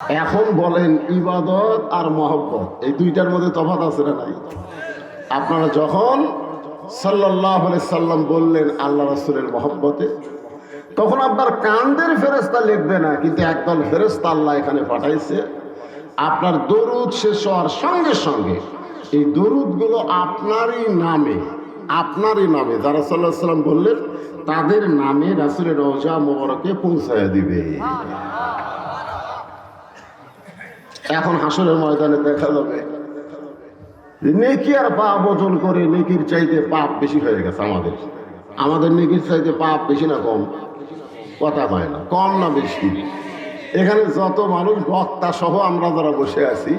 এখন বলেন ইবাদত আর মহব্বত এই দুইটার মধ্যে তফাৎ আছে না নাই? আপনারা যখন সাল্লাল্লাহু আলাইহি সাল্লাম বললেন আল্লাহ রাসূলের মহব্বতে, তখন আপনার কান্দের ফেরেশতা লিখবে না, কিন্তু একদল ফেরেশতা আল্লাহ এখানে পাঠাইছে। আপনার দরুদ শেষ হওয়ার সঙ্গে সঙ্গে এই দরুদগুলো আপনারই নামে যারা সাল্লাল্লাহু আলাইহি সাল্লাম বললেন তাদের নামে রাসূলের রওজা মোবারকে পৌঁছায়া দিবে। এখন হাসরের ময়দানে দেখা যাবে নেকি আর পাপ ওজন করে নেকির চাইতে পাপ বেশি হয়ে গেছে। আমাদের নেকির চাইতে পাপ বেশি না কম? কথা হয় না, কম না বেশি? এখানে যত মানুষ বক্তা সহ আমরা যারা বসে আছি,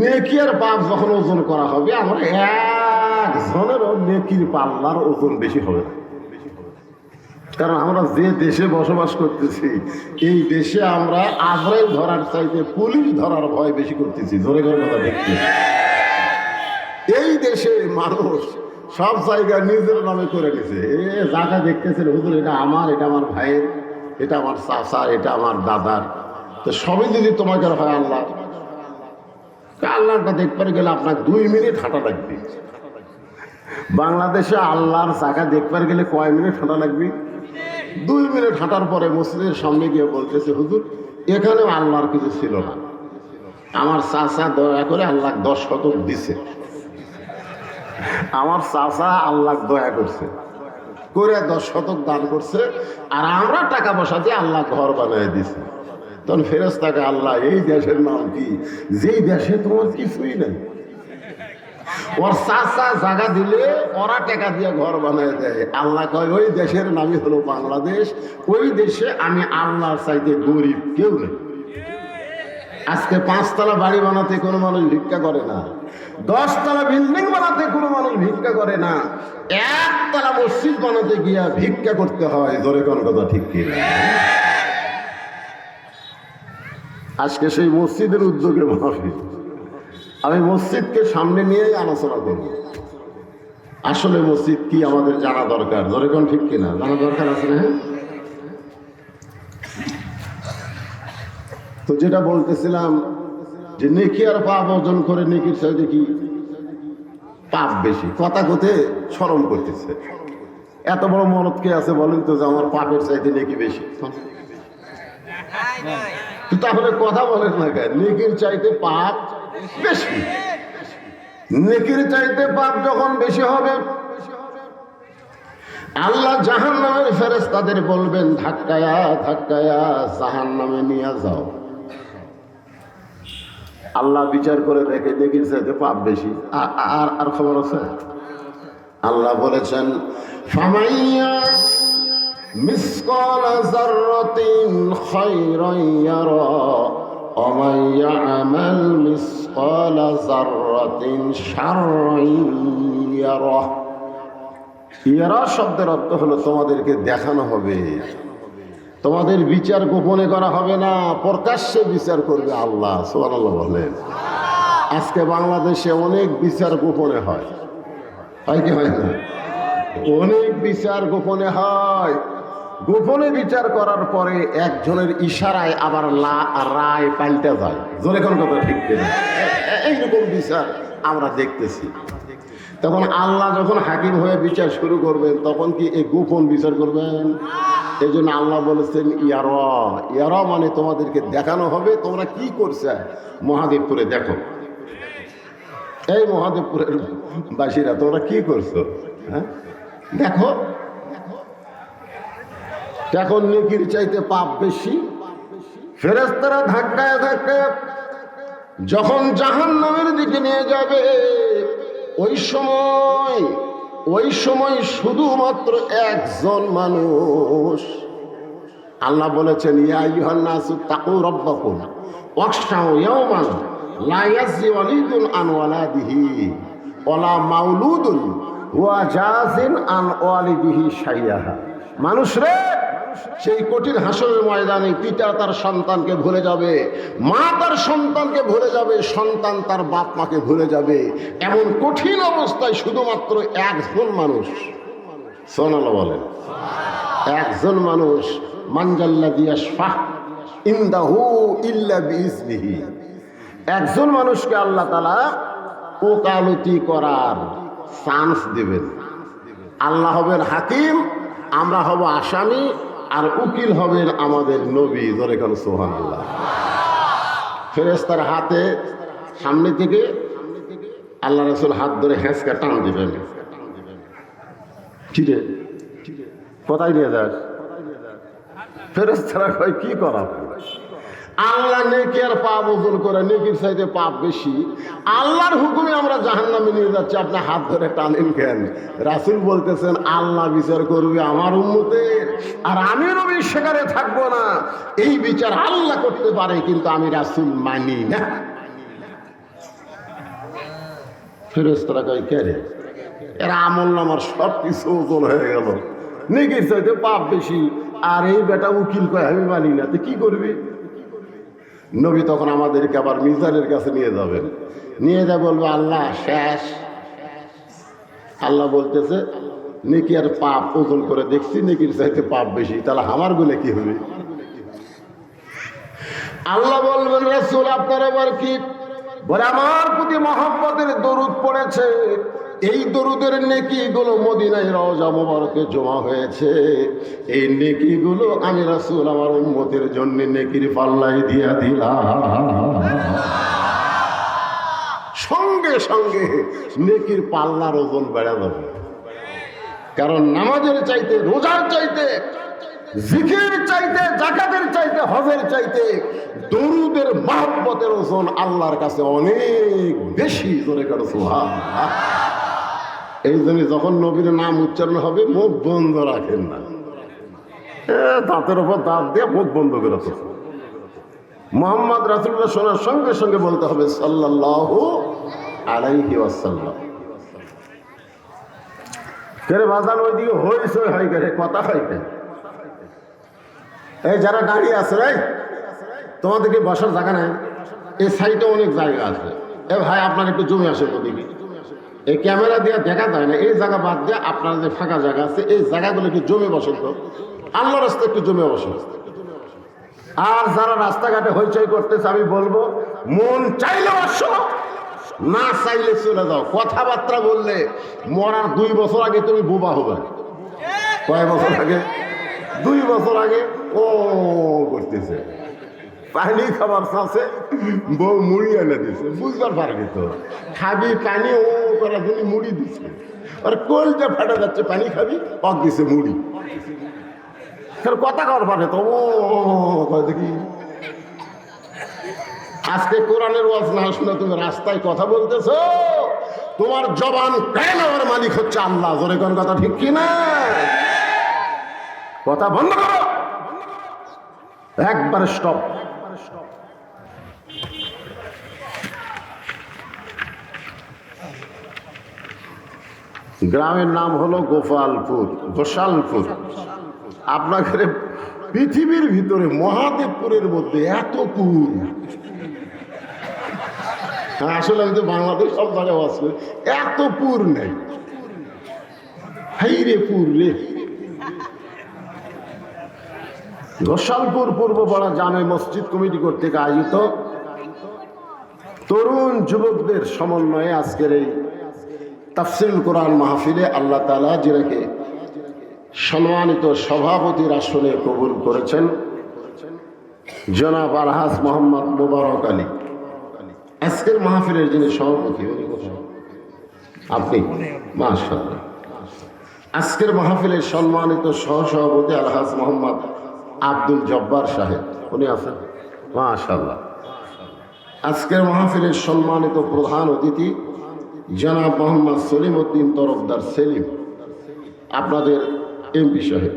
নেকি আর পাপ যখন ওজন করা হবে, আমরা একজনেরও নেকির পাল্লার ওজন বেশি হবে না। কারণ আমরা যে দেশে বসবাস করতেছি, এই দেশে আমরা আজরাইল ধরার চাইতে পুলিশ ধরার ভয় বেশি করতেছি। জোরে করে কথা দেখছি। এই দেশে মানুষ সব জায়গায় নিজের নামে করে নিছে। জায়গা দেখতেছেন, হুজুর এটা আমার ভাইয়ের, এটা আমার চাচার, এটা আমার দাদার, তো সবই যদি তোমাকে হয় আল্লাহটা দেখতে গেলে আপনার 2 মিনিট হাঁটা লাগবে। বাংলাদেশে আল্লাহর জায়গা দেখতে গেলে কয় মিনিট হাঁটা লাগবে? 2 মিনিট হাঁটার পরে মসজিদের সামনে গিয়ে বলতেছে, হুজুর এখানেও আল্লাহর কিছু ছিল না, আমার চাচা দয়া করে আল্লাহ 10 শতক দিছে, আমার চাচা আল্লাহ দয়া করছে করে 10 শতক দান করছে, আর আমরা টাকা পয়সা দিয়ে আল্লাহ ঘর বানিয়ে দিছে। তখন ফেরেশতাকে আল্লাহ এই দেশের নাম কি, যেই দেশে তোমার কিছুই নেই, ওর চাচা জায়গা দিলে ওরা টাকা দিয়ে ঘর বানিয়ে দেয়। আল্লাহ কয় ওই দেশের নামই হলো বাংলাদেশ, ওই দেশে আমি আল্লাহর চাইতে গরিব কেউ নেই। আজকে 5 তলা বাড়ি বানাতে কোনো মানুষ ভিক্ষা করে না, 10 তলা বিল্ডিং বানাতে কোনো মানুষ ভিক্ষা করে না, 1 তলা মসজিদ বানাতে গিয়া ভিক্ষা করতে হয়। জোরে কোন কথা ঠিক কি? আজকে সেই মসজিদের উদ্যোগে মাহফিল। আমি মসজিদকে সামনে নিয়েই আলোচনা করব। আসলে মসজিদ কি আমাদের জানা দরকার। জোরে কোন ঠিক কিনা? জানা দরকার আছে না? তো যেটা বলতেছিলাম যে নেকি আর পাপ অর্জন করে নেকির চাইতে কি পাপ বেশি। কথা কোথে শরম করতেছে। এত বড় মরদ কে আছে বলেন তো যে আমার পাপের চাইতে নেকি বেশি? তাহলে কথা বলেন না কেন? নেকির চাইতে পাপ বেশি। নেকির চাইতে পাপ যখন বেশি হবে, আল্লাহ জাহান্নামের ফেরেশতাদের বলবেন ধাক্কায়া ধাক্কায়া জাহান্নামে নিয়ে যাও। আল্লাহ বিচার করে দেখে নেকির চাইতে পাপ বেশি। আর খবর আছে? আল্লাহ বলেছেন ফামাইয়া মিসকাল যাররাতিন খায়রান ইয়ারা ওয়া মান ইয়ামাল মিসকাল যাররাতিন শাররান ইয়ারা। ইয়ারা শব্দের অর্থ হলো তোমাদেরকে দেখানো হবে, তোমাদের বিচার গোপনে করা হবে না, প্রকাশ্যে বিচার করবে আল্লাহ। সুবহানাল্লাহ বলেন। আজকে বাংলাদেশে অনেক বিচার গোপনে হয় কি হয় না? অনেক বিচার গোপনে হয়। গোপনে বিচার করার পরে একজনের ইশারায় আবার রায় পাল্টে যায়। জোরে কোন কথা ঠিক কিনা? এইরকম বিচার আমরা দেখতেছি। তখন আল্লাহ যখন হাকিম হয়ে বিচার শুরু করবেন, তখন কি এই গোপন বিচার করবেন? এই জন্য আল্লাহ বলেছেন ইয়ারা মানে তোমাদেরকে দেখানো হবে তোমরা কি করছে। মহাদেবপুরে দেখো, এই মহাদেবপুরের বাসীরা তোমরা কি করছো, হ্যাঁ দেখো। এখন নেকির চাইতে পাপ বেশি। ফেরেশতারা ধাক্কায় ধাক্কায় যখন জাহান্নামের দিকে নিয়ে যাবে, ওই সময় শুধুমাত্র একজন মানুষ। আল্লাহ বলেছেন ইয়া আইয়ুহান নাসু তাকু রাব্বাকুম ওয়াখশাউ ইয়াওমান লা ইয়াজজি ওয়ালিদুন আন ওয়ালাদিহি ওয়ালা মাউলুদুন হুয়া জাযিন আন ওয়ালিদিহি শাইয়্যা। মানুষ রে, সেই কঠিন হাসরের ময়দানে পিতা তার সন্তানকে ভুলে যাবে, মা তার সন্তানকে ভুলে যাবে, সন্তান তার বাপ মাকে ভুলে যাবে। এমন কঠিন অবস্থায় শুধুমাত্র একজন মানুষ, সুবহানাল্লাহ বলেন, একজন মানুষ, মানজাল্লাযী ইয়াশফা ইনদাহু ইল্লা বিইজনিহি। একজন মানুষকে আল্লাহ তাআলা ওকালতি করার চান্স দিবেন। আল্লাহ হবেন হাকিম, আমরা হব আসামি, আর উকিল হবেন আমাদের নবী। ধরে কেন সুবহানাল্লাহ। ফেরেশতার হাতে সামনে থেকে আল্লাহ রাসূল হাত ধরে হেঁচকা টান দিবেন। ঠিক আছে, কোথায় নিয়ে যাস? ফেরেশতারা কয় কি করা? আল্লাহ নেকি আর পাপ ওজন করে, নেকির চাইতে পাপ বেশি। আল্লাহর হুকুমে আমরা জাহান্নামে নিয়ে যাচ্ছি, আপনি হাত ধরে টানেন কেন? রাসূল বলতেছেন আল্লাহ বিচার করবে আমার উম্মতের, আর আমি নবী সেখানে থাকবো না। এই বিচার আল্লাহ করতে পারে, কিন্তু আমি রাসূল মানি না। ফেরেশতারা কয় কে রে? এর আমল নামার সব কিছু ওজন হয়ে গেল, নেকির চাইতে পাপ বেশি, আর এই বেটা উকিল কয় আমি মানি না। তো কি করবি? নবী তখন আমাদেরকে আবার মিজানের কাছে নিয়ে যাবেন, নিয়ে যা বলবো আল্লাহ শেষ। আল্লাহ বলতেছে নেকি আর পাপ ওজন করে দেখছি, নেকির চাইতে পাপ বেশি, তাহলে আমার গুণে কি হবে? আল্লাহ বলবেন রাসূল আপনার আবার কি? বলে আমার প্রতি মহব্বতের দরুদ পড়েছে, এই দরুদের নেকিগুলো মদিনায় রওজা মুবারকে জমা হয়েছে। এই নেকিগুলো আমি রাসূল আমার উম্মতের জন্য নেকির পাল্লায় দিয়া দিলাম। সঙ্গে সঙ্গে নেকির পাল্লার ওজন বেড়ে যাবে। কারণ নামাজের চাইতে, রোজার চাইতে, জিকির চাইতে, যাকাতের চাইতে, হজের চাইতে দরুদের মহব্বতের ওজন আল্লাহর কাছে অনেক বেশি। জোরে করো সুবহানাল্লাহ। এই জন্য যখন নবীর নাম উচ্চারণ হবে মুখ বন্ধ রাখেন না। দাঁতের উপর দাঁত দিয়ে মুখ বন্ধ করে তো মুহাম্মদ রাসূলুল্লাহ শোনার সঙ্গে সঙ্গে বলতে হবে সাল্লাল্লাহু আলাইহি ওয়াসাল্লাম। কেরে বাজান ওইদিকে হইছে হয় করে কথা হয় কেন? এই যারা দাঁড়িয়ে আছে রে, তোমাদেরকে বসার জায়গা নাই? এই সাইডে অনেক জায়গা আছে। এ ভাই আপনার একটু জমি আসে ওদিকে, এই ক্যামেরা দিয়ে দেখা যায় না। এই জায়গা বাদ দিয়ে আপনার যে ফাঁকা জায়গা আছে এই জায়গাগুলো কি জমে বসেন তো, আল্লাহর রাস্তায় একটু জমে বসেন। আর যারা রাস্তাঘাটে হইচই করতেছে আমি বলবো মন চাইলে বসো, না চাইলে চলে যাও। কথাবার্তা বললে মরার 2 বছর আগে তুমি বোবা হবে। কয় বছর আগে? 2 বছর আগে। ও করতেছে পানি খাবার চাষে বউ মুড়ি এনে দিছে, বুঝবার পারবি তো। খাবি পানি, ও করে তুমি মুড়ি দিছে, আর কলটা ফাটা যাচ্ছে, পানি খাবি, পক দিছে মুড়ি। কথা কর পারে তো ও দেখি। আজকে কোরআনের ওয়াজ না শুনে তুমি রাস্তায় কথা বলতেছো, তোমার জবান কেন? আমার মালিক হচ্ছে আল্লাহ। জোরে কোন কথা ঠিক কিনা? কথা বন্ধ করো, একবার স্টপ। গ্রামের নাম হলো গোপালপুর, গোসালপুর। আপনাদের পৃথিবীর ভিতরে মহাদেবপুরের মধ্যে এত পুর। হ্যাঁ, আসলে আমি তো বাংলাদেশ সব জায়গায় আছে, এত পুর নেই। হাই রে পুর রে। গোসালপুর পূর্বপাড়া জামে মসজিদ কমিটি কর্তৃক আয়োজিত তরুণ যুবকদের সমন্বয়ে আজকের এই তাফসীরুল কোরআন মাহফিলে আল্লাহ তাআলা যিনাকে সম্মানিত সভাপতির আসনে কবুল করেছেন, জনাব আলহাজ মোহাম্মদ মোবারক আলী। আজকের মাহফিলের যিনি সভাপতি, আপনি মাশাআল্লাহ। আজকের মাহফিলের সম্মানিত সহসভাপতি আলহাজ মোহাম্মদ আব্দুল জব্বার সাহেব, উনি আছেন মাশাআল্লাহ। আজকের মাহফিলের সম্মানিত প্রধান অতিথি জনাব মোহাম্মদ সলিম উদ্দিন তরফদার সেলিম, আপনাদের এমপি সাহেব।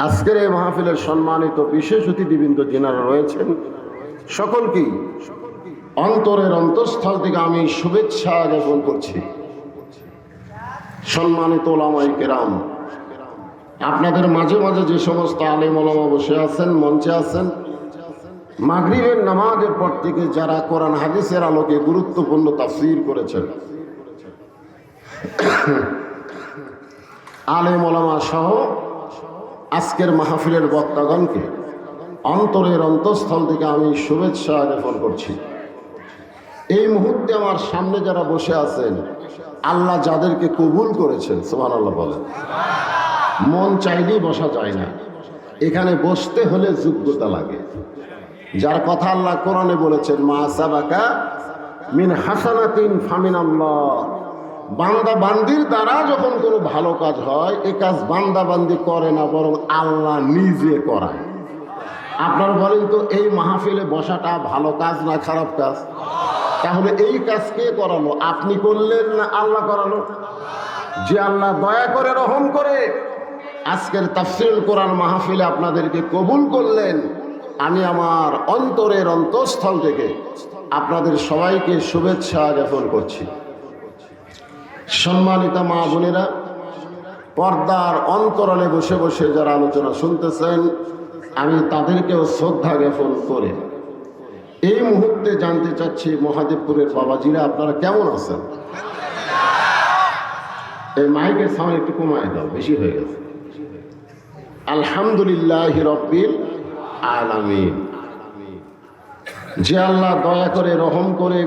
আজকের এই মাহফিলের সম্মানিত বিশেষ অতিথিবৃন্দ যিনারা রয়েছেন, সকলকেই অন্তরের অন্তঃস্থল থেকে আমি শুভেচ্ছা জ্ঞাপন করছি। সম্মানিত ওলামায়ে কেরাম, আপনাদের মাঝে মাঝে যে সমস্ত আলেম ওলামা বসে আছেন, মঞ্চে আছেন, মাগরিবের নামাজের পর থেকে যারা কোরআন হাদিসের আলোকে গুরুত্বপূর্ণ তাফসীর করেছেন, আলেম ওলামা সহ আজকের মাহফিলের বক্তাগণকে অন্তরের অন্তঃস্থল থেকে আমি শুভেচ্ছা জ্ঞাপন করছি। এই মুহূর্তে আমার সামনে যারা বসে আছেন, আল্লাহ যাদেরকে কবুল করেছেন, সুবহানাল্লাহ বলেন। মন চাইলেই বসা যায় না, এখানে বসতে হলে যোগ্যতা লাগে। যার কথা আল্লাহ কোরআনে বলেছেন, মা সাবাকা মিন হাসানাতিন ফামিনাল্লাহ, বান্দা বান্দির দ্বারা যখন কোনো ভালো কাজ হয়, এ কাজ বান্দা বান্দি করে না, বরং আল্লাহ নিজে করায়। আপনারা বলেন তো, এই মাহফিলে বসাটা ভালো কাজ না খারাপ কাজ? তাহলে এই কাজ কে করালো? আপনি করলেন না আল্লাহ করালো? যে আল্লাহ দয়া করে রহম করে আজকের তাফসীরুল কোরআন মাহফিলে আপনাদেরকে কবুল করলেন, আমি আমার অন্তরের অন্তঃস্থল থেকে আপনাদের সবাইকে শুভেচ্ছা জ্ঞাপন করছি। সম্মানিত মা বোনেরা, পর্দার অন্তরালে বসে বসে যারা আলোচনা শুনতেছেন, আমি তাদেরকেও শ্রদ্ধা জ্ঞাপন করে এই মুহূর্তে জানতে চাচ্ছি, মহাদেবপুরের বাবাজিরা আপনারা কেমন আছেন? এই মাইকের সাউন্ড একটু কমায় দাও, বেশি হয়ে গেছে। আলহামদুলিল্লাহ রাব্বিল আলামিন। যে আল্লাহ দয়া করে রহম করে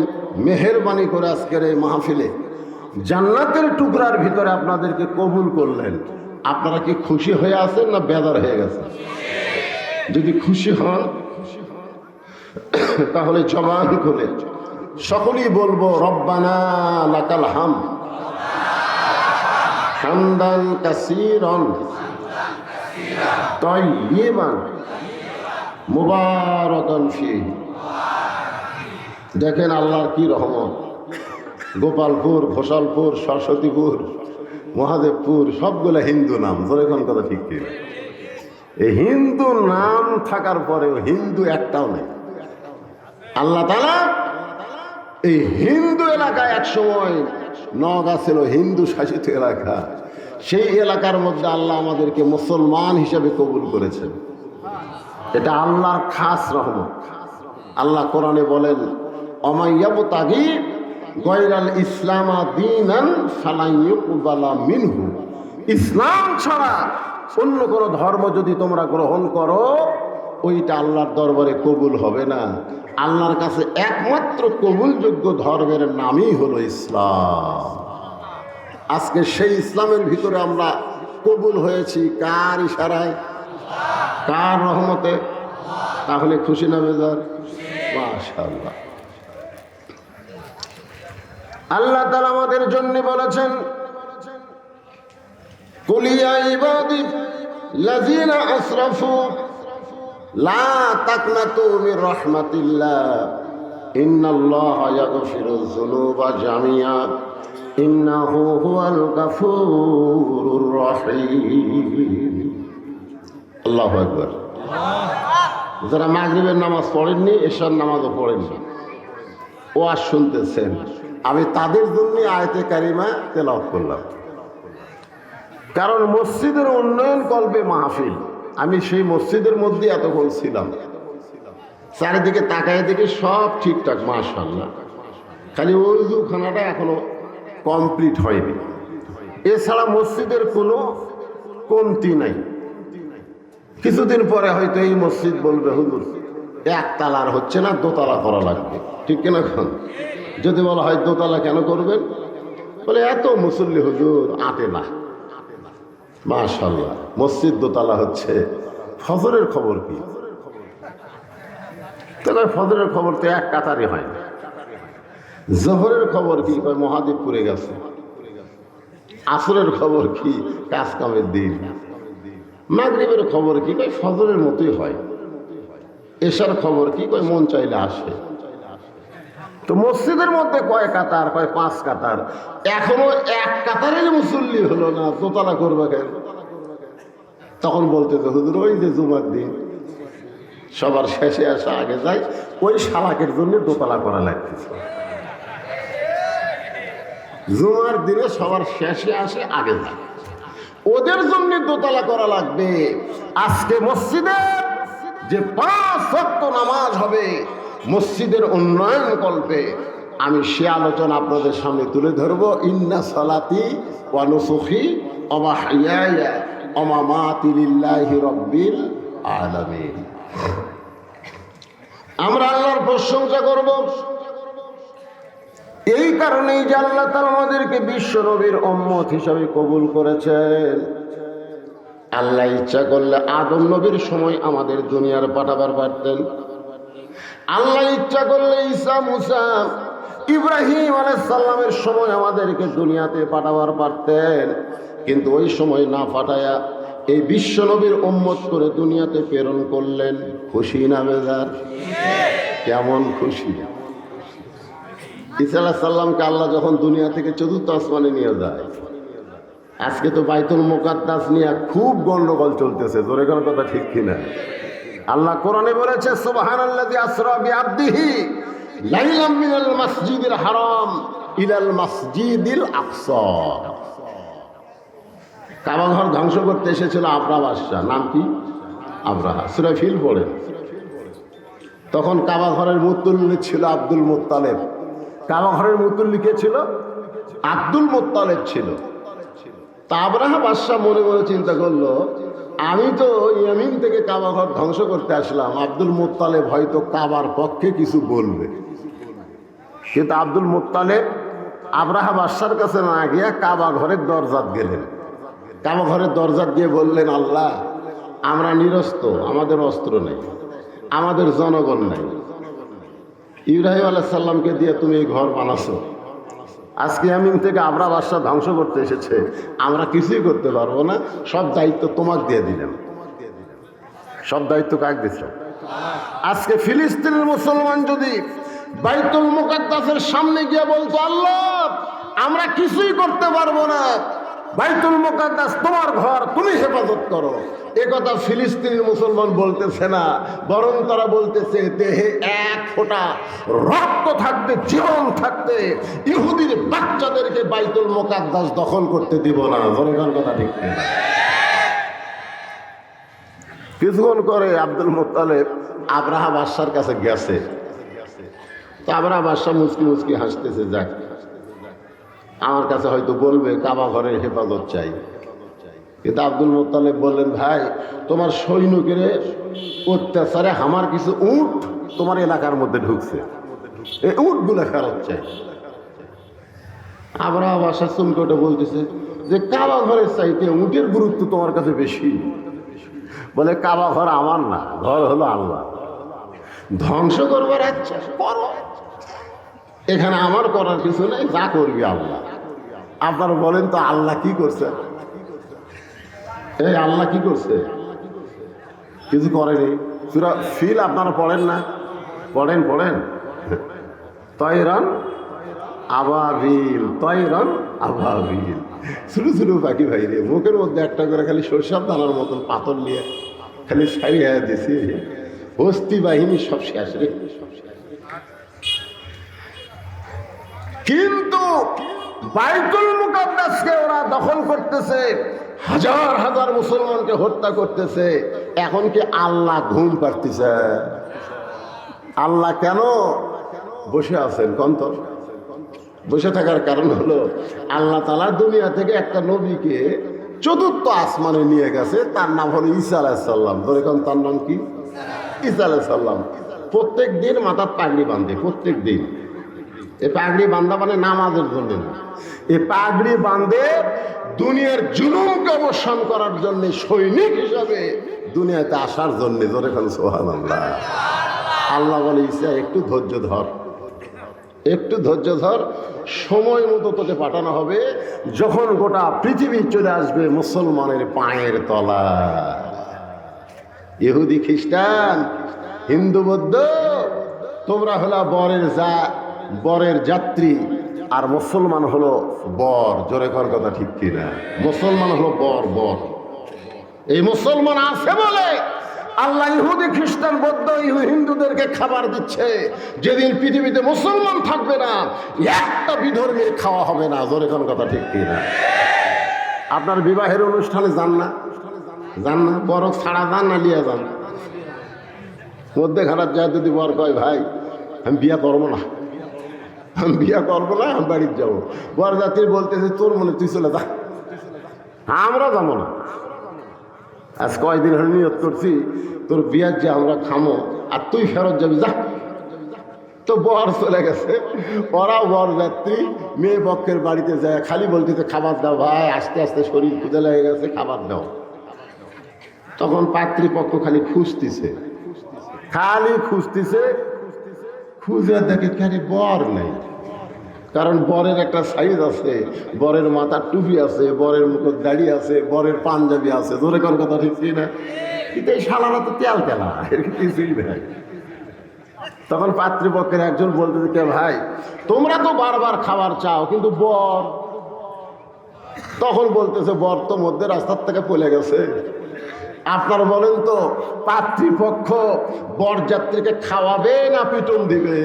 মেহেরবানি করে আজকের এই মাহফিলে জান্নাতের টুকরার ভিতরে আপনাদেরকে কবুল করলেন, আপনারা কি খুশি হয়ে আছেন না বেজার হয়ে গেছেন? যদি খুশি হন তাহলে জবান খুলে সকলেই বলবো, রব্বানা লাকাল হামদ হামদান কাসীরান তাইয়িবান মুবারাকান ফীহি। দেখেন আল্লাহর কি রহমত। গোপালপুর, ঘোষালপুর, সরস্বতীপুর, মহাদেবপুর সবগুলো হিন্দু নাম। যেরকম কথা ঠিক কি? এই হিন্দু নাম থাকার পরেও হিন্দু একটাও নেই। আল্লাহ তাআলা এই হিন্দু এলাকায় একসময় নওগাঁ ছিল হিন্দু শাসিত এলাকা, সেই এলাকার মধ্যে আল্লাহ আমাদেরকে মুসলমান হিসেবে কবুল করেছেন। এটা আল্লাহর খাস রহমত। আল্লাহ কোরআনে বলেন, অমাইয়াবতাগি গায়রাল ইসলামা দীনান ফালান ইউকবালা মিনহু। ইসলাম ছাড়া অন্য কোনো ধর্ম যদি তোমরা গ্রহণ করো, ওইটা আল্লাহর দরবারে কবুল হবে না। আল্লাহর কাছে একমাত্র কবুলযোগ্য ধর্মের নামই হলো ইসলাম। আজকে সেই ইসলামের ভিতরে আমরা কবুল হয়েছি কার ইশারায়, কার রহমতে? তাহলে খুশি না বেজার? মাশাআল্লাহ। আল্লাহ তাআলা আমাদের জন্য বলেছেন, কুল ইয়া ইবাদি লাযিনা আসরাফু লা তাকনাতু মির রাহমাতিল্লাহ ইন্নাল্লাহা ইয়াগফিরুয যুনুবা জামিআ ইন্নাহু হুয়াল গাফুরুর রহিম। আল্লাহু আকবার। যারা মাগরিবের নামাজ পড়েননি, এশার নামাজও পড়েননি, ওয়াজ শুনতেছেন, আমি তাদের জন্য আয়াতে কারিমা তেলাওয়াত করলাম। কারণ মসজিদের উন্নয়ন কল্পে মাহফিল। আমি সেই মসজিদের মধ্যে এতক্ষণ ছিলাম, চারিদিকে তাকায় দেখি সব ঠিকঠাক, মাশাআল্লাহ। খালি ওযুখানাটা এখনো কমপ্লিট হয়নি। এছাড়া মসজিদের কোনো কমতি নাই। কিছুদিন পরে হয়তো এই মসজিদ বলবে, হুজুর একতলার হচ্ছে না, দোতলা করা লাগবে, ঠিক কিনা? খান যদি বলা হয় দোতলা কেন করবেন, বলে এত মুসল্লি হুজুর আটে না। মাশাআল্লাহ, মসজিদ দোতলা হচ্ছে। ফজরের খবর কি? তবে ফজরের খবর তো এক কাতারে হয় না। জোহরের খবর কি? কয় মহাদেবপুরে গেছে। আসরের খবর কি? কাজ কামের দিন। মাগরিবের খবর কি? কয় ফজরের মতোই হয়। এশার খবর কি? কয় মন চাইলে আসে। তো মসজিদের মধ্যে কয় কাতার? কয় 5 কাতার। এখনো এক কাতারের মুসল্লি হলো না, দোতলা করবে কেন? তখন বলতে তো হুজুর ওই যে জুমার দিন সবার শেষে আসা আগে যায়, ওই শালাকের জন্য দোতলা করা লাগতেছে। জুমার দিনে সবার শেষে আসে আগে যায়, ওদের জন্য দোতলা করা লাগবে। আজকে মসজিদে যে 5 ওয়াক্ত নামাজ হবে মসজিদের উন্নয়ন কল্পে, আমি সে আলোচনা আপনাদের সামনে তুলে ধরবো। ইন্না সালাতি ওয়া নুসুখি ওয়া মাহইয়ায়া ওয়া মামাতি লিল্লাহি রাব্বিল আলামিন। আমরা আল্লাহর প্রশংসা করব এই কারণেই যে আল্লাহ তাআলা আমাদেরকে বিশ্ব নবীর উম্মত হিসাবে কবুল করেছেন। আল্লাহ ইচ্ছা করলে আদম নবীর সময় আমাদের দুনিয়ার পাঠাবার পারতেন। আল্লাহ ইচ্ছা করলে ঈসা, মুসা, ইব্রাহিম আলাইহিস সালামের সময় আমাদেরকে দুনিয়াতে পাঠাবার পারতেন, কিন্তু ওই সময় না পাঠায়া এই বিশ্ব নবীর উম্মত করে দুনিয়াতে প্রেরণ করলেন। খুশি না বেজার? কেমন খুশি! ঈসা আলাইহিস সালামকে আল্লাহ যখন দুনিয়া থেকে চতুর্থ আসমানে নিয়ে যায়, আজকে তো বাইতুল মুকাদ্দাস নিয়ে খুব গন্ডগোল চলতেছে, জোরে কোনো কথা ঠিক কিনা? আল্লাহ কোরআনে বলেছে, সুবহানাল্লাযী আসরা বিআবদিহি লাইলাম মিনাল মাসজিদিল হারাম ইলাল মাসজিদিল আকসা। কাবা ঘর ধ্বংস করতে এসেছিল আবরাহা বাদশা, নাম কি? আবরাহা। সূরা ফিল পড়েন। তখন কাবা ঘরের মুত্তাল্লিব ছিল আব্দুল মুত্তালিব। কাবা ঘরের মুত্তাল্লিব কে ছিল? আব্দুল মুত্তালিব ছিল। তা আবরাহা বাদশা মনে মনে চিন্তা করলো, আমি তো ইয়ামিন থেকে কাবা ঘর ধ্বংস করতে আসলাম, আব্দুল মুত্তালিব হয়তো কাবার পক্ষে কিছু বলবে। কিন্তু আব্দুল মুত্তালিব আবরাহা বাদশার কাছে না গিয়া কাবা ঘরের দরজাত গেলেন। কাবা ঘরের দরজাত গিয়ে বললেন, আল্লাহ, আমরা নিরস্ত্র, আমাদের অস্ত্র নেই, আমাদের জনগণ নেই। ইব্রাহিম আলাইহিস সালামকে দিয়ে তুমি এই ঘর বানাছো, আজকে ইয়ামিন থেকে আবরাহা বাদশা ধ্বংস করতে এসেছে, আমরা কিছুই করতে পারবো না, সব দায়িত্ব তোমাকে দিয়ে দিলাম। সব দায়িত্ব কাকে দিচ্ছে? আজকে ফিলিস্তিনের মুসলমান যদি বাইতুল মুকাদ্দাসের সামনে গিয়ে বলতো, আল্লাহ, আমরা কিছুই করতে পারবো না, বাইতুল মুকাদ্দাস তোমার ঘর, তুমি হেফাজত করো, এ কথা ফিলিস্তিনের মুসলমান বলতেছে না, বরং তারা বলতেছে, দেহে এক ফোঁটা রক্ত থাকতে, জীবন থাকতে ইহুদির বাচ্চাদেরকে বাইতুল মুকাদ্দাস দখল করতে দিব না। জনগণ কথা ঠিক না? কিছুক্ষণ করে আব্দুল মুত্তালিব আবরাহা বাদশার কাছে গেছে। তো আবরাহা বাদশা মুচকি মুচকি হাসতেছে, যাক, আমার কাছে হয়তো বলবে কাবা ঘরের হেফাজত চাই। কিন্তু আব্দুল মুত্তালিব বললেন, ভাই, তোমার সৈনিকের অত্যাচারে আমার কিছু উট তোমার এলাকার মধ্যে ঢুকছে, এই উটগুলো ফেরত চাই। আবরাহা বাদশা চুমকোটে বলতেছে যে কাবা ঘরের চাইতে উটের গুরুত্ব তোমার কাছে বেশি। বলে, কাবা ঘর আমার না, ঘর হলো আল্লাহ, ধ্বংস করবার ইচ্ছা করো, এখানে আমার করার কিছু নেই, যা করবি আল্লাহ। আপনারা বলেন তো, আল্লাহ কি করছে? এই আল্লাহ কি করছে? কিছু করেনি। সূরা ফিল আপনারা পড়েন না? পড়েন পড়েন। তয়রান আবাবিল, তয়রান আবাবিল, ছোটো ছোটো পাখি ভাই রে, মুখের মধ্যে একটা করে খালি সরষার দানার মতন পাথর নিয়ে খালি সারিয়ে দিয়েছি, হস্তি বাহিনী সব শেষ রে। কিন্তু বাইতুল মুকাদ্দাসকে ওরা দখল করতেছে, হাজার হাজার মুসলমানকে হত্যা করতেছে। এখন কি আল্লাহ ঘুম পাড়তেছে? আল্লাহ কেন বসে আছেন? কন্ত বসে থাকার কারণ হলো, আল্লাহ তাআলা দুনিয়া থেকে একটা নবীকে চতুর্থ আসমানে নিয়ে গেছে, তার নাম হলো ঈসা আলাইহিস সালাম। ধরে কোন তার নাম কি? ঈসা আলাইহিস সালাম। প্রত্যেক দিন মাথার পাগড়ি বাঁধে, প্রত্যেক দিন। এই পাগড়ি বান্ধা মানে নামাজের জন্য না, এই পাগড়ি বাঁধে দুনিয়ার জুলুমকে অবসান করার জন্য, সৈনিক হিসাবে দুনিয়াতে আসার জন্য। ধরে কোন সুবহানাল্লাহ। আল্লাহ বলে, ঈসা, একটু ধৈর্য ধর, একটু ধৈর্য ধর, সময় মতো তোকে পাঠানো হবে, যখন গোটা পৃথিবী চলে আসবে মুসলমানের পায়ের তলা। ইহুদি, খ্রিস্টান, হিন্দু, বৌদ্ধ, তোমরা হলো বরের যাত্রী, আর মুসলমান হলো বর। জোরে কর কথা ঠিক কিনা? মুসলমান হলো বর। এই মুসলমান আছে বলে আল্লাহ ইহুদি, খ্রিস্টান, বৌদ্ধ, হিন্দুদেরকে খাবার দিচ্ছে। যেদিন পৃথিবীতে মুসলমান থাকবে না, একটা বিধর্মীর খাওয়া হবে না। জোরে কোন কথা ঠিক কিনা? আপনার বিবাহের অনুষ্ঠানে যান না? যান না? বর ছাড়া যান না লিয়া যান? মধ্যে খারাপ যায় যদি বর কয়, ভাই, আমি বিয়া করবো না, আমি বিয়া করবো না, আমি বাড়িতে যাবো, বর যাত্রী বলতেছে, তোর মনে তুই চলে যা, আমরা যাবো না। আজ কয়দিন হলে নিয়ত করছি, তোর বিয়ার যে আমরা খামো, আর তুই ফেরত যাবি, যা। তো বর চলে গেছে, ওরা বর যাত্রী মেয়ে পক্ষের বাড়িতে যায়, খালি বলতেছে খাবার দাও ভাই, আস্তে আস্তে শরীর ক্ষুদে লেগে গেছে, খাবার দাও। তখন পাত্রীপক্ষ খালি খুঁজতেছে, খুঁজে দেখে খালি বর নেই। কারণ বরের একটা সাইজ আছে, বরের মাথার টুপি আছে, বরের মুখের দাড়ি আছে, বরের পাঞ্জাবি আছে, ধরে কোন কথা ঠিক না? কিন্তু এই শালারা তো তেল তেলা, এর কিছুই নাই। তখন পাত্রীপক্ষের একজন বলতেছে, কে ভাই তোমরা তো বারবার খাবার চাও, কিন্তু বর? তখন বলতেছে, বর তো মধ্যে রাস্তার থেকে পড়ে গেছে। আপনারা বলেন তো, পাত্রীপক্ষ বরযাত্রীকে খাওয়াবে না পিটন দিবে?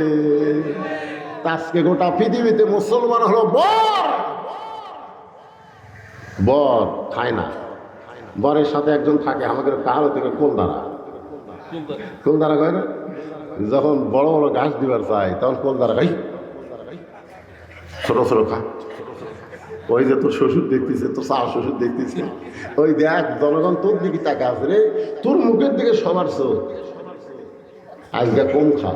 আজকে গোটা পৃথিবীতে মুসলমান হলো বর, বর খায় না। বরের সাথে একজন থাকে, আমাদের কাহারো থেকে কোলদারা কয় না? যখন বড় বড় ঘাস দিবার চাই তখন কোলদারা খাই, ছোট ছোট খা। ওই যে তোর শ্বশুর দেখতেছে, তোর শাহ শ্বশুর দেখতেছে, ওই দেখ জনগণ তোর দিকে তাকে আছে রে, তোর মুখের দিকে সবার চোখ। আজকে কম খা,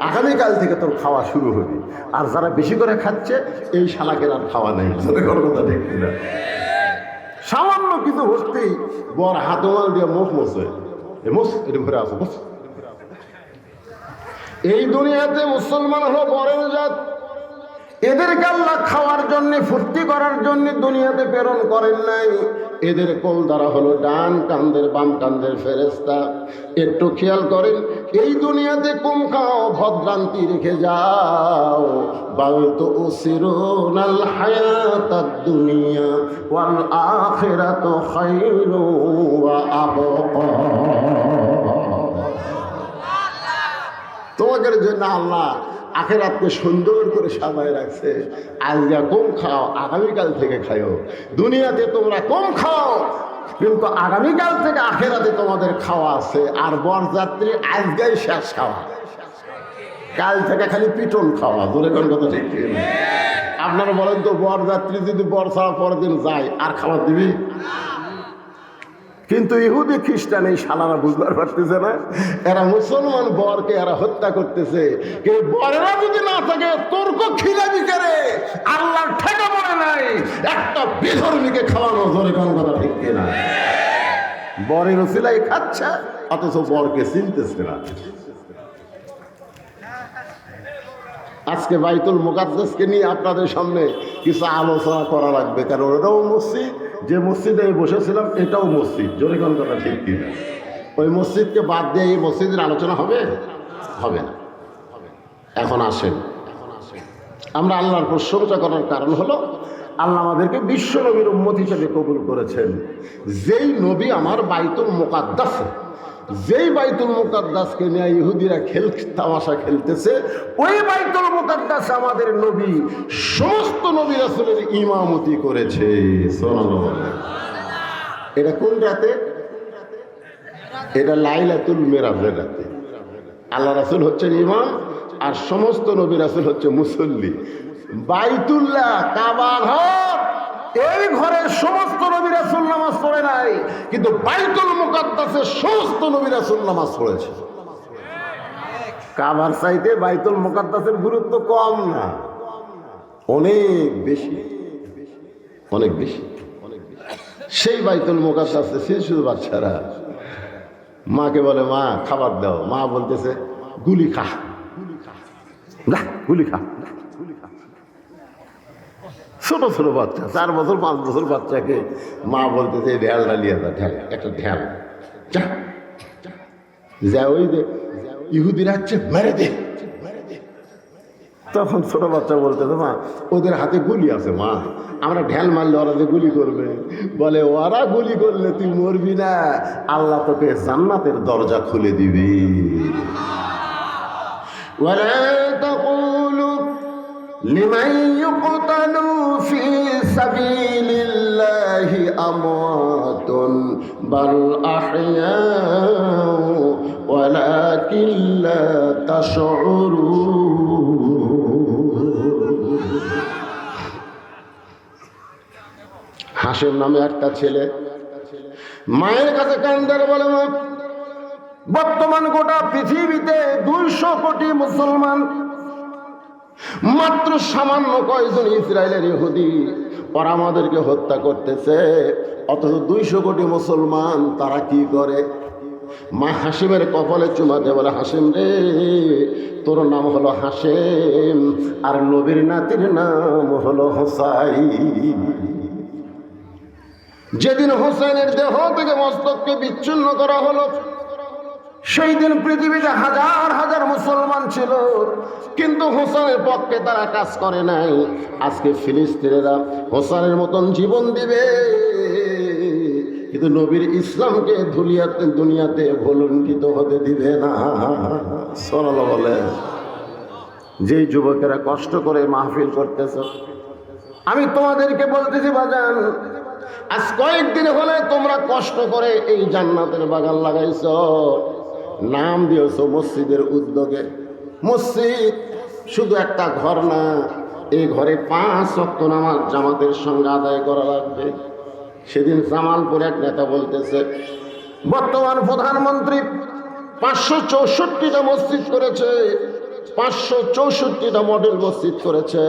আগামীকাল থেকে তোর খাওয়া শুরু হবে। আর যারা বেশি করে খাচ্ছে, এই শালাকের আর খাওয়া নেই। কথা দেখছি না, সামান্য কিছু হতেই বর হাতমাল দিয়ে মুখ মোছে, এটা ঘুরে আসো। এই দুনিয়াতে মুসলমান হলো বরের জাত। এদেরকে আল্লাহ খাওয়ার জন্য, ফুর্তি করার জন্য দুনিয়াতে প্রেরণ করেন নাই। এদের কোল দ্বারা হলো ডান কান্দের বাম কান্দের ফেরেশতা। একটু খেয়াল করেন, এই দুনিয়াতে কম খাও, ভদ্রান্তি রেখে যাও। বাল তো উসিরুনাল হায়াতাদ দুনিয়া ওয়াল আখিরাতু খায়রু ওয়া আবকা। তোমাদের জন্য আল্লাহ আখিরাতকে সুন্দর করে সাজায় রাখছে। আজকে কম খাও, আগামীকাল থেকে খাও। দুনিয়াতে তোমরা কম খাও, কিন্তু আগামীকাল থেকে আখিরাতে তোমাদের খাওয়া আছে। আর বরযাত্রী আজকেই শেষ খাওয়া, কাল থেকে খালি পিটন খাওয়া। দূরে কোন কথা ঠিক না? আপনারা বলেন তো, বরযাত্রী যদি বর ছাড়া পরের দিন যায়, আর খাবার দিবি? কিন্তু ইহুদি খ্রিস্টান এই শালারা বুঝবার পারতেছে না, এরা মুসলমান বরকে এরা হত্যা করতেছে। বরেরা যদি না থাকে তর্ক খিলাবি করে, আল্লাহর ঠেকা পড়ে নাই একটা বিধর্মীকে খাওয়ানো। জোরে কোন কথা ঠিক কিনা? বরের ওসিলাই খাচ্ছে, অথচ বরকে চিনতেছে না। আজকে বাইতুল মুকাদ্দাসকে নিয়ে আপনাদের সামনে কিছু আলোচনা করা লাগবে, কারণ ওটাও মসজিদ। যে মসজিদে বসেছিলাম এটাও মসজিদ। জোরে কোন কথা ঠিক কিনা? ওই মসজিদকে বাদ দিয়ে এই মসজিদের আলোচনা হবে? হবে না। এখন আসেন, আমরা আল্লাহর প্রশংসা করার কারণ হলো, আল্লাহ আমাদেরকে বিশ্ব নবীর উম্মত হিসেবে কবুল করেছেন। যেই নবী আমার বাইতুল মুকাদ্দাস, যেই বাইতুল মুকাদ্দাসকে নিয়ে ইহুদিরা তামাশা খেলতেছে, ওই বাইতুল মুকাদ্দাস আমাদের নবী সমস্ত নবী রাসূলের ইমামতি করেছে। সুবহানাল্লাহ। এটা কোন রাতে? এটা লাইলাতুল মিরাজের রাতে। আল্লাহ রাসূল হচ্ছেন ইমাম, আর সমস্ত নবী রাসূল হচ্ছে মুসল্লি। বাইতুল্লাহ, কাবা ঘর, এই ঘরে সমস্ত নবী রাসূল নামাজ পড়ে নাই, কিন্তু বাইতুল মুকাদ্দাসে সমস্ত নবী রাসূল নামাজ পড়েছে। কাবার চাইতে বাইতুল মুকাদ্দাসের গুরুত্ব কম না, অনেক বেশি, অনেক বেশি। সেই বাইতুল মুকাদ্দাসে শিশু বাচ্চারা মাকে বলে, মা খাবার দাও। মা বলতেছে, গুলি খা, গুলি খা। ছোট ছোট বাচ্চা, 4 বছর 5 বছর বাচ্চাকে মা বলতেছে, ঢেলটা নিয়ে যা, ঢেল, একটা ঢেল, যা ওই যে ইহুদিরা হচ্ছে মেরে দে। তখন ছোট বাচ্চা বলতেছে, মা ওদের হাতে গুলি আছে, মা আমরা ঢেল মারলে ওরা যে গুলি করবে। বলে, ওরা গুলি করলে তুই মরবি না, আল্লাহ তোকে জান্নাতের দরজা খুলে দিবি। ওয়ালা তাকুলু লিমান ইউকতালু ফি সাবিলিল্লাহি আমওয়াতুন বাল আহইয়াউ ওয়ালাকিন লা তাশউরুন। হাশেম নামে একটা ছেলে মায়ের কাছে কান্দার বলে, মা বর্তমান গোটা পৃথিবীতে 200 কোটি মুসলমান, মাত্র সামান্য কয়েকজন ইসরায়েলের ইহুদি ওরা আমাদেরকে হত্যা করতেছে। অথচ 200 কোটি মুসলমান তারা কি করে? মা হাসিমের কপালে চুমা দিয়ে বলে, হাসিম রে, তোর নাম হলো হাসিম, আর নবীর নাতির নাম হলো হোসাইন। যেদিন হোসেনের দেহ থেকে মস্তককে বিচ্ছিন্ন করা হলো, সেই দিন পৃথিবীতে হাজার হাজার মুসলমান ছিল, কিন্তু হোসেনের পক্ষে তারা কাজ করে নাই। আজকে ফিলিস্তিনেরা হোসেনের মতন জীবন দিবে, কিন্তু নবীর ইসলামকে দুনিয়াতে ভুলুণ্ঠিত হতে দিবে না। সরল বলে, যেই যুবকেরা কষ্ট করে মাহফিল করতেছ, আমি তোমাদেরকে বলতেছি বাজান, আজ কয়েকদিন হলে তোমরা কষ্ট করে এই জান্নাতের বাগান লাগাইছ, নাম দিয়েছ মসজিদের উদ্যোগে। মসজিদ শুধু একটা ঘর না, এই ঘরে 5 ওয়াক্ত নামাজ জামাতের সঙ্গে আদায় করা লাগবে। সেদিন জামালপুরে এক নেতা বলতেছে, বর্তমান প্রধানমন্ত্রী 564টা মসজিদ করেছে, 564টা মডেল মসজিদ করেছে,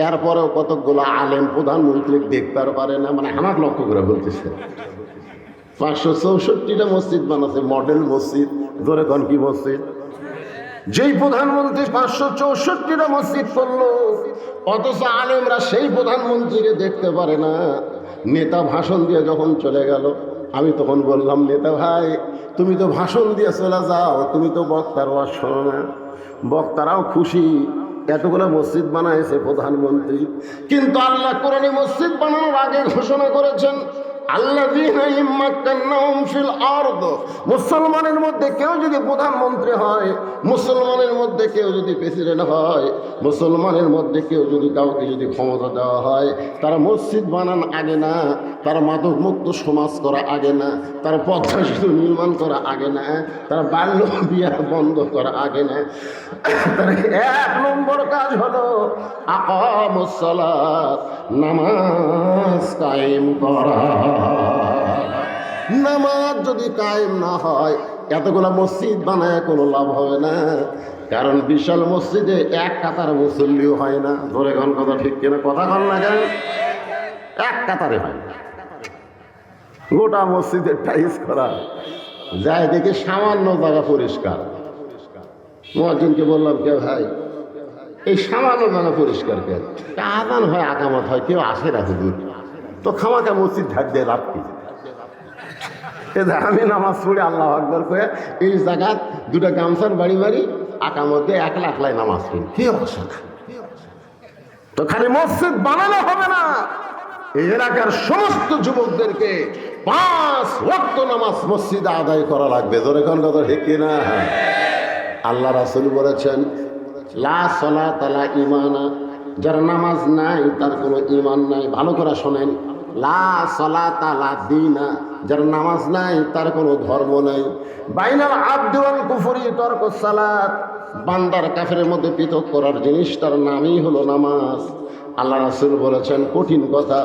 এরপরেও কতকগুলো আলেম প্রধানমন্ত্রী দেখতে পারে না। মানে আমার লক্ষ্য করে বলতেছে 564টা মসজিদ বানাচ্ছে, মডেল মসজিদ। ধরে কোন কি মসজিদ? যেই প্রধানমন্ত্রী 564টা মসজিদ করলো, অথচ আলেমরা সেই প্রধানমন্ত্রীকে দেখতে পারে না। নেতা ভাষণ দিয়ে যখন চলে গেল, আমি তখন বললাম, নেতা ভাই, তুমি তো ভাষণ দিয়ে চলে যাও, তুমি তো বক্তার ওয়াজ শোনো না। বক্তারাও খুশি, এতগুলো মসজিদ বানাইছে প্রধানমন্ত্রী, কিন্তু আল্লাহ কোরআনে মসজিদ বানানোর আগে ঘোষণা করেছেন, মুসলমানের মধ্যে কেউ যদি প্রধানমন্ত্রী হয়, মুসলমানের মধ্যে কেউ যদি প্রেসিডেন্ট হয়, মুসলমানের মধ্যে কেউ যদি কাউকে যদি ক্ষমতা দেওয়া হয়, তারা মসজিদ বানান আগে না, তারা মাদক মুক্ত সমাজ করা আগে না, তারা পথা সেতু নির্মাণ করা আগে না, তারা বাল্য বিবাহ বন্ধ করা আগে না। তার 1 নম্বর কাজ হলো আকামুস সালাত, নামাজ কায়েম করা। নামাজ যদি কায়েম না হয়, এতগুলো মসজিদ বানায় কোনো লাভ হবে না। কারণ বিশাল মসজিদে 1 কাতার মুসল্লিও হয় না। ধরে কোন কথা ঠিক কিনা? কথা কন না কেন? 1 কাতারে হয় না। গোটা মসজিদের টাইলস করা, যায় দেখে সামান্য জায়গা পরিষ্কার। মুয়াজ্জিনকে বললাম, কে ভাই, এই সামান্য জায়গা পরিষ্কার কেন? আযান হয়, আকামত হয়, কেউ আসে না হুজুর, তো খামাকা মসজিদ ঢাক দিয়ে লাভ কি? আমি নামাজ পড়ি আল্লাহু আকবার করে এই জায়গা 2টা গামছার বাড়ি মারি, আকামতে একলা একলাই নামাজ পড়ি, কি অবস্থা? তো খালি মসজিদ বানানো হবে না, এই এলাকার সমস্ত যুবকদেরকে 5 ওয়াক্ত নামাজ মসজিদে আদায় করা লাগবে। ধরে কোন কথা ঠিক কিনা? আল্লাহ রাসূল বলেছেন, লা সালাতা লা ঈমানা, যার নামাজ নাই তার কোনো ঈমান নাই। ভালো করে শোনেন, লা সালাতা লা দীনা, যার নামাজ নাই তার কোনো ধর্ম নাই। বাইনাল আবদি ওয়াল কুফরি তারকুস সালাত, বান্দার কাফেরের মধ্যে পৃথক করার জিনিস তার নামই হলো নামাজ। আল্লাহ রাসূল বলেছেন কঠিন কথা,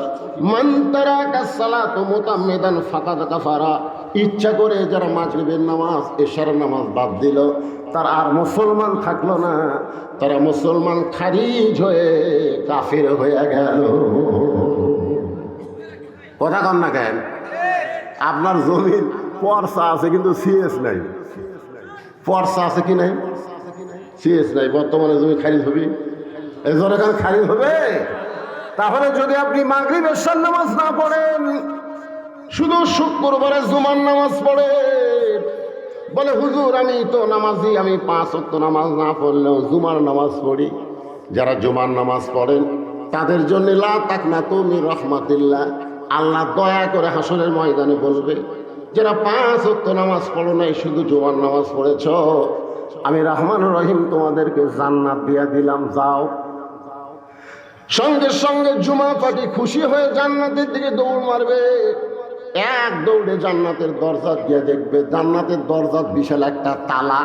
মান তারাকা সালাতু মুতাম্মিদান ফাকাদ কাফারা, ইচ্ছা করে যারা মাগরিবের নামাজ, এশার নামাজ বাদ দিল, তার আর মুসলমান থাকলো না, তারা মুসলমান খারিজ হয়ে কাফের হয়ে গেল। কথা কন না কেন? আপনার জমির পর্সা আছে কিন্তু সিএস নাই। পর্সা আছে কি নাই? সিএস নাই। বর্তমানে জমি খারিজ হবে, এজন্য এখানে খারিজ হবে। তাহলে যদি আপনি মাগরিব এশার নামাজ না পড়েন, শুধু শুক্রবারে জুমার নামাজ পড়েন, বলে হুজুর আমি তো নামাজি, আমি 5 ওয়াক্ত নামাজ না পড়লেও জুমার নামাজ পড়ি। যারা জুমার নামাজ পড়েন তাদের জন্য লা তাকনাতু মির রাহমাতিল্লাহ, আল্লাহ দয়া করে হাসরের ময়দানে বলবে, যারা 5 ওয়াক্ত নামাজ পড়ো নাই, শুধু জুমার নামাজ পড়েছ, আমি রহমান রহিম তোমাদেরকে জান্নাত দিয়া দিলাম, যাও। সঙ্গে সঙ্গে জুমা পার্টি খুশি হয়ে জান্নাতের দিকে দৌড় মারবে। এক দৌড়ে জান্নাতের দরজা দিয়ে দেখবে, জান্নাতের দরজা বিশাল একটা তালা।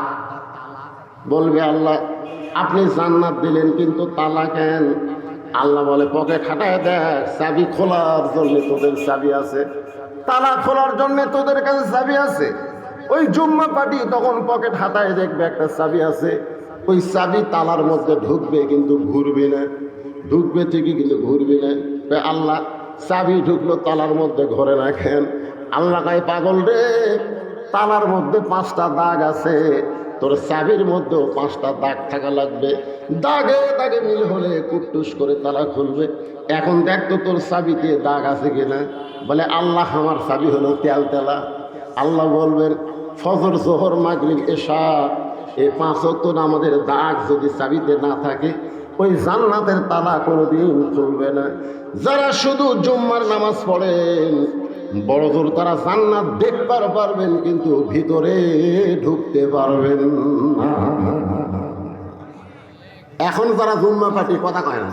বলবে, আল্লাহ আপনি জান্নাত দিলেন কিন্তু তালা কেন? আল্লাহ বলে, পকেট হাঁটায় দেখ, চাবি খোলার জন্য তোদের চাবি আছে, তালা খোলার জন্য তোদের কাছে চাবি আছে। ওই জুম্মা পার্টি তখন পকেট হাতায় দেখবে একটা চাবি আছে, ওই চাবি তালার মধ্যে ঢুকবে কিন্তু ঘুরবে না, ঢুকবে ঠিকই কিন্তু ঘুরবে না। আল্লাহ, চাবি ঢুকলো তালার মধ্যে ঘরে না খেন। আল্লাহ কাই পাগল রে, তালার মধ্যে 5টা দাগ আছে, তোর চাবির মধ্যেও 5টা দাগ থাকা লাগবে, দাগে দাগে মিল হলে কুট্টুস করে তালা খুলবে। এখন দেখ তো তোর চাবিতে দাগ আছে কিনা। বলে আল্লাহ, আমার চাবি হলো তেল তেলা। আল্লাহ বলবেন, ফজর, জোহর, মাগরিব, এশা, এই 5 ওয়াক্ত নামাজের দাগ যদি চাবিতে না থাকে, ওই জান্নাতের তালা কোনোদিন খুলবে না। যারা শুধু জুম্মার নামাজ পড়েন, বড় জোর তারা জান্নাত দেখবার পারবেন, কিন্তু ভিতরে ঢুকতে পারবেন না। এখন যারা জুম্মা পার্টি কথা কয় না,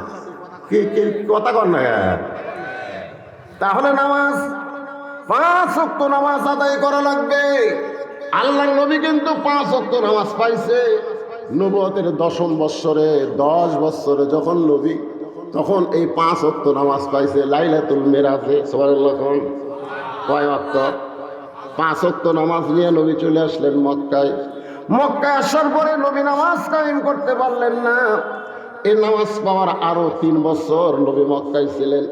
কি কথা কন না, তাহলে নামাজ 5 ওয়াক্ত নামাজ আদায় করা লাগবে। আল্লাহর নবী কিন্তু 5 ওয়াক্ত নামাজ পাইছে নবুয়তের 10ম বৎসরে, 10 বৎসরে যখন নবী, তখন এই 5 ওয়াক্ত নামাজ পাইছে লাইলাতুল মেরাজে। সুবহানাল্লাহ। কয় ওয়াক্ত? 5 ওয়াক্ত নামাজ নিয়ে নবী চলে আসলেন মক্কায়। মক্কায় আসার পরে নবী নামাজ কায়েম করতে পারলেন না। এই নামাজ পাওয়ার আরো 3 বছর নবী মক্কায় ছিলেন।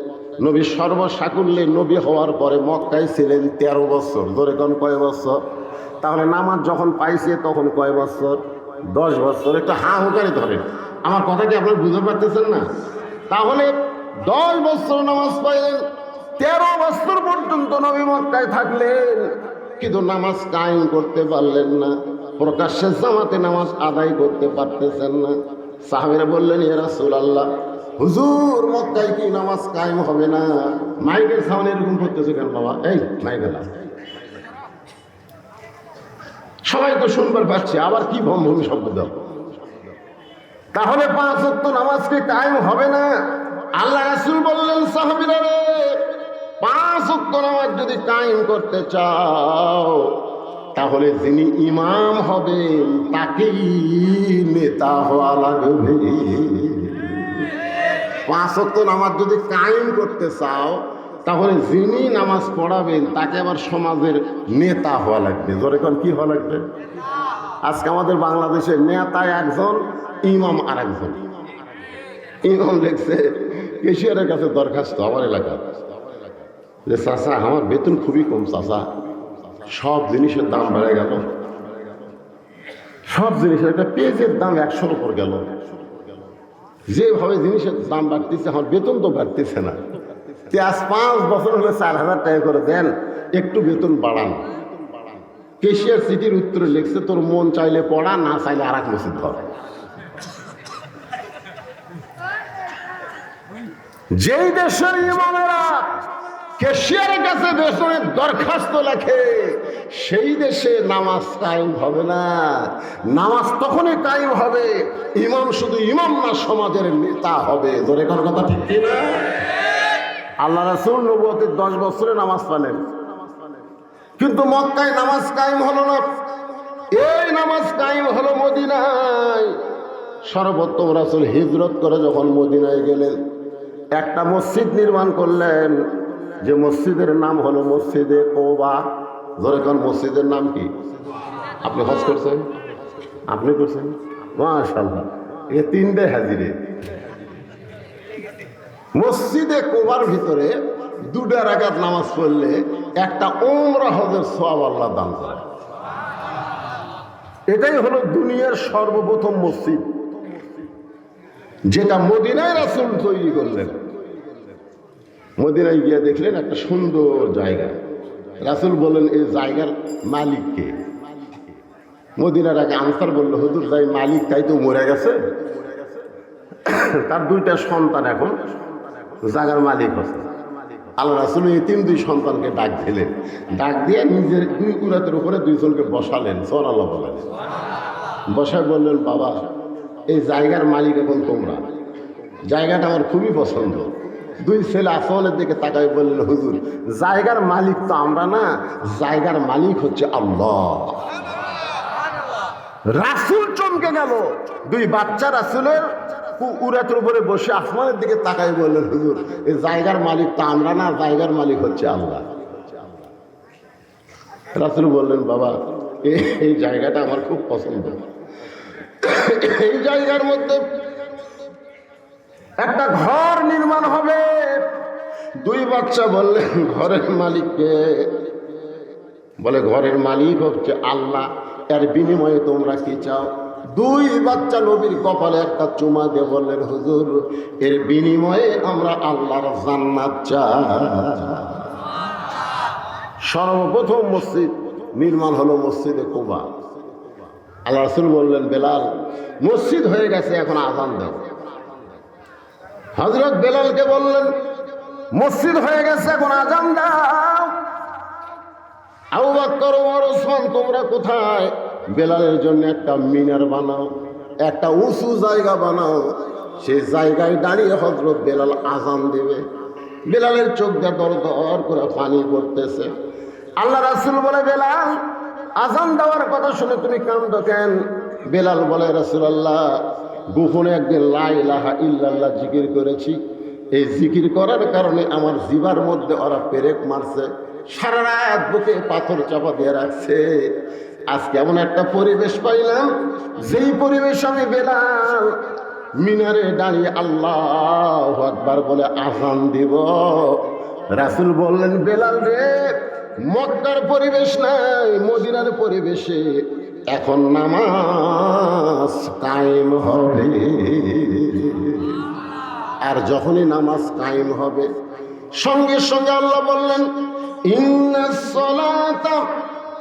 নবী সর্বসাকুল্যে নবী হওয়ার পরে মক্কায় ছিলেন 13 বছর। ধরে কোন কয় বছর? তাহলে নামাজ যখন পাইছে তখন কয় বছর? 10 বছর। একটু হা হুকারে ধরেন, আমার কথা কি আপনারা বুঝতে পারতেছেন না? তাহলে 10 বছর নামাজ পাইলেন, 13 বছর পর্যন্ত নবী মক্কায় থাকলেন, কিন্তু নামাজ কায়েম করতে পারলেন না। প্রকাশ্যে জামাতে নামাজ আদায় করতে পারতেছেন না। সাহাবীরা বললেন, ইয়া রাসূলুল্লাহ, হুজুর মক্কায় কি নামাজ কায়েম হবে না? মাইকের সামনে এরকম করতেছে কেন বাবা? এই মাইকের সবাই তো শুনবার পাচ্ছে, আবার কি ভূমি শব্দ দাও। তাহলে 5 ওয়াক্ত নামাজ কি কায়েম হবে না? আল্লাহ রাসূল বললেন, সাহাবীরা রে, 5 ওয়াক্ত নামাজ যদি কায়েম করতে চাও, তাহলে যিনি ইমাম হবেন তাকেই নেতা হওয়া লাগবে। 5 ওয়াক্ত নামাজ যদি কায়েম করতে চাও, তাহলে যিনি নামাজ পড়াবেন তাকে আবার সমাজের নেতা হওয়া লাগবে। ধরে কোন কি হওয়া লাগবে? আজকে আমাদের বাংলাদেশে নেতা একজন, ইমাম আর একজন। ইমাম লিখছে কেশিয়ারের কাছে দরখাস্ত আমার এলাকা, যে চাচা আমার বেতন খুবই কম, চাচা সব জিনিসের দাম বেড়ে গেল, সব জিনিসের, একটা পেঁয়াজের দাম 100-র উপর গেল, যেভাবে জিনিসের দাম বাড়তেছে আমার বেতন তো বাড়তেছে না। আজ 5 বছর হলে 4,000 টাকা করে দেন, একটু বেতন বাড়ান। কেশিয়ার চিঠির উত্তরে লিখছে, তোর মন চাইলে পড়া, না চাইলে আর এক মসজিদ ধর। যেই দেশের ইমামেরা কেশিয়ারের কাছে বেতনের দরখাস্ত লেখে, সেই দেশে নামাজ কায়েম হবে না। নামাজ তখনই কায়েম হবে, ইমাম শুধু ইমাম না, সমাজের নেতা হবে। ধরে কোন কথা ঠিক কিনা? আল্লাহ রাসূল নবুয়তের 10 বছরে নামাজ পালেন, কিন্তু মক্কায় নামাজ কায়েম হলো না। এই নামাজ কায়েম হলো মদিনায়। সর্বোত্তম রাসূল হিজরত করে যখন মদিনায় গেলেন, একটা মসজিদ নির্মাণ করলেন, যে মসজিদের নাম হলো মসজিদে কওবা। ধরে কোন মসজিদের নাম কি? আপনি হজ করছেন? আপনি করছেন? মাশাআল্লাহ, এই 3টে হাজিরে। মসজিদে কওবার ভিতরে 2টা রাকাত নামাজ পড়লে একটা উমরা হজের সওয়াব আল্লাহ দান করে। এটাই হলো দুনিয়ার সর্বপ্রথম মসজিদ, যেটা মদিনায় রাসূল তৈরি করলেন। মদিনায় গিয়ে দেখলেন একটা সুন্দর জায়গা। রাসূল বললেন, এই জায়গার মালিক কে? মদিনার আগে আনসার বলল, হুজুর যাই মালিক তাই তো মরে গেছে, তার 2টা সন্তান এখন জায়গার মালিক হচ্ছে। আল্লাহ রাসূল এতিম 2 সন্তানকে ডাক দিলেন, ডাক দিয়ে নিজের 2 কুরাতের উপরে 2 জনকে বসালেন। সুবহানাল্লাহ বলেন। বসায় বললেন, বাবা এই জায়গার মালিক এখন তোমরা, জায়গাটা আমার খুবই পছন্দ। 2 ছেলে আসমানের দিকে তাকাই বললেন, হুজুর জায়গার মালিক তো আমরা না, জায়গার মালিক হচ্ছে আল্লাহ। রাসূল চমকে গেল। 2 বাচ্চা রাসূলের উরাতের উপরে বসে আসমানের দিকে তাকাই বললেন, হুজুর এই জায়গার মালিক তো আমরা না, জায়গার মালিক হচ্ছে আল্লাহ। রাসূল বললেন, বাবা এই জায়গাটা আমার খুব পছন্দ। এই জায়গার মধ্যে একটা ঘর নির্মাণ হবে। দুই বাচ্চা বললেন ঘরের মালিককে, বলে ঘরের মালিক হচ্ছে আল্লাহ, এর বিনিময়ে তোমরা কি চাও? দুই বাচ্চা নবীর কপালে একটা চুমা দিয়ে বললেন হুজুর, এর বিনিময়ে আমরা আল্লাহর জান্নাত চাই। সর্বপ্রথম মসজিদ নির্মাণ হলো মসজিদে কুবা। আল্লাহ রাসূল বললেন বেলাল, মসজিদ হয়ে গেছে, এখন আযান দাও। হযরত বেলালকে বললেন মসজিদ হয়ে গেছে, এখন আযান দাও। আবু বকর, ওমর, ওসমান তোমরা কোথায়? বেলালের জন্য একটা মিনার বানাও, একটা উঁচু জায়গা বানাও, সেই জায়গায় দাঁড়িয়ে হযরত বেলাল আযান দেবে। বেলালের চোখ দিয়ে দর দর করে পানি পড়তেছে। আল্লাহ রাসূল বলে বেলাল, আযান দেওয়ার কথা শুনে তুমি কাঁদো কেন? বেলাল বলে রাসূলুল্লাহ, গোপনে একদিন লা ইলাহা ইল্লাল্লাহ জিকির করেছি, এই জিকির করার কারণে আমার জিবার মধ্যে ওরা পেরেক মারছে, সারা রাত বুকে পাথর চাপা দিয়ে রাখছে। আজকে এমন একটা পরিবেশ পাইলাম, যেই পরিবেশ আমি বেলাল মিনারে দাঁড়িয়ে আল্লাহু আকবার বলে আযান দিব। রাসূল বললেন বেলাল রে, মক্কার পরিবেশ নাই, মদিনার পরিবেশে এখন নামাজ কায়েম হবে। আর যখনই নামাজ কায়েম হবে, সঙ্গে সঙ্গে আল্লাহ বললেন ইন্নাস সালাতা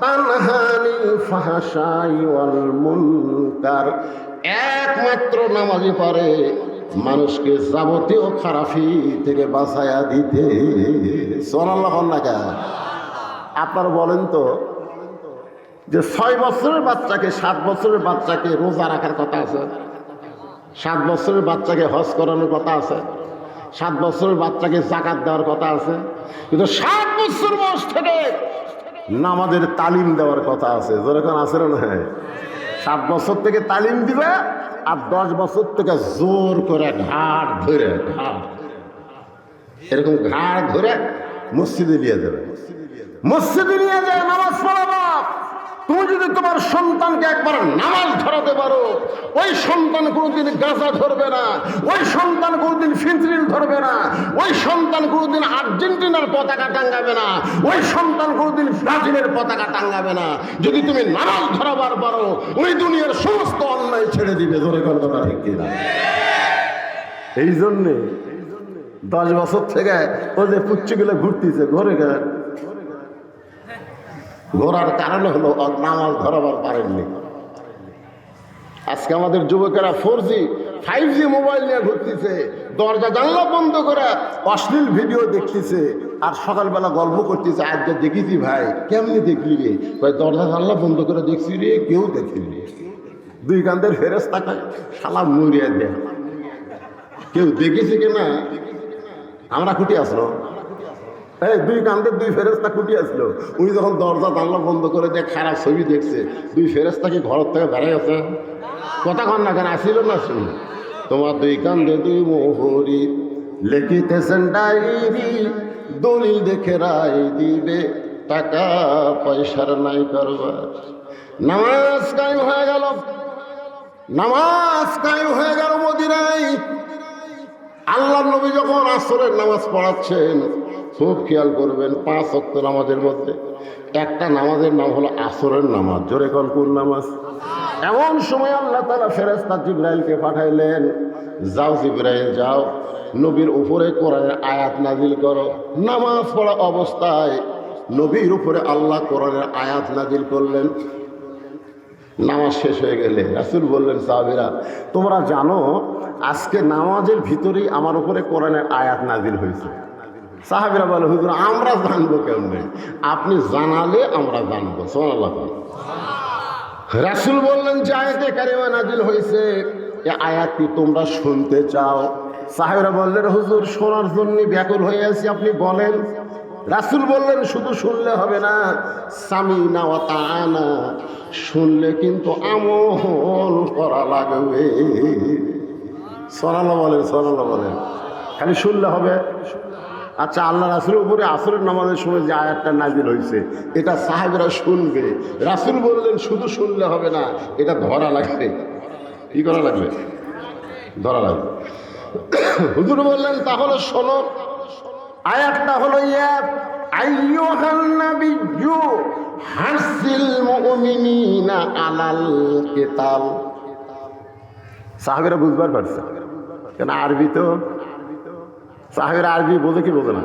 তানহা আনিল ফাহশাই ওয়াল মুনকার, একমাত্র নামাজই পারে মানুষকে যাবতীয় খারাপি থেকে বাঁচায়া দিতে। সুবহানাল্লাহ। আপনারা বলেন তো যে 6 বছরের বাচ্চাকে 7 বছরের বাচ্চাকে রোজা রাখার কথা আছে, 7 বছরের বাচ্চাকে হজ করানোর কথা আছে, 7 বছরের বাচ্চাকে যাকাত দেওয়ার কথা আছে, কিন্তু 7 বছর বয়স থেকে নামাজের তালিম দেওয়ার কথা আছে। যেরকম আছে না, 7 বছর থেকে তালিম দিবে, আর 10 বছর থেকে জোর করে ঘাট ধরে এরকম ঘাট ধরে মসজিদে নিয়ে যাবে, মসজিদে নিয়ে যায় নামাজ পড়াবা। তুমি যদি তোমার সন্তানকে একবার নামাজ ধরাতে পারো, ওই সন্তান কোনোদিন গাঁজা ধরবে না, ওই সন্তান কোনোদিন ফিনফিল ধরবে না, ওই সন্তান কোনোদিন আর্জেন্টিনার পতাকা টাঙ্গাবে না, ওই সন্তান কোনোদিন ব্রাজিলের পতাকা টাঙ্গাবে না। যদি তুমি নামাজ ধরাবার পারো, ওই দুনিয়ার সমস্ত অন্যায় ছেড়ে দিবে। ধরে কথা ঠিক কিনা? এই জন্যে 10 বছর থেকে ও যে পুচ্ছিগুলো ঘুরতেছে ঘরে ঘোরার কারণ হলো নামাজ ধরাবার পারেননি। আজকে আমাদের যুবকেরা 4G 5G মোবাইল নিয়ে ঘুরতেছে, দরজা জানলা বন্ধ করে অশ্লীল ভিডিও দেখতেছে, আর সকালবেলা গল্প করতেছে আজ যা দেখেছি। ভাই কেমনি দেখলি রে? ভাই দরজা জানলা বন্ধ করে দেখছি রে, কেউ দেখেনি। 2 কান্দের ফেরেশতা কয় শালা মুড়িয়ে দেয়, কেউ দেখেছে কিনা? আমরা খুঁটি আসলো, এই 2 কান্দের 2 ফেরেশতা খুঁটি আসলো। উনি যখন দরজা জানলা বন্ধ করে দিয়ে খারাপ ছবি দেখছে, 2 ফেরেশতা কি ঘর থেকে বেড়ে গেছে? কথা কন না কেন? আসিল না শুন, তোমার 2 কান্দে 2 মোহরি লিখিতেছেন ডায়েরি, দলিল দেখে রায় দিবে, টাকা পয়সার নাই কারবার। নামাজ কায়েম হয়ে গেল, নামাজ কায়েম হয়ে গেল মদিনায়। আল্লাহর নবী যখন আসরের নামাজ পড়াচ্ছেন, খুব খেয়াল করবেন, 5 ওয়াক্ত নামাজের মধ্যে একটা নামাজের নাম হলো আসরের নামাজ। জোরে কোন কোন নামাজ? এমন সময় আল্লাহ তাআলা ফেরেশতা জিবরাইলকে পাঠাইলেন, যাও জিবরাইল যাও, নবীর উপরে কোরআনের আয়াত নাজিল করো। নামাজ পড়া অবস্থায় নবীর উপরে আল্লাহ কোরআনের আয়াত নাজিল করলেন। নামাজ শেষ হয়ে গেলে রাসূল বললেন, সাহাবীরা তোমরা জানো আজকে নামাজের ভিতরেই আমার উপরে কোরআনের আয়াত নাজিল হয়েছে। সাহাবীরা বলে, হুজুর আমরা জানবো কেমনে? আপনি জানালে আমরা জানবো। সুবহানাল্লাহ। রাসূল বললেন যে আয়াতে কারিমা নাজিল হয়েছে, এই আয়াতটি তোমরা শুনতে চাও? সাহাবীরা বললেন, হুজুর শোনার জন্য ব্যাকুল হয়ে আছি, আপনি বলেন। রাসূল বললেন, শুধু শুনলে হবে না, সামিনা ওয়া তাআনা, শুনলে কিন্তু আমল করা লাগবে। সুবহানাল্লাহ বলেন, সুবহানাল্লাহ বলেন। খালি শুনলে হবে? আচ্ছা, আল্লাহ রাসূলের উপরে আসরের নামাজের সময় যে আয়াতটা নাজিল হয়েছে এটা সাহাবীরা শুনবে, রাসূল বললেন শুধু শুনলে হবে না, এটা ধরা লাগবে। কি করা লাগবে? ধরা লাগবে। হুজুর বললেন তাহলে শোনো, আয়াতটা হলো ইয়া আইয়ুহান নাবিয়্যু হাসিল মুমিনিনা আলাল কিতাল। সাহাবীরা বুঝবার পারছে, কেন আরবি তো সাহাবীরা আরবি বোঝে কি বোঝে না?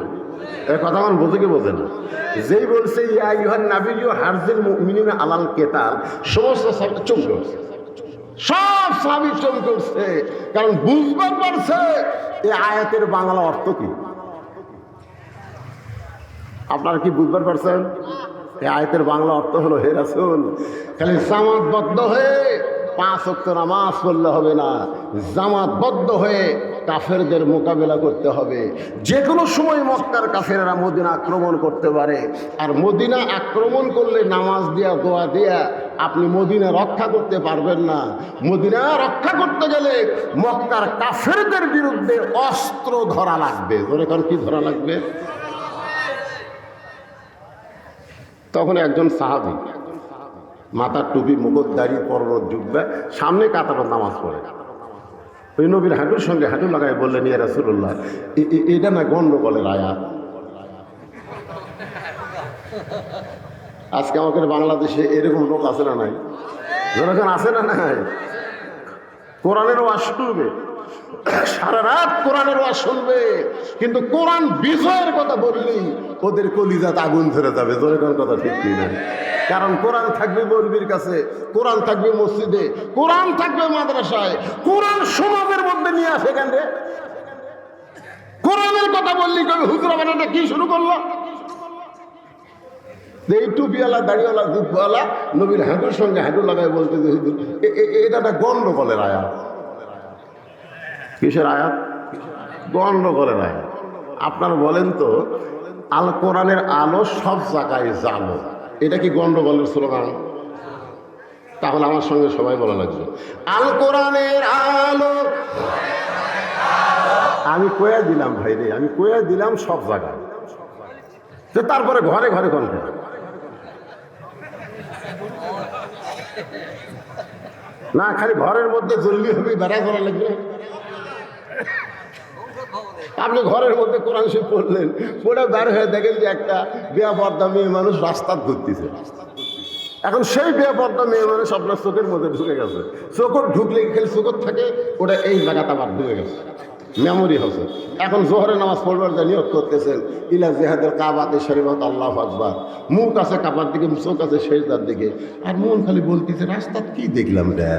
এই কথা আমার বোঝে কি বোঝে না? যেই বলছে ইয়া আইয়ুহান নাবিয়্যু হাসিল মুমিনিনা আলাল কিতাল, সমস্ত সাহাবী চমকে উঠছে, সব সাহাবী চমকে উঠছে, কারণ বুঝবার পারছে এই আয়াতের বাংলা অর্থ কি। আপনারা কি বুঝবার পারছেন? এই আয়াতের বাংলা অর্থ হলো, হে রাসূল, খালি জামাতবদ্ধ হয়ে 5 ওয়াক্ত নামাজ পড়লে হবে না, জামাতবদ্ধ হয়ে কাফেরদের মোকাবেলা করতে হবে। যে কোনো সময় মক্কার কাফেররা মদিনা আক্রমণ করতে পারে, আর মদিনা আক্রমণ করলে নামাজ দিয়া দোয়া দিয়া আপনি মদিনা রক্ষা করতে পারবেন না। মদিনা রক্ষা করতে গেলে মক্কার কাফেরদের বিরুদ্ধে অস্ত্র ধরা লাগবে। ধরে কারণ কি ধরা লাগবে? তখন একজন সাহাবী মাথার টুপি, মুকুট, দাড়ি, পরনের জুব্বা, সামনে কাতারে নামাজ পড়ে, ওই নবীর হাঁটুর সঙ্গে হাঁটু লাগায় বললেন, ইয়া রাসূলুল্লাহ, এটা না গন্ডগোলের আয়াত। আজকে আমাদের বাংলাদেশে এরকম লোক আছে না নাই? যখন আছে না নাই, কোরআনের ওয়াজ শুনবে, সারা রাত কোরআনের ওয়াজ শুনবে, কিন্তু কোরআন বিজয়ের কথা বললেই ওদের কলিজাত আগুন ধরে যাবে। যখন কথা ঠিক কি না? কারণ কোরআন থাকবে মৌলবীর কাছে, কোরআন থাকবে মসজিদে, কোরআন থাকবে মাদ্রাসায়, কোরআন সমাজের মধ্যে নিয়ে আসে। কেন রে কোরআনের কথা বললি কবি হুজুরা বানাটা কি শুরু করলো? এই টুপিওয়ালা, দাড়িওয়ালা, জুব্বাওয়ালা নবীর হাঁটুর সঙ্গে হাঁটু লাগায় বলতে যে হুজুর, এটা একটা গন্ডগোলের আয়াত। কিসের আয়াত? গন্ডগোলের আয়াত। আপনারা বলেন তো, আল কোরআনের আলো সব জায়গায় জানো, এটা কি গন্ডগোলের স্লোগান? তাহলে আমার সঙ্গে সবাই বলা লাগবে, আল কোরআনের আলো। আমি কয়ে দিলাম ভাই রে, আমি কয়ে দিলাম সব জায়গায়, তো তারপরে ঘরে ঘরে কোনটা? না, খালি ঘরের মধ্যে জলদি হবে, বেড়া করা লাগবে। আপনি ঘরের মধ্যে কোরআন শরীফ পড়লেন, পড়ে বের হয়ে দেখেন যে একটা বেপরদা মেয়ে মানুষ রাস্তা ঘুরতেছে। এখন সেই বেপরদা মেয়ে মানুষ আপনার চোখের মধ্যে ঢুকে গেছে, চোখর ঢুকলে খালি চোখর থাকে, ওটা এই জায়গাটা আবার ঢুকে গেছে, মেমোরি হচ্ছে। এখন জোহরের নামাজ পড়বার যা নিয়োগ করতেছেন, ইলা জেহাদের কাবাতে শরীফত আল্লাহু আকবার, মুখ আছে কাবার দিকে, চোখ আছে সেজদার দিকে, আর মন খালি বলতেছে রাস্তা কি দেখলাম রে।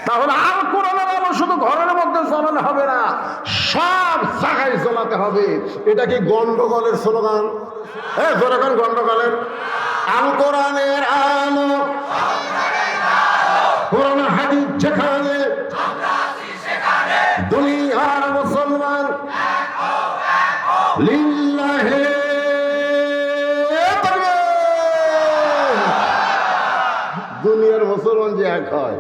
তাহলে আর কোরআনের আলো শুধু ঘরের মধ্যে জ্বলানো হবে না, সব জায়গায় জ্বলাতে হবে। এটা কি গন্ডগোলের স্লোগান? হ্যাঁ, যেরকম গন্ডগোলের আল কোরআনের আলো, কোরআন হাদিস যেখানে, দুনিয়ার মুসলমান লিল্লাহি তাকবীর। দুনিয়ার মুসলমান যে এক হয়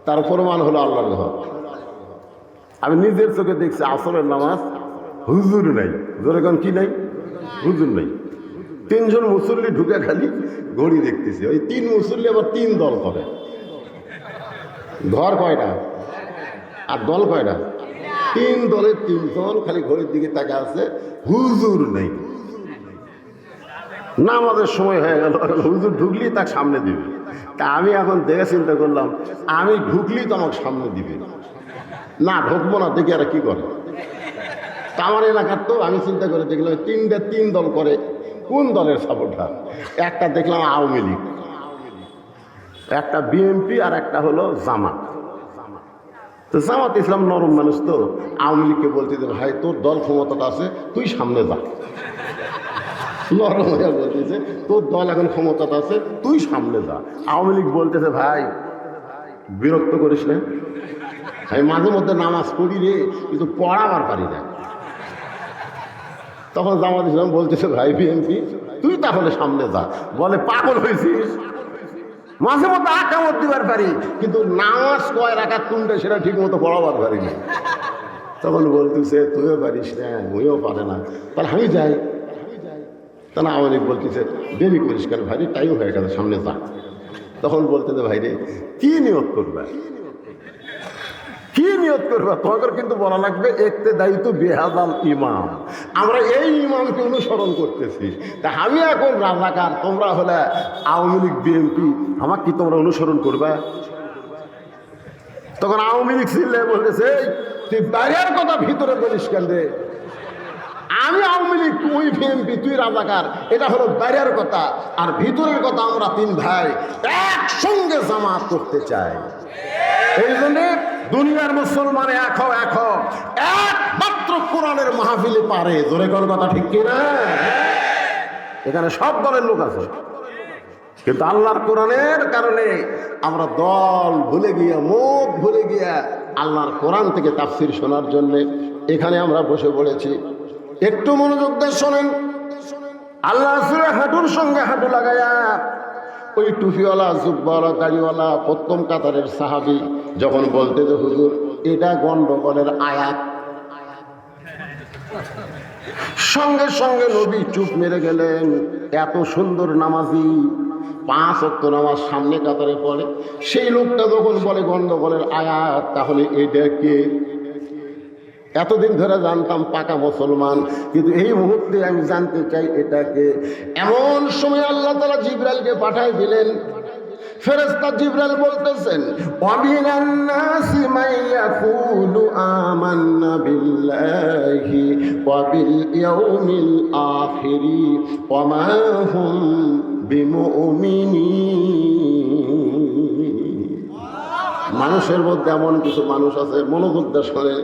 তার প্রমাণ হলো আল্লাহর ঘর। আমি নিজের চোখে দেখছি আসরের নামাজ হুজুর নাই, যেরকম কি নাই, হুজুর নাই। 3 জন মুসল্লি ঢুকে খালি ঘড়ি দেখতেছি, ওই 3 মুসল্লি আবার 3 দল করে। ঘর কয়টা আর দল কয়টা? 3 দলের 3 জন খালি ঘড়ির দিকে তাকে আছে, হুজুর নেই। নামাজের সময় হয়ে গেল, হুজুর ঢুকলি তাকে সামনে দিবে। তা আমি এখন দেখে চিন্তা করলাম, আমি ঢুকলি তো আমাকে সামনে দিবে না, ঢুকবো না, দেখি আর কি করে। তা আমার এলাকার তো আমি চিন্তা করে দেখলাম 3 দল করে। কোন দলের সাপোর্টার? একটা দেখলাম আওয়ামী লীগ, একটা বিএনপি, আর একটা হলো জামাত। তো জামাত ইসলাম নরম মানুষ, তো আওয়ামী লীগকে বলতে যে ভাই তোর দল ক্ষমতাটা আছে, তুই সামনে যা। নরম হয়ে বলতেছে তোর দল এখন ক্ষমতাটা আছে, তুই সামনে যা। আওয়ামী লীগ বলতেছে ভাই বিরক্ত করিস না, আমি মাঝে মধ্যে নামাজ পড়ি রে, কিন্তু পড়াবার পারি না। তখন জামাত ইসলাম বলতেছে ভাই বিএনপি তুই তাহলে সামনে যা। বলে পাগল হয়েছিস, মাঝে মধ্যে আকামত দিবার পারি, কিন্তু নামাজ কয় রাকাত কোনটা সেটা ঠিক মতো পড়াবার পারি না। তখন বলতেছে তুইও পারিস না, ওইও পারে না, তাহলে আমি যাই। তাহলে আওয়ামী লীগ বলতেছে দেরি করিস কেন ভাই, টাইম হয়ে গেছে, সামনে যা। তখন বলতেছে ভাই রে কি নিয়ত করবে, কি নিয়ত করবে, তোমাকে কিন্তু বলা লাগবে একতে দায়িত্ব বেহাদাল ইমাম, আমরা এই ইমামকে অনুসরণ করতেছি। তা আমি এখন রাজাকার, তোমরা হলে আওয়ামী লীগ বিএনপি, আমাকে কি তোমরা অনুসরণ করবে? তখন আওয়ামী লীগ ছিললে বলতেছে তুই বাইরের কথা ভিতরে বলিস কেন রে, আমি আওয়ামী লীগ তুই বিএনপি তুই রাজাকার, এটা হলো বাইরের কথা, আর ভিতরের কথা আমরা তিন ভাই একসঙ্গে জামাত করতে চাই। এই জন্য দুনিয়ার মুসলমান এক একমাত্র কোরআনের মাহফিলে পারে। জোরে কোন কথা ঠিক কিনা? এখানে সব দলের লোক আছে, কিন্তু আল্লাহর কোরআনের কারণে আমরা দল ভুলে গিয়া মুখ ভুলে গিয়া আল্লাহর কোরআন থেকে তাফসীর শোনার জন্য এখানে আমরা বসে পড়েছি। একটু মনোযোগ দিয়ে শোনেন। আল্লাহ রাসূলের হাঁটুর সঙ্গে হাঁটু লাগায়া ওই টুপিওয়ালা জুব্বাওয়ালা দাড়িওয়ালা প্রথম কাতারের সাহাবী যখন বলতে যে হুজুর এটা গন্ডগোলের আয়াত, সঙ্গে সঙ্গে নবী চুপ মেরে গেলেন। এত সুন্দর নামাজি 5 ওয়াক্ত নামাজ সামনে কাতারে পড়ে, সেই লোকটা যখন বলে গন্ডগোলের আয়াত, তাহলে এটা কে? এতদিন ধরে জানতাম পাকা মুসলমান, কিন্তু এই মুহূর্তে আমি জানতে চাই এটাকে। এমন সময় আল্লাহ তাআলা জিবরাইলকে পাঠায় দিলেন। ফেরেশতা জিবরাইল বলতেছেন ওয়ামিনান নাসি মাইয়াকুলু আমান্না বিল্লাহি ওয়া বিল ইয়াউমিল আখিরি ওয়া মা হুম বিমুমিনিন। মানুষের মধ্যে এমন কিছু মানুষ আছে, মনোযোগ দিয়ে শোনেন,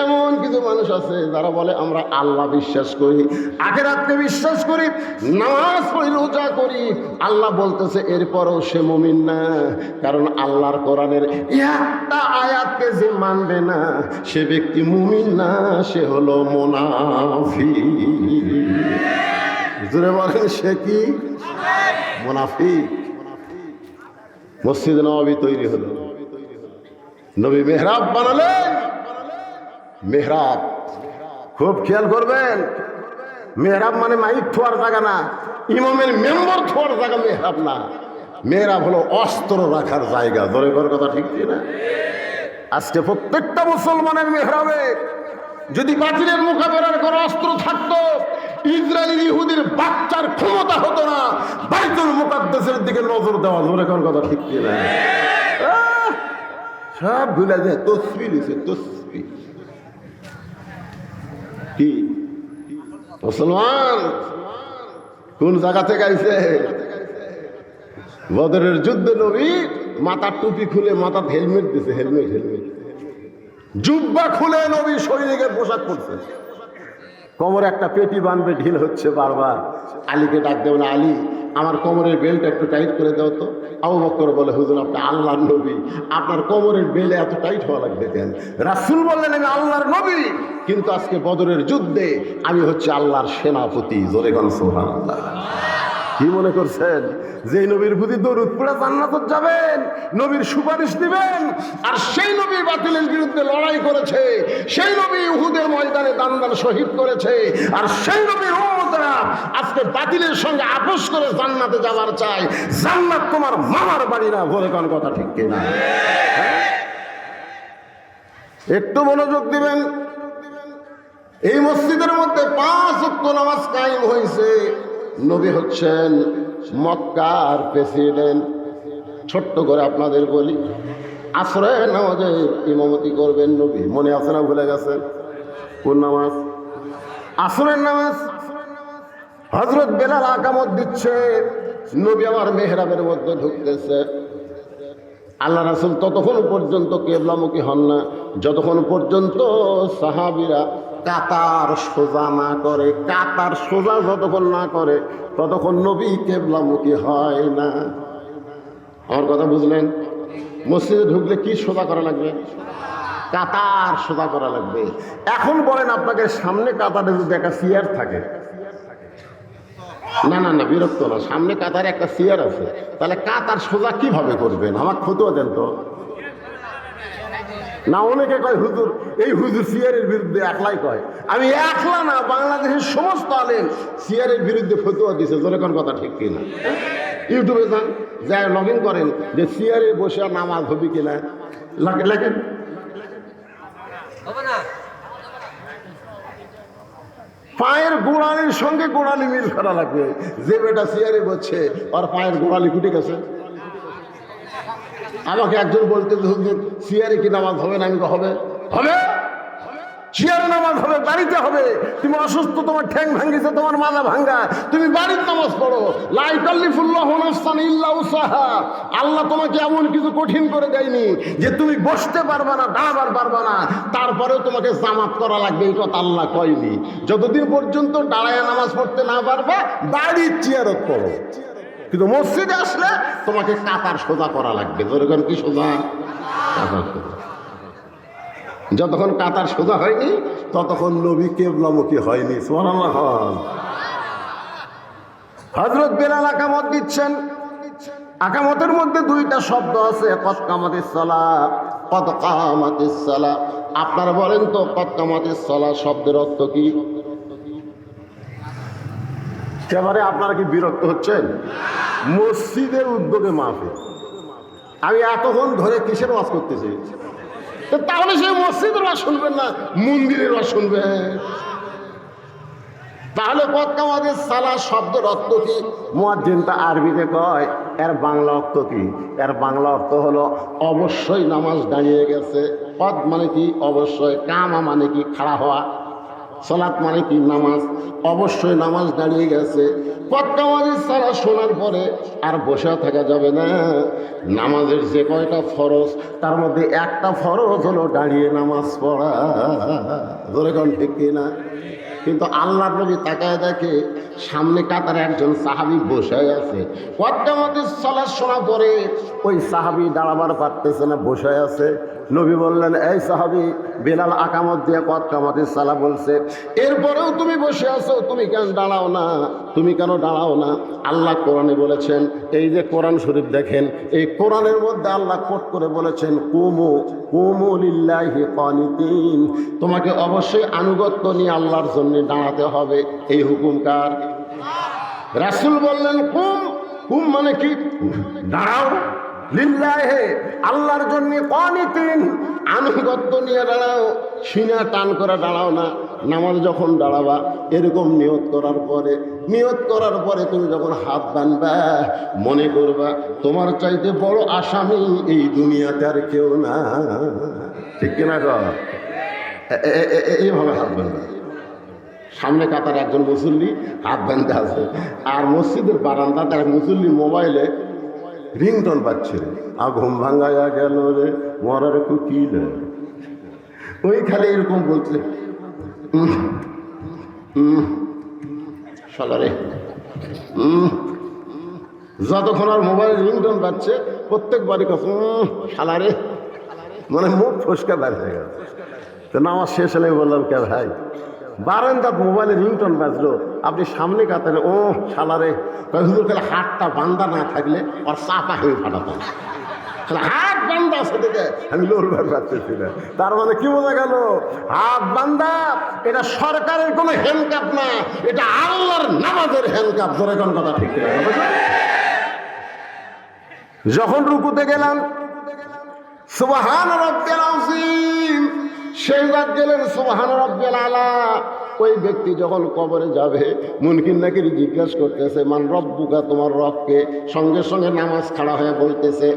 এমন কিছু মানুষ আছে যারা বলে আমরা আল্লাহ বিশ্বাস করি, আখিরাতকে বিশ্বাস করি, নামাজ পড়ি, রোজা করি, আল্লাহ বলতেছে এরপরও সে মুমিন না। কারণ আল্লাহর কোরআনের একটা আয়াতকে যে মানবে না সে ব্যক্তি মুমিন না, সে হলো মুনাফিক। জোরে বলেন সে কি? মুনাফিক। মসজিদ নববী তৈরি হলো, নবী মেহরাব বানালেন। মেহরাব খুব খেয়াল করবেন, মেহরাব মানে মাইক থোয়ার জায়গা না, ইমামের মেম্বার থোয়ার জায়গা মেহরাব না। মেহরাব হলো অস্ত্র রাখার জায়গা। ধরে করার কথা ঠিক না? আজকে প্রত্যেকটা মুসলমানের মেহরাবে যদি বাতিলের মোকাবেলার কোনো অস্ত্র থাকতো, ইসরায়েলি ইহুদির বাচ্চার ক্ষমতা হতো না বাইতুল মুকাদ্দাসের দিকে নজর দেওয়া। ধরে করার কথা ঠিক না? সব ভুলে যায়। তসবি লিখে, তসবি কি? মুসলমান কোন জায়গা থেকে আইছে? বদরের যুদ্ধে নবী মাথার টুপি খুলে মাথার হেলমেট দিছে, হেলমেট জুব্বা খুলে নবী শরীরে পোশাক পরছে, কোমরে একটা পেটি বাঁধবে, ঢিল হচ্ছে বারবার। আলীকে ডাক দেবে না, আলী আমার কোমরের বেল্ট একটু টাইট করে দাও তো। আবু বকর বলে হুজুর আপনি আল্লাহর নবী, আপনার কোমরের বেল্ট এত টাইট হওয়া লাগবে কেন? রাসূল বললেন আমি আল্লাহর নবী, কিন্তু আজকে বদরের যুদ্ধে আমি হচ্ছে আল্লাহর সেনাপতি। জোরে গান সুবহানাল্লাহ। কি মনে করছেন যে নবীর প্রতি দরুদ পড়ে জান্নাতে যাবেন, নবীর সুপারিশ দিবেন? আর সেই নবী বাতিলের বিরুদ্ধে লড়াই করেছে, সেই নবী উহুদের ময়দানে দান শহীদ করেছে, আর সেই নবীর উম্মতরা আজকে বাতিলের সঙ্গে আপোষ করে জান্নাতে যাবার চায়। জান্নাত তোমার মামার বাড়ি না। বলে কোন কথা ঠিক কিনা? একটু মনোযোগ দিবেন। এই মসজিদের মধ্যে 5 ওয়াক্ত নামাজ কায়েম হয়েছে। নবী হচ্ছেন মক্কার প্রেসিডেন্ট। ছোট্ট করে আপনাদের বলি, আসরের নামাজে ইমামতি করবেন নবী। মনে আছে না ভুলে গেছেন? কোন নামাজ? আসরের নামাজ। হযরত বেলাল আকামত দিচ্ছে, নবী আমার মেহরাবের মধ্যে ঢুকতেছে। আল্লাহ রাসূল ততক্ষণ পর্যন্ত কিবলামুখী হন না যতক্ষণ পর্যন্ত সাহাবীরা কাতার সোজা না করে। কাতার সোজা যতক্ষণ না করে ততক্ষণ নবী কিবলামুখী হয় না। আমার কথা বুঝলেন? মসজিদে ঢুকলে কি সোজা করা লাগবে? কাতার সোজা করা লাগবে। এখন বলেন আপনাকে সামনে কাতারে যদি একটা চেয়ার থাকে, না না না বিরক্ত না, সামনে কাতারে একটা চেয়ার আছে, তাহলে কাতার সোজা কিভাবে করবেন? আমার ফতুয়া দেন তো। না অনেকে কয় হুজুর, এই হুজুর সিয়ারের বিরুদ্ধে একলাই কয়। আমি একলা না, বাংলাদেশের সমস্ত আলেম সিয়ারের বিরুদ্ধে ফতোয়া দিছে। জোরে কোন কথা ঠিক কিনা? ইউটিউবে যান, যাই লগ ইন করেন যে সিয়ারে বসে নামাজ হবে কিনা, লেখেন। পায়ের গোড়ালির সঙ্গে গোড়ালি মিল করা লাগবে। যে বেটা সিয়ারে বসছে আর পায়ের গোড়ালি কুটে গেছে। আমাকে একজন বলতে হুজুর সিয়ারে কি নামাজ হবে না? আমি হবে, হবে সিয়ারে নামাজ হবে, বাড়িতে হবে। তুমি অসুস্থ, তোমার ঠ্যাং ভাঙ্গিছে, তোমার মাজা ভাঙ্গা, তুমি বাড়ির নামাজ পড়ো। লা ইউকাল্লিফুল্লাহু নাফসান ইল্লা উসাহা। আল্লাহ তোমাকে এমন কিছু কঠিন করে দেয়নি যে তুমি বসতে পারবা না, দাঁড়াবার পারবা না, তারপরেও তোমাকে জামাত করা লাগবে, এই কথা আল্লাহ কয়নি। যতদিন পর্যন্ত দাঁড়ায় নামাজ পড়তে না পারবা, বাড়ির চেয়ারত পড়ো। কিন্তু মসজিদে আসলে তোমাকে কাতার সোজা করা লাগবে। যেরকম কি সোজা? কাতার সোজা। যতক্ষণ কাতার সোজা হয়নি ততক্ষণ নবী কিবলামুখী হয়নি। সুবহানাল্লাহ। হযরত বেলাল আকামত দিচ্ছেন। আকামতের মধ্যে দুইটা শব্দ আছে, কদ কামাতিস সালাহ, কদ কামাতিস সালাহ। আপনারা বলেন তো কদ কামাতিস সালাহ শব্দের অর্থ কি? একেবারে আপনারা কি বিরক্ত হচ্ছেন? মসজিদের উদ্যোগে মাহফিল। আমি এতক্ষণ ধরে কিসের ওয়াজ করতেছি? তাহলে সেই মসজিদের ওয়াজ শুনবেন না, মন্দিরের ওয়াজ শুনবেন। তাহলে কদ কামাতিস সালাহ শব্দের অর্থ কি? মুয়াজ্জিনটা আরবিতে কয়, এর বাংলা অর্থ কি? এর বাংলা অর্থ হলো অবশ্যই নামাজ দাঁড়িয়ে গেছে। কদ মানে কি? অবশ্যই। কামা মানে কি? খাড়া হওয়া। সালাত মানে কি? নামাজ। অবশ্যই নামাজ দাঁড়িয়ে গেছে। কদ কামাতিস সালাহ শোনার পরে আর বসে থাকা যাবে না। নামাজের যে কয়টা ফরজ তার মধ্যে একটা ফরজ হলো দাঁড়িয়ে নামাজ পড়া। ধরে কোন ঠিক কিনা? কিন্তু আল্লাহর নবী তাকায় দেখে সামনে কাতারে একজন সাহাবী বসে আছে। কদ কামাতিস সালাহ শোনা পরে ওই সাহাবী দাঁড়াবার পারতেছে না, বসে আছে। নবী বললেন, এই সাহাবী, বেলাল আকামত দিয়ে কদ কামাতিস সালাহ বলছে, এরপরেও তুমি বসে আছো, তুমি কেন দাঁড়াও না? তুমি কেন দাঁড়াও না? আল্লাহ কোরআনে বলেছেন, এই যে কোরআন শরীফ দেখেন, এই কোরআনের মধ্যে আল্লাহ কোট করে বলেছেন, কুমু কুমু লিল্লাহি কানিতিন। তোমাকে অবশ্যই আনুগত্য নিয়ে আল্লাহর জন্য দাঁড়াতে হবে। এই হুকুম কার? রাসূল বললেন, কুম। কুম মানে কি? দাঁড়াও। লিল্লাহি, আল্লাহর জন্য, কানিতিন, আনুগত্য নিয়ে দাঁড়াও। সিনা টান করে দাঁড়াও না। নামাজ যখন দাঁড়াবা এরকম নিয়ত করার পরে তুমি যখন হাত বাঁধবা মনে করবা তোমার চাইতে বড় আসামি এই দুনিয়াতে আর কেউ না। ঠিক কিনা? এইভাবে হাত বাঁধবা। সামনে কাতার একজন মুসল্লি হাত বাঁধতে আছে, আর মসজিদের বারান্দাতে এক মুসল্লি মোবাইলে রিংটোন পাচ্ছিল, ঘুম ভাঙ্গাইয়া গেল রে মরার কুকিল। ওই খালি এরকম বলছে, শালারে। যতক্ষণ আর মোবাইল রিংটোন পাচ্ছে প্রত্যেকবারই কথা শালারে, মানে মুখ ফসকা বের হয়ে গেল। তো নামাজ শেষ হলে বললাম, কে ভাই, বারান্দাত মোবাইলে রিংটোন বাজলো, আপনি সামনে কাতারে শালারে। হুজুর তাহলে হাতটা বান্দা না থাকলে আর চাপা হয়ে ফাটাতাম। হাত বান্দা আছে দেখে আমি লড়বার পারতেছি না। তার মানে কি বোঝা গেল? হাত বান্দা এটা সরকারের কোনো হ্যান্ডকাপ না, এটা আল্লাহর নামাজের হ্যান্ডকাপ। ধরে কোন কথা ঠিক না? যখন রুকুতে গেলাম, সুবহান রাব্বিল আযীম, সেজদায় গেলেন, সুবহান রাব্বিল আলা। ওই ব্যক্তি যখন কবরে যাবে মুনকির নাকির জিজ্ঞাসা করতেছে, মান রব্বুকা, তোমার রবকে? সঙ্গে সঙ্গে নামাজ খাড়া হয়ে বলতেছে,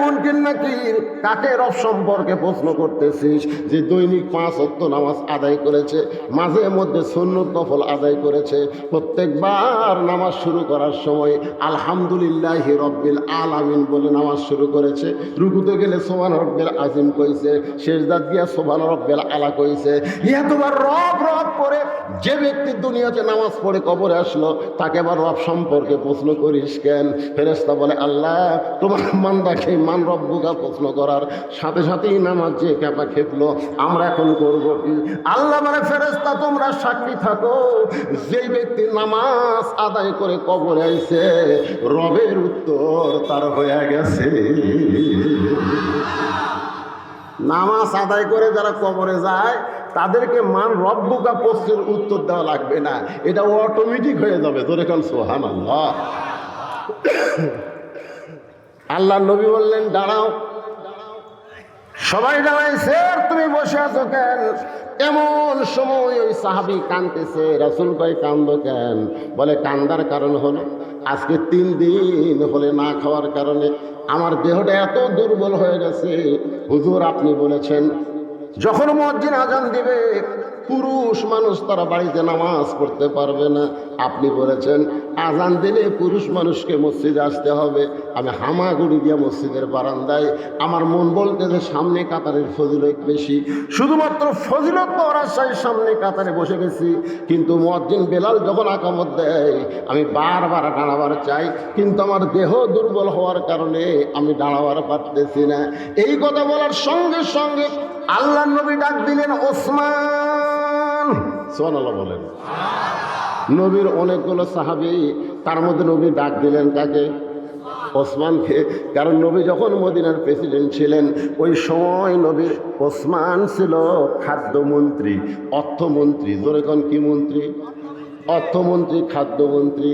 মুনকির নাকির, কাকে রব সম্পর্কে প্রশ্ন করতেছিস? যে দৈনিক 5 ওয়াক্ত নামাজ আদায় করেছে, মাঝে মধ্যে সুন্নত নফল আদায় করেছে, প্রত্যেকবার নামাজ শুরু করার সময় আলহামদুলিল্লাহি রব্বিল আলামিন বলে নামাজ শুরু করেছে। রুকুতে গেলে সুবহান রব্বিল আযীম কইছে, সেজদা দিয়া সুবহান রব্বিল আলা কইছে। এতবার রব রব করে যে ব্যক্তি দুনিয়াতে নামাজ পড়ে কবরে আসলো তাকে আবার রব সম্পর্কে প্রশ্ন করিস কেন? ফেরেশতা বলে, আল্লাহ তোমার বান্দাকে মান রব্বুকা প্রশ্ন করার সাথে সাথেই নামাজ যে ক্যাপা খেপলো, আমরা এখন করব কি? আল্লাহ মানে, ফেরেশতা তোমরা সাক্ষী থাকো, যেই ব্যক্তি নামাজ আদায় করে কবরে আইছে রবের উত্তর তার হয়ে গেছে। নামাজ আদায় করে যারা কবরে যায় তাদেরকে মান রব্বুকা প্রশ্নের উত্তর দেওয়া লাগবে না, এটা অটোমেটিক হয়ে যাবে। তোরে কাল সুবহানাল্লাহ। আল্লাহ নবী বললেন দাঁড়াও। সবাই দাঁড়াইছে, তুমি বসে আছো কেন? এমন সময় ওই সাহাবী কাঁদতেছে। রাসূল কয় কান্দো কেন? বলে কান্দার কারণ হলো আজকে 3 দিন হলে না খাওয়ার কারণে আমার দেহটা এত দুর্বল হয়ে গেছে। হুজুর আপনি বলেছেন যখন মুয়াজ্জিন আজান দিবে পুরুষ মানুষ তারা বাড়িতে নামাজ পড়তে পারবে না। আপনি বলেছেন আজান দিলে পুরুষ মানুষকে মসজিদে আসতে হবে। আমি হামাগুড়ি দিয়ে মসজিদের বারান্দায়, আমার মন বলতে যে সামনে কাতারের ফজিলত বেশি, শুধুমাত্র ফজিলত পাওয়ার আশায় সামনে কাতারে বসে গেছি। কিন্তু মুয়াজ্জিন বেলাল যখন আকামত দেয় আমি বারবার দাঁড়াবার চাই, কিন্তু আমার দেহ দুর্বল হওয়ার কারণে আমি দাঁড়াবার পারতেছি না। এই কথা বলার সঙ্গে সঙ্গে আল্লাহ নবী ডাক দিলেন ওসমান। সুবহানাল্লাহ বলেন। নবীর অনেকগুলো সাহাবী, তার মধ্যে নবী ডাক দিলেন কাকে? ওসমানকে। কারণ নবী যখন মদিনার প্রেসিডেন্ট ছিলেন ওই সময় নবীর ওসমান ছিল খাদ্যমন্ত্রী, অর্থমন্ত্রী। জোরে কোন কি মন্ত্রী? অর্থমন্ত্রী, খাদ্যমন্ত্রী।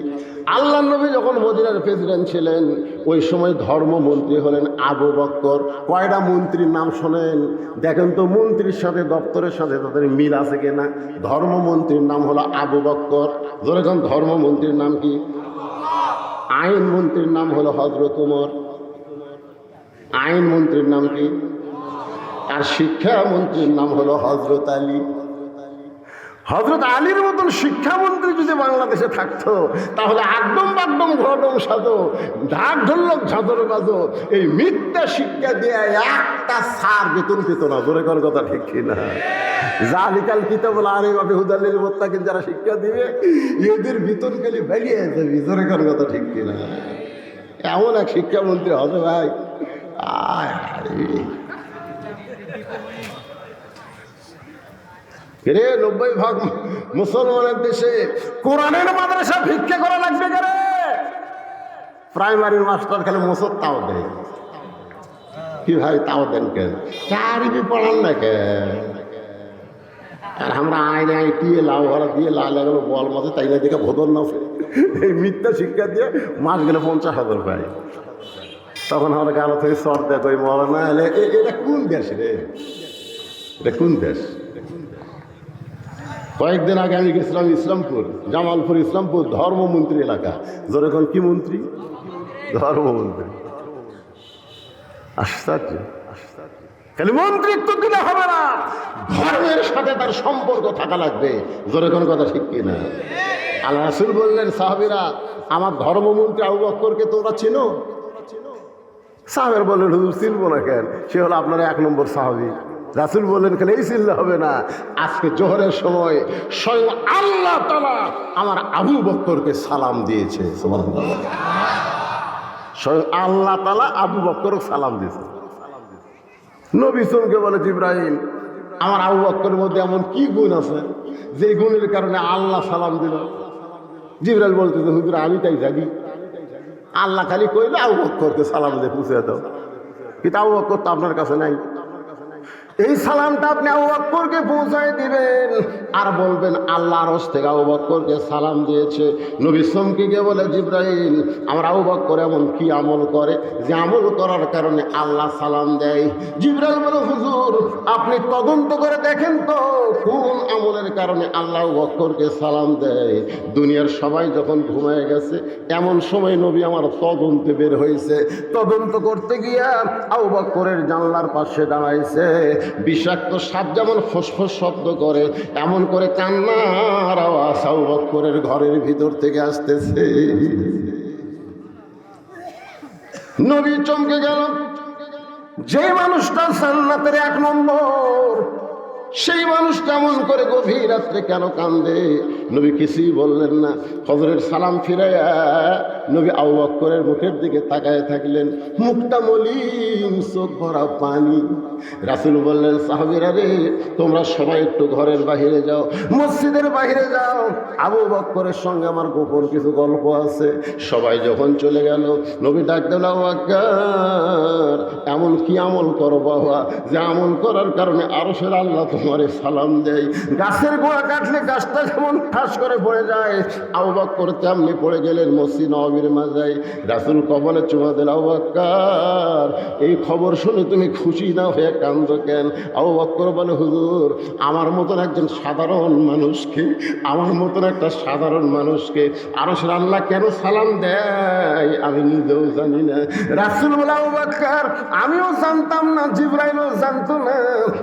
আল্লাহ নবী যখন মদিনার প্রেসিডেন্ট ছিলেন ওই সময় ধর্মমন্ত্রী হলেন আবু বকর। কয়টা মন্ত্রীর নাম শোনেন দেখেন তো, মন্ত্রীর সাথে দপ্তরের সাথে তাদের মিল আছে কিনা। ধর্মমন্ত্রীর নাম হলো আবু বকর। যেরকম ধর্মমন্ত্রীর নাম কি? আইন মন্ত্রীর নাম হলো হযরত ওমর। আইন মন্ত্রীর নাম কি? আর শিক্ষা মন্ত্রীর নাম হলো হযরত আলী। হযরত আলীর মতন শিক্ষামন্ত্রী যদি বাংলাদেশে থাকতো তাহলে একদম বাকদম ঘটম সাজো, ঢাক ঢোলক ঝাঁঝর বাজো, এই মিথ্যা শিক্ষা দিয়ে একটা সার বেতন পেত না। জোরে কোন কথা ঠিক কিনা? জালিকাল কিতাবুল আরিফা বিহুদাল লিল মুত্তাকিন, যারা শিক্ষা দিবে এদের বেতন খালি বেরিয়ে যাবে। জোরে কোন কথা ঠিক কিনা? এমন এক শিক্ষামন্ত্রী হবে ভাই, রে 90% মুসলমানের দেশে কোরআনের মাদ্রাসা ভিক্ষা করা লাগবে কেরে? প্রাইমারির মাস্টার খালি মুসর তাও দেয় কি ভাই? তাও দেন কেন? চারিবি পড়ান না কেন? আর আমরা আইনে আইটিয়ে লাউ ভরা দিয়ে লাল লাগলো বল মাঝে তাই না দেখে ভোদন না, এই মিথ্যা শিক্ষা দিয়ে মাস গেলে 50,000 পাই। তখন আমরা গালো থেকে সর দেখ ওই মরানা এলে এটা কোন দেশ রে? এটা কোন দেশ? কয়েকদিন আগে আমি গেছিলাম ইসলামপুর, জামালপুর ইসলামপুর, ধর্মমন্ত্রী এলাকা। যেরকম কি মন্ত্রী? ধর্মমন্ত্রী। আশ্চর্য। খালি মন্ত্রিত্ব দিলে হবে না, ধর্মের সাথে তার সম্পর্ক থাকা লাগবে। যেরকম কথা ঠিক কিনা? আল্লাহ রাসূল বললেন সাহাবীরা আমার ধর্মমন্ত্রী আবু বকরকে তোমরা চিনো? সাহাবীরা বললেন হুজুর চিনবো না কেন? সে হলো আপনার 1 নম্বর সাহাবী। রাসূল বললেন খালি এই চিনলে হবে না, আজকে জোহরের সময় স্বয়ং আল্লাহ তাআলা আমার আবু বকরকে সালাম দিয়েছে। সুবহানাল্লাহ। স্বয়ং আল্লাহ তাআলা আবু বকরকে সালাম দিয়েছে। নবী চমকে বলে জিবরাইল আমার আবু বকরের মধ্যে এমন কি গুণ আছে যে গুণের কারণে আল্লাহ সালাম দিল? জিবরাইল বলতেছে হুজুর আমি তাই জানি, আল্লাহ খালি কইলে আবু বকরকে সালাম দিয়ে পৌঁছে দাও, কিন্তু আবু বকর তো আপনার কাছে নাই। এই সালামটা আপনি আবু বকরকে পৌঁছায় দিবেন আর বলবেন আল্লাহ আরশ থেকে আবু বকরকে সালাম দিয়েছে। নবী চমকে গিয়ে বলে জিবরাইল আমার আবু বকর এমন কি আমল করে যে আমল করার কারণে আল্লাহ সালাম দেয়? জিবরাইল বলে হুজুর আপনি তদন্ত করে দেখেন তো কোন আমলের কারণে আল্লাহ আবু বকরকে সালাম দেয়। দুনিয়ার সবাই যখন ঘুমায় গেছে এমন সময় নবী আমার তদন্তে বের হয়েছে। তদন্ত করতে গিয়া আবু বকরের জানলার পাশে দাঁড়াইছে। বিষাক্ত সাপ যেমন ফসফস শব্দ করে এমন করে কান্নার আওয়াজ আবু বকরের ঘরের ভিতর থেকে আসতেছে। নবী চমকে গেল, যে মানুষটা জান্নাতের 1 নম্বর সেই মানুষ কেমন করে গভীর রাত্রে কেন কান্দে? নবী কিছুই বললেন না। ফজরের সালাম ফিরাইয়া নবী আবু বকরের মুখের দিকে তাকায় থাকলেন, মুখটা মলিন, চোখ ভরা পানি। রাসূল বললেন, সাহাবীরা রে, তোমরা সবাই একটু ঘরের বাহিরে যাও, মসজিদের বাহিরে যাও, আবু বকরের সঙ্গে আমার গোপন কিছু গল্প আছে। সবাই যখন চলে গেল, নবী ডাক দিলেন, আবু বকর, এমন কি আমল করো বাবা যে আমল করার কারণে আরশের আল্লাহ তোমারে সালাম দেয়? গাছের গোড়া কাটলে গাছটা যেমন ঠাস করে পড়ে যায়, আবু বকর তেমনি পড়ে গেলেন মসজিদ নববীর মাজায়। রাসূল কপালে চুমা দিলেন, আবু বকর, এই খবর শুনে তুমি খুশি না হয়ে কান্দো কেন? আবু বকর বলে, হুজুর, আমার মতন একজন সাধারণ মানুষকে, আমার মতন একটা সাধারণ মানুষকে আরশের আল্লাহ কেন সালাম দেয় আমি নিজেও জানি না। রাসূল বলে, আবু বকর, আমিও জানতাম না, জিবরাইলও জানতো না,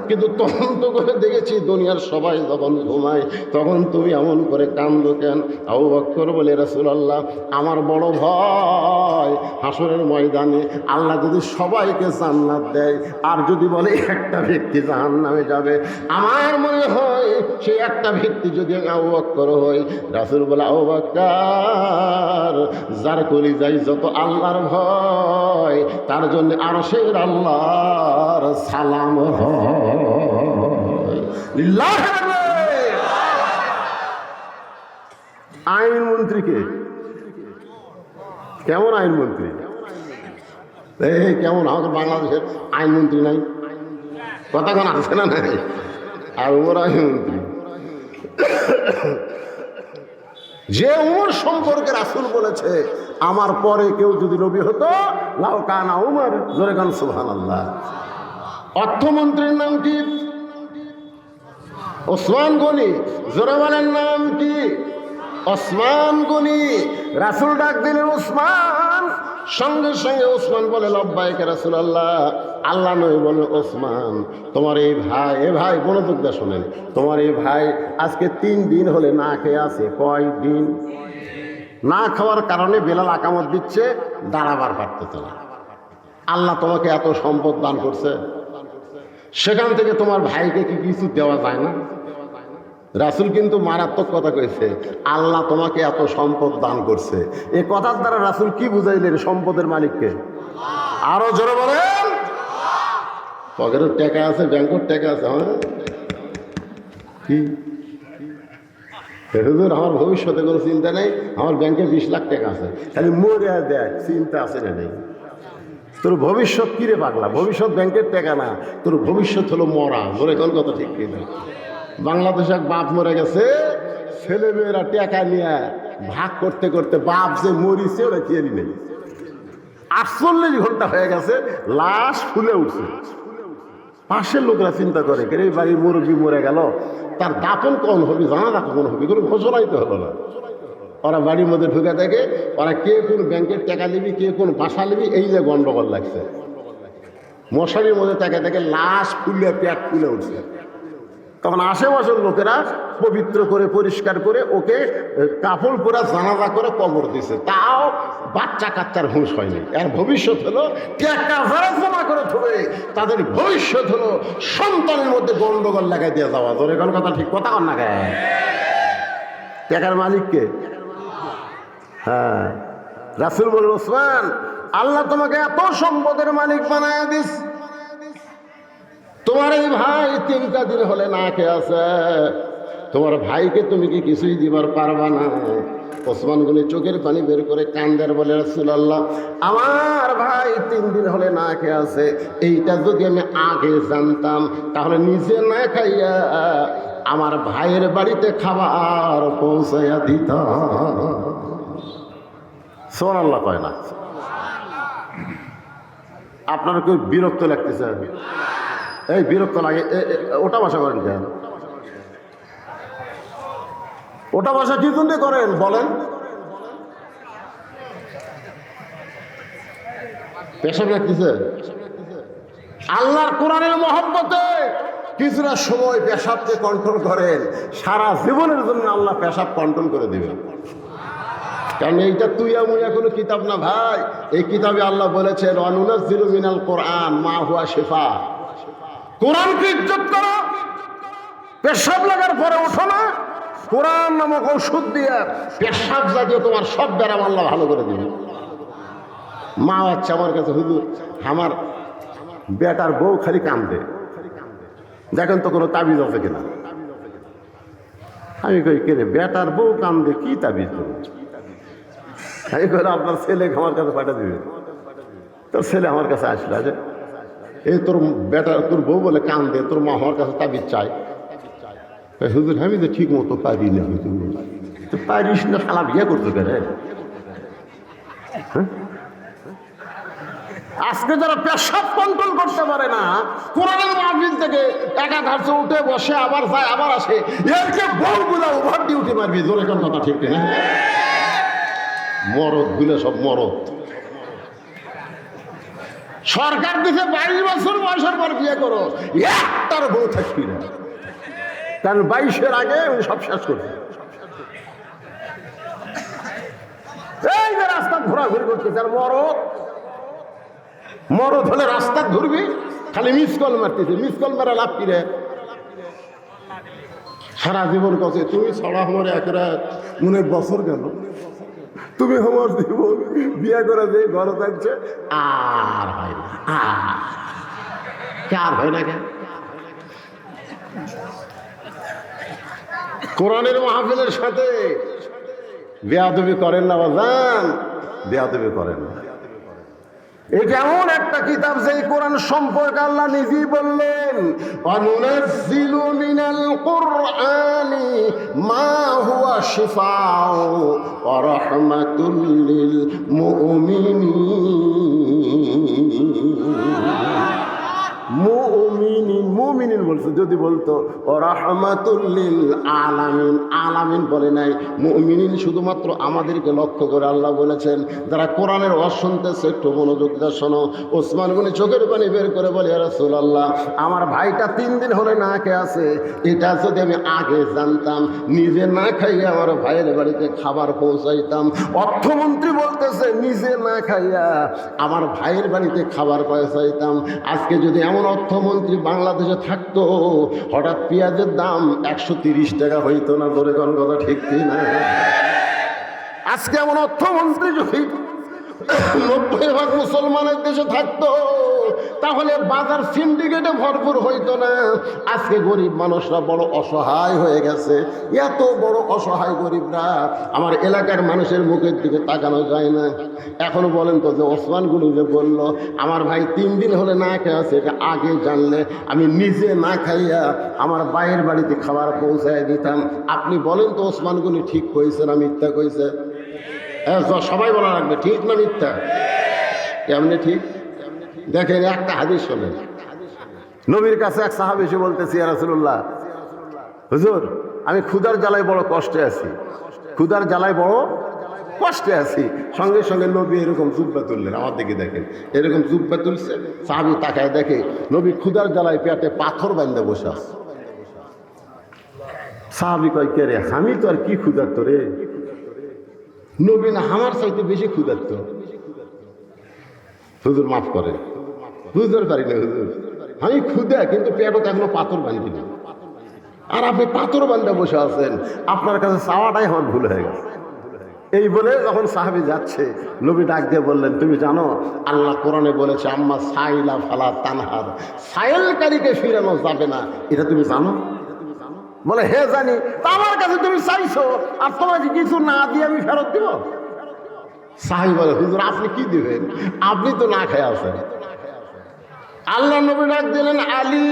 কিন্তু তদন্ত করে দেখেছি দুনিয়ার সবাই যখন ঘুমায় তখন তুমি এমন করে কান্দো কেন? আবু বকর বলে, রাসূলুল্লাহ, আমার বড় ভয় হাসরের ময়দানে আল্লাহ যদি সবাইকে জান্নাত দেয় আর যদি বলে একটা ব্যক্তি জাহান্নামে যাবে, আমার মনে হয় সেই একটা ব্যক্তি যদি আবু বকর হয়। রাসূল বলে, আবু বকর, যার কলিজায় যত আল্লাহর ভয় তার জন্য আরশের আল্লাহর সালাম হয়। লিল্লাহি আইনমন্ত্রীকে কেমন আইনমন্ত্রী? এই কেমন আমাদের বাংলাদেশের আইনমন্ত্রী নাই? কথা কোন আছে না নাই? আর ওর আইনমন্ত্রী যে উমর সম্পর্কে রাসূল বলেছে, আমার পরে কেউ যদি নবী হতো লাউ কানা উমর, জোরে গান সুবহানাল্লাহ। অর্থমন্ত্রীর নাম কি? ওসমান গনি। জোরে বলেন নাম কি? ওসমান গনি। রাসূল ডাক দিলেন, ওসমান। সঙ্গে সঙ্গে ওসমান বলে, লব্বাইক রাসূলুল্লাহ। আল্লাহ নবী বলেন, ওসমান, তোমার এই ভাই, ভাই মনোযোগ দিয়ে শোনেন, তোমার এই ভাই আজকে 3 দিন হলে না খেয়ে আছে। কয় দিন? না খাওয়ার কারণে বেলাল আকামত দিচ্ছে, দাঁড়াবার পারতেছে না। আল্লাহ তোমাকে এত সম্পদ দান করছে, সেখান থেকে তোমার ভাইকে কি কিছু দেওয়া যায় না? রাসূল কিন্তু মারাত্মক কথা কইছে, আল্লাহ তোমাকে এত সম্পদ দান করছে। এই কথার দ্বারা রাসূল কি বুঝাইলেন? সম্পদের মালিককে। আরো জোরে বলেন। পকেটের টাকা আছে, ব্যাংকের টাকা আছে। হ্যাঁ, কি হুজুর, আমার ভবিষ্যতে কোনো চিন্তা নেই, আমার ব্যাংকে 20 লাখ টাকা আছে, খালি মরে দেখ চিন্তা আছে না নেই? তোর ভবিষ্যৎ কিরে পাগলা? ভবিষ্যৎ ব্যাংকের টাকা না, তোর ভবিষ্যৎ হলো মরা। মরে কোন কথা ঠিক কিনা? বাংলাদেশে এক বাপ মরে গেছে, ছেলে মেয়েরা টাকা নিয়ে ভাগ করতে করতে বাপ যে মরিছে ওরা কেয়ারি নেই। 48 ঘন্টা হয়ে গেছে, লাশ ফুলে উঠছে। পাশের লোকরা চিন্তা করে, এই বাড়ির মুরব্বী মরে গেল, তার দাফন কখন হবে, জানাজা কখন হবে, কোনো ঘোষণাই তো হলো না। ওরা বাড়ির মধ্যে ঢুকে দেখে, ওরা কে কোন ব্যাংকের টাকা নিবি, কে কোন বাসা নিবি, এই যে গন্ডগোল লাগছে। মশারির মধ্যে তাকে দেখে লাশ ফুলে পেট ফুলে উঠছে। তখন আশেপাশের লোকেরা পবিত্র করে পরিষ্কার করে ওকে কাপড় পরা জানাজা করে কবর দিছে, তাও বাচ্চা কাচ্চার হুঁশ হয়নি। এর ভবিষ্যৎ হলো টাকা যারা জমা করে থবে, তাদের ভবিষ্যৎ হলো সন্তানের মধ্যে গন্ডগোল লাগাই দিয়ে যাওয়া। তোর এখন কথা ঠিক, কথা কর না গায়ে। টাকার মালিককে, হ্যাঁ, রাসূল বলেন, ওসমান, আল্লাহ তোমাকে এত সম্পদের মালিক বানায় দিস, তোমার এই ভাই 3টা দিন হলে না খেয়ে আছে, তোমার ভাইকে তুমি কি কিছুই দিবার পারবা না? ওসমান গনি চোখের পানি বের করে কান্দের বলে, রাসূলুল্লাহ, আমার ভাই 3 দিন হলে না খেয়ে আছে, এইটা যদি আমি আগে জানতাম তাহলে নিজে না খাইয়া আমার ভাইয়ের বাড়িতে খাবার পৌঁছাইয়া দিতাম। সুবহানাল্লাহ কয় না? আপনারা কেউ বিরক্ত লাগতেছে? এই বিরক্ত লাগে, ওটা ভাষা করেন কেন? ওটা ভাষা কি জন্য করেন বলেন? পেশাব লাগতেছে? আল্লাহর কোরআনের মহব্বতে কিছুটা সময় পেশাবকে কন্ট্রোল করেন, সারা জীবনের জন্য আল্লাহ পেশাব কন্ট্রোল করে দিবেন। কারণ এইটা তুইয়া মুইয়া কোনো কিতাব না ভাই, এই কিতাবে আল্লাহ বলেছেন, ওয়ানুনাজ্জিলু মিনাল কোরআন মা হুয়া শিফা। কোরআনকে ইজ্জত করো, পেশাব লাগার পরে ওঠো না, কোরআন নামক ঔষধ দিয়ে পেশাব জাতীয় তোমার সব ব্যারাম আল্লাহ ভালো করে দিবে। মা আচ্ছা আমার কাছে, হুজুর আমার বেটার বউ খালি কান্দে, দেখেন তো কোনো তাবিজ আছে কিনা। আমি কই কে রে, বেটার বউ কান্দে, কি তাবিজ দেবো? আমি কই আপনার ছেলে আমার কাছে পাঠা দিবে। তোর ছেলে আমার কাছে আসলে যে এই তোর বেটা, তোর বউ বলে কান্দে, তোর মা আমার কাছে তাবিজ চাই। হুজুর আমি তো ঠিক মতো পারি না। হুজুর তো পারিস না, শালা বিয়ে করতে পারে। আজকে যারা পেশাব কন্ট্রোল করতে পারে না, কোরআনের মাহফিল থেকে একা ধারছে উঠে বসে আবার যায় আবার আসে, এরকে বউগুলা ওভার ডিউটি মারবি। জোরে কোন কথা ঠিক না? মরদ গুলো সব মরদ। সরকার দিকে 22 বছর বয়সের পর বিয়ে করো, একটার বউ থাকবি না, কারণ 22-এর আগে উনি সব শেষ করছে। এই যে রাস্তা ঘোরাঘুরি করতেছে, আর মরদ মরদ হলে রাস্তা ঘুরবি, খালি মিস কল মারতেছে। মিস কল মারা লাভ কি রে? সারা জীবন কাছে তুমি ছড়া আমার এক রাত মনে বছর গেল, তুমি আমার জীবন বিয়ে করে যে ঘরে থাকছে আর হয় না, আর হয় না কেন? কোরআনের মাহফিলের সাথে বেয়াদবি করেন না বাজান, বেয়াদবি করেন না। এটা এমন একটা কিতাব যে কোরআন সম্পর্কে আল্লাহ নিজেই বললেন, অনুনাজ্জিলু মিনাল কুরআনি মা হুয়া শিফাউ ওয়া রাহমাতুল লিল মুমিনিন। মুমিনিন বলছে, যদি বলতো ও রাহমাতুল লিল আলামিন, আলামিন বলে নাই, মুমিনিন শুধুমাত্র আমাদেরকে লক্ষ্য করে আল্লাহ বলেছেন। যারা কোরআনের ওয়াজ শুনতেছে একটু মনোযোগ দিয়ে শোনো। ওসমান গনি চোখের পানি বের করে বলে, ইয়া রাসূলুল্লাহ, আমার ভাইটা 3 দিন হলে না খেয়ে আছে, এটা যদি আমি আগে জানতাম নিজে না খাইয়ে আমার ভাইয়ের বাড়িতে খাবার পৌঁছাইতাম। অর্থমন্ত্রী বলতেছে নিজে না খাইয়া আমার ভাইয়ের বাড়িতে খাবার পৌঁছাইতাম। আজকে যদি এমন অর্থমন্ত্রী বাংলাদেশে থাকতো, হঠাৎ পেঁয়াজের দাম 130 টাকা হইতো না। ধরে কোন কথা ঠিক না? আজকে এমন অর্থমন্ত্রী যদি 90% মুসলমানের দেশে থাকতো, তাহলে বাজার সিন্ডিকেটে ভরপুর হইতো না। আজকে গরিব মানুষরা বড় অসহায় হয়ে গেছে। এত বড় অসহায় গরিবরা, আমার এলাকার মানুষের মুখের দিকে তাকানো যায় না। এখনো বলেন তো, যে ওসমান গনি যে বলল আমার ভাই 3 দিন হলে না খেয়ে আছে, এটা আগে জানলে আমি নিজে না খাইয়া আমার ভাইয়ের বাড়িতে খাবার পৌঁছায় দিতাম। আপনি বলেন তো ওসমান গনি ঠিক কইছে না মিথ্যা কইছে? সবাই বলা রাখবে, ঠিক না মিথ্যা? কেমনে ঠিক? দেখেন একটা হাদিস শোনেন। নবীর কাছে এক সাহাবী এসে বলতেছে, ইয়া রাসূলুল্লাহ, হুজুর আমি ক্ষুধার জ্বালায় বড় কষ্টে আছি, ক্ষুধার জ্বালায় বড় কষ্টে আছি। সঙ্গে সঙ্গে নবী এরকম জুব্বা তুললেন। আমার দিকে দেখেন, এরকম জুব্বা তুলছে। সাহাবী তাকায় দেখে নবী ক্ষুধার জ্বালায় পেটে পাথর বাঁধে বসে আছে। সাহাবী কয়, কে রে, আমি তো আর কি ক্ষুধার্ত রে? নবী না আমার চাইতে বেশি ক্ষুধার্ত। হুজুর মাফ করে, বুঝতে পারি না হুজুর, আমি ক্ষুধা, কিন্তু পেটত এখনো পাথর বাঁধি না। আর আপনি পাথর বান্ধে বসে আছেন, আপনার কাছে চাওয়াটাই আমার ভুল হয়ে গেছে। এই বলে যখন সাহাবী যাচ্ছে, নবী ডাক দিয়ে বললেন, তুমি জানো আল্লাহ কোরআনে বলেছে আম্মা সাইলা ফালা তানহার, সাইলকারীকে ফিরানো যাবে না, এটা তুমি জানো? বলে, হে জানি। তা আমার কাছে তুমি চাইছো, আর তোমাকে কিছু না দিয়ে আমি ফেরত দিব? সাহাবী বলে, হুজুর আপনি কি দিবেন? আপনি তো না খেয়ে আছেন। আল্লাহ নবী ডাক দিলেন, আলী।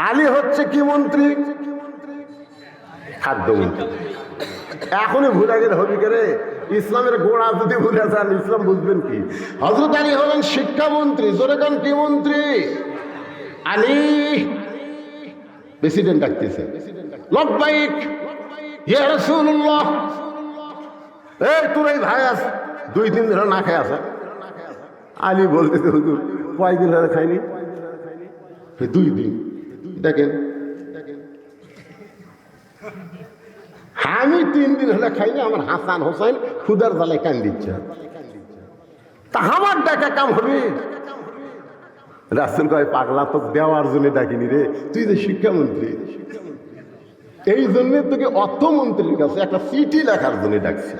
আলী হচ্ছে কি মন্ত্রী? খাদ্যমন্ত্রী। এখনই ভুলে গেলে হবি করে, ইসলামের গোড়া যদি ভুলে যান ইসলাম বুঝবেন কি? হযরত আলী হলেন শিক্ষামন্ত্রী। জোরে কান, কি মন্ত্রী? আলী। প্রেসিডেন্ট ডাকতেছে, লব্বাইক ইয়া রাসূলুল্লাহ। এই তোর এই ভাই আস 2-3 দিন না খেয়ে আসে। আলী বলতেছে, হুজুর কয়দিন ধরে খাইনি? 2 দিন। দেখেন, আমি 3 দিন হলে খাইনি, আমার হাসান হোসেন ক্ষুদার জ্বালায় কান দিচ্ছে। তা আমার ডাকা কাম হবে? রাসূল কয় পাগলা তো দেওয়ার জন্য ডাকিনি রে, তুই যে শিক্ষামন্ত্রী, এই জন্য তোকে অর্থমন্ত্রীর কাছে একটা চিঠি লেখার জন্য ডাকছি।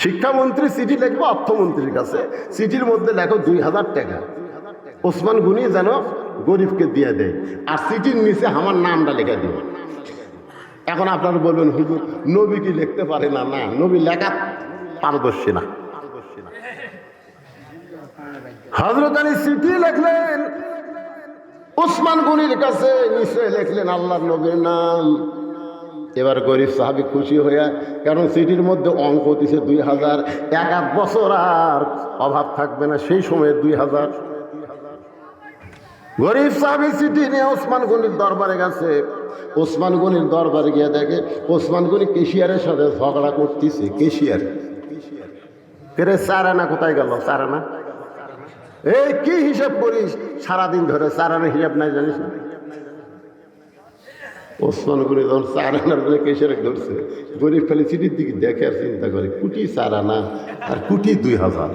শিক্ষামন্ত্রী চিঠি লিখবো অর্থমন্ত্রীর কাছে, চিঠির মধ্যে লেখো 2000 টাকা ওসমান গনি যেন গরিবকে দিয়ে দেয়, আর চিঠির নিচে আমার নামটা লিখে দিব। এখন আপনারা বলবেন হুজুর নবী কি লিখতে পারে না? না, নবী লেখা পারদর্শী না। হযরত আলী চিঠি লিখলেন ওসমান গনির কাছে, নিচে লিখলেন আল্লাহর নবীর নাম। এবার গরিব সাহাবী খুশি হইয়া, কারণ চিঠির মধ্যে অঙ্ক দিছে 2000, এক বছর আর অভাব থাকবে না, সেই সময়ে 2000। গরিব সাহাবী চিঠি নিয়ে ওসমান গনির দরবারে গেছে। ওসমান গনির দরবারে গিয়ে দেখে ওসমান গনি কেশিয়ারের সাথে ঝগড়া করতেছে। কেশিয়ার কে? 4 আনা কোথায় গেল? 4 আনা এই কি হিসাব করিস সারাদিন ধরে? 4 আনার হিসাব নাই জানিস না? ওসমান গনি যখন 4 আনার বলে কেশিয়ারে ধরছে, গরিব খালি চিঠির দিকে দেখে আর চিন্তা করে, কোটি 4 আনা আর কোটি 2000।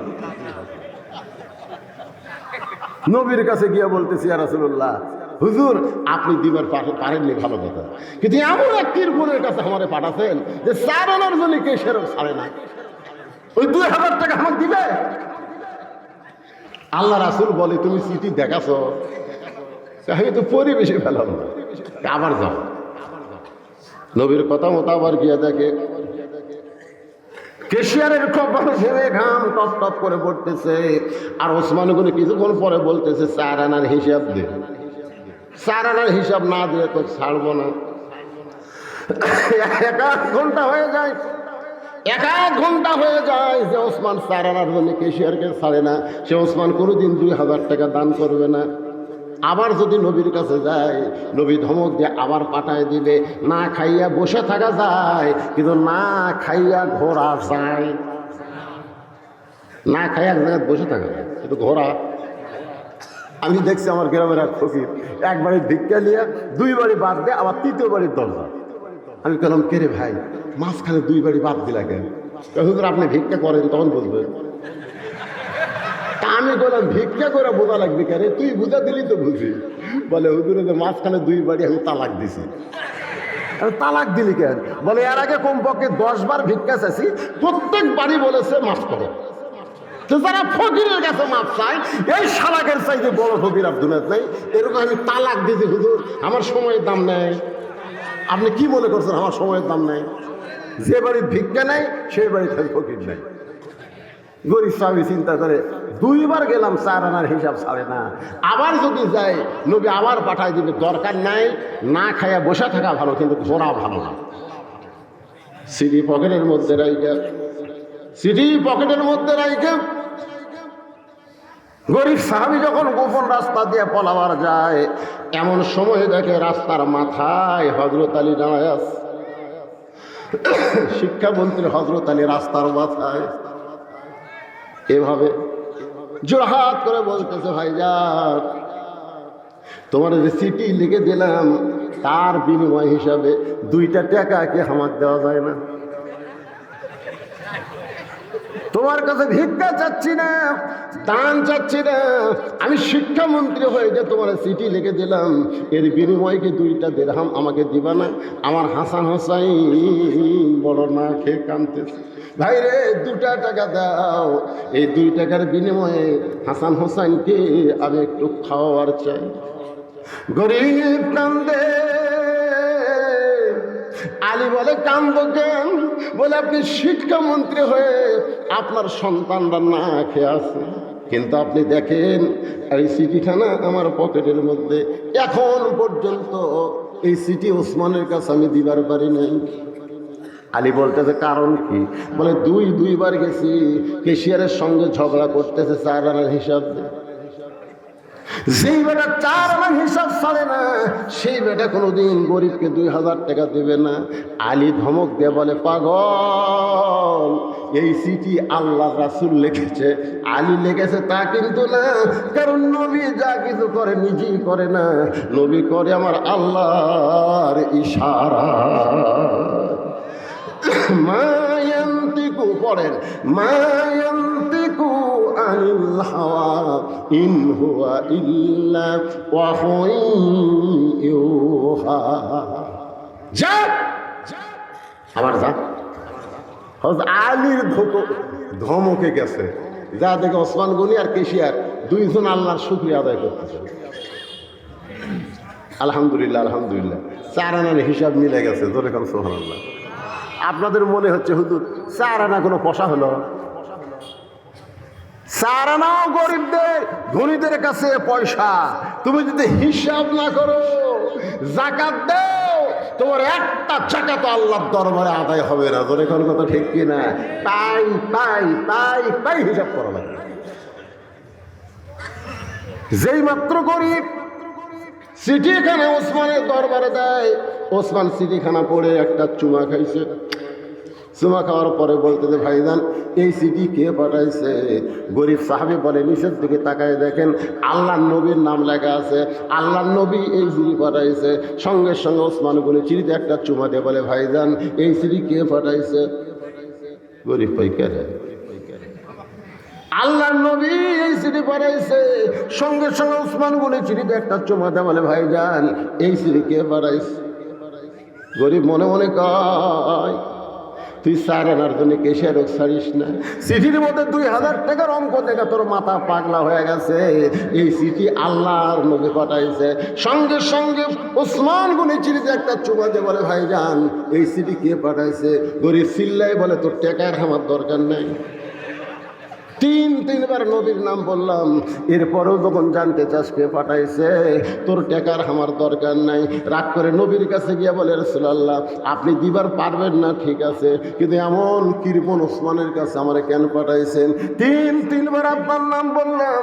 নবীর কাছে গিয়ে বলতেছি ইয়া রাসূলুল্লাহ, হুজুর আপনি দিবার পারেননি ভালো কথা, কিন্তু এমন এক কিরপুরের কাছে আমারে পাঠাচ্ছেন যে 4 আনার জন্য কেশিয়ারও ছাড়ে না, ওই 2000 টাকা আমাকে দিবে? আল্লাহ রাসূল বলে তুমি চিঠি দেখাছো? আমি তো পরিবেশে ফেলাম না, আবার যাও। নবীর কথা মতো আবার গিয়ে দেখে কেশিয়ারের কপাল ঘেমে ঘাম টপ টপ করে পড়তেছে, আর ওসমান গনি কিছুক্ষণ পরে বলতেছে 4 আনার হিসাব দে। 4 আনার হিসাব না দিয়ে তো ছাড়বো না। 1 ঘন্টা হয়ে যায়, 1 ঘন্টা হয়ে যায় যে ওসমান 4 আনার জন্য কেশিয়ারকে ছাড়ে না। সে ওসমান কোনোদিন 2000 টাকা দান করবে না। আবার যদি নবীর কাছে যায়, নবী ধমক দিয়ে আবার পাঠায় দিবে। না খাইয়া বসে থাকা যায়, কিন্তু না খাইয়া ঘোরা যায় না। খাইয়া এক জায়গায় বসে থাকা যায়, কিন্তু ঘোরা। আমি দেখছি আমার গ্রামের এক ফকির একবারে ভিক্ষা নিয়ে 2 বাড়ি বাদ দেয়, আবার 3য় বাড়ির দরজা। আমি বললাম কে রে ভাই, মাঝখানে 2 বাড়ি বাদ দিলা কেন? হুজুর আপনি ভিক্ষা করেন তখন বুঝবেন। আমি বললাম ভিক্ষা করে বোঝা লাগবে কেন? তুই বুঝা দিলি তো বুঝি। বলে হুজুর মাঝখানে 2 বাড়ি আমি তালাক দিছি। তালাক দিলি কেন? বলে এর আগে কমপক্ষে 10 বার ভিক্ষা চাইছি, প্রত্যেক বাড়ি বলেছে মাফ করো। তো যারা ফকিরের কাছে মাফ চায়, এই শালাকের চাইতে বড় ফকির আর দুনিয়াতে নাই। এরকম আমি তালাক দিয়েছি হুজুর, আমার সময়ের দাম নেই। আপনি কি মনে করছেন আমার সময়ের দাম নেই? যে বাড়ির ভিক্ষা নেই সেই বাড়ি খালি ফকির নেই। গরিব সাহাবী চিন্তা করে 2 বার গেলাম 4 আনার হিসাব ছাড়ে না, আবার যদি যাই নবী আবার পাঠায় দিবে। দরকার নাই, না খাইয়া বসে থাকা ভালো, কিন্তু ঘোরা ভালো না। সিডি পকেটের মধ্যে রাইখা, সিডি পকেটের মধ্যে রাইখা গরিব সাহাবী যখন গোপন রাস্তা দিয়ে পলাবার যায়, এমন সময় দেখে রাস্তার মাথায় হযরত আলী দাঁড়ায় আছে। শিক্ষামন্ত্রী হযরত আলী রাস্তার মাথায় এভাবে জোড়হাত করে বলতেছে, ভাইজান তোমার যে চিঠি লিখে দিলাম তার বিনিময় হিসাবে 2টা টাকা কি আমাকে দেওয়া যায় না? তোমার কাছে ভিক্ষা চাচ্ছি না, দান চাচ্ছি না, আমি শিক্ষামন্ত্রী হয়ে যে তোমার চিঠি লিখে দিলাম, এর বিনিময়ে কি 2টা দিরহাম আমাকে দিবা না? আমার হাসান হোসাইন বড় না খেয়ে কাঁদতেছে, ভাই রে 2টা টাকা দাও, এই 2 টাকার বিনিময়ে হাসান হোসাইনকে আমি একটু খাওয়ার চাই। গরিব কান্দে। আলী বলে কান্দো কেন? বলে আপনি শিক্ষামন্ত্রী হয়ে আপনার সন্তানরা না খেয়ে আছে, কিন্তু আপনি দেখেন এই চিঠিখানা আমার পকেটের মধ্যে, এখন পর্যন্ত এই চিঠি ওসমানের কাছে আমি দিবার পারি নাই। আলী বলতেছে কারণ কি? বলে 2 বার গেছি, কেশিয়ারের সঙ্গে ঝগড়া করতেছে 4 আনার হিসাব দেয়। যেই বেটা 4 আনার হিসাব ছাড়ে না, সেই বেটা কোনোদিন গরিবকে 2000 টাকা দেবে না। আলী ধমক দিয়ে বলে পাগল, এই চিঠি আল্লাহ রাসূল লিখেছে, আলী লিখেছে তা কিন্তু না। কারণ নবী যা কিছু করে নিজেই করে না, নবী করে আমার আল্লাহর ইশারা। মায়ান্তিকু পড়েন, মায়ান্তিকু আনিল হাওয়া ইন হুয়া ইল্লা ওয়াহয়ুন ইউহা। যা আবার যা। হযরত আলীর ধমকে গেছে, যা দেখে ওসমান গনি আর কেশিয়ার দুইজন আল্লাহর শুকরিয়া আদায় করতেছে। আলহামদুলিল্লাহ আলহামদুলিল্লাহ, 4 আনার হিসাব মিলে গেছে। জোরে কান সুবহানাল্লাহ। আপনাদের মনে হচ্ছে হুজুর 4 আনা কোনো পয়সা হলো? 4 আনাও গরিবদের ধনীদের কাছে পয়সা। তুমি যদি হিসাব না করো, যাকাত দাও, তোমার একটা টাকা তো আল্লাহর দরবারে আদায় হবে না। জোরে কোন কথা ঠিক কি না? তাই তাই তাই তাই হিসাব করা লাগবে। যেই মাত্র গরিব চিঠিখানা ওসমানের দরবারে দেয়, ওসমান চিঠিখানা পড়ে একটা চুমা খাইছে। চুমা খাওয়ার পরে বলতেছে, ভাইজান এই চিঠি কে পাঠাইছে? গরিব সাহাবী বলে, নিচের দিকে তাকায় দেখেন আল্লাহর নবীর নাম লেখা আছে, আল্লাহর নবী এই চিঠি পাঠাইছে। সঙ্গে সঙ্গে ওসমান বলে চিঠিতে একটা চুমা দিয়ে বলে, ভাইজান এই চিঠি কে পাঠাইছে? গরিব পাইকারে আল্লাহর নবী এই চিঠি পাঠাইছে। সঙ্গে সঙ্গে ওসমান বলে চিঠিতে একটা চুমা দিয়ে বলে, ভাইজান এই চিঠি কে পাঠাইছে? গরিব মনে মনে কয়, তুই 4 আনার জন্য কেশিয়ার ছাড়িস না। চিঠির মধ্যে 2000 টাকার অঙ্ক দেখে তোর মাথা পাগলা হয়ে গেছে। এই চিঠি আল্লাহর নবী পাঠাইছে। সঙ্গে সঙ্গে ওসমান গনি চিঠিতে একটা চুমা দিয়ে বলে, ভাইজান এই চিঠি কে পাঠাইছে? গরিব চিল্লাই বলে, তোর টাকার আমার দরকার নাই। 3-3বার নবীর নাম বললাম, এরপরেও যখন জানতে চাস কে পাঠাইছে, তোর টাকার আমার দরকার নাই। রাগ করে নবীর কাছে গিয়ে বলে, রাসূলুল্লাহ আপনি দিবার পারবেন না ঠিক আছে, কিন্তু এমন কৃপণ ওসমানের কাছে আমারে কেন পাঠাইছেন? 3-3বার আপনার নাম বললাম,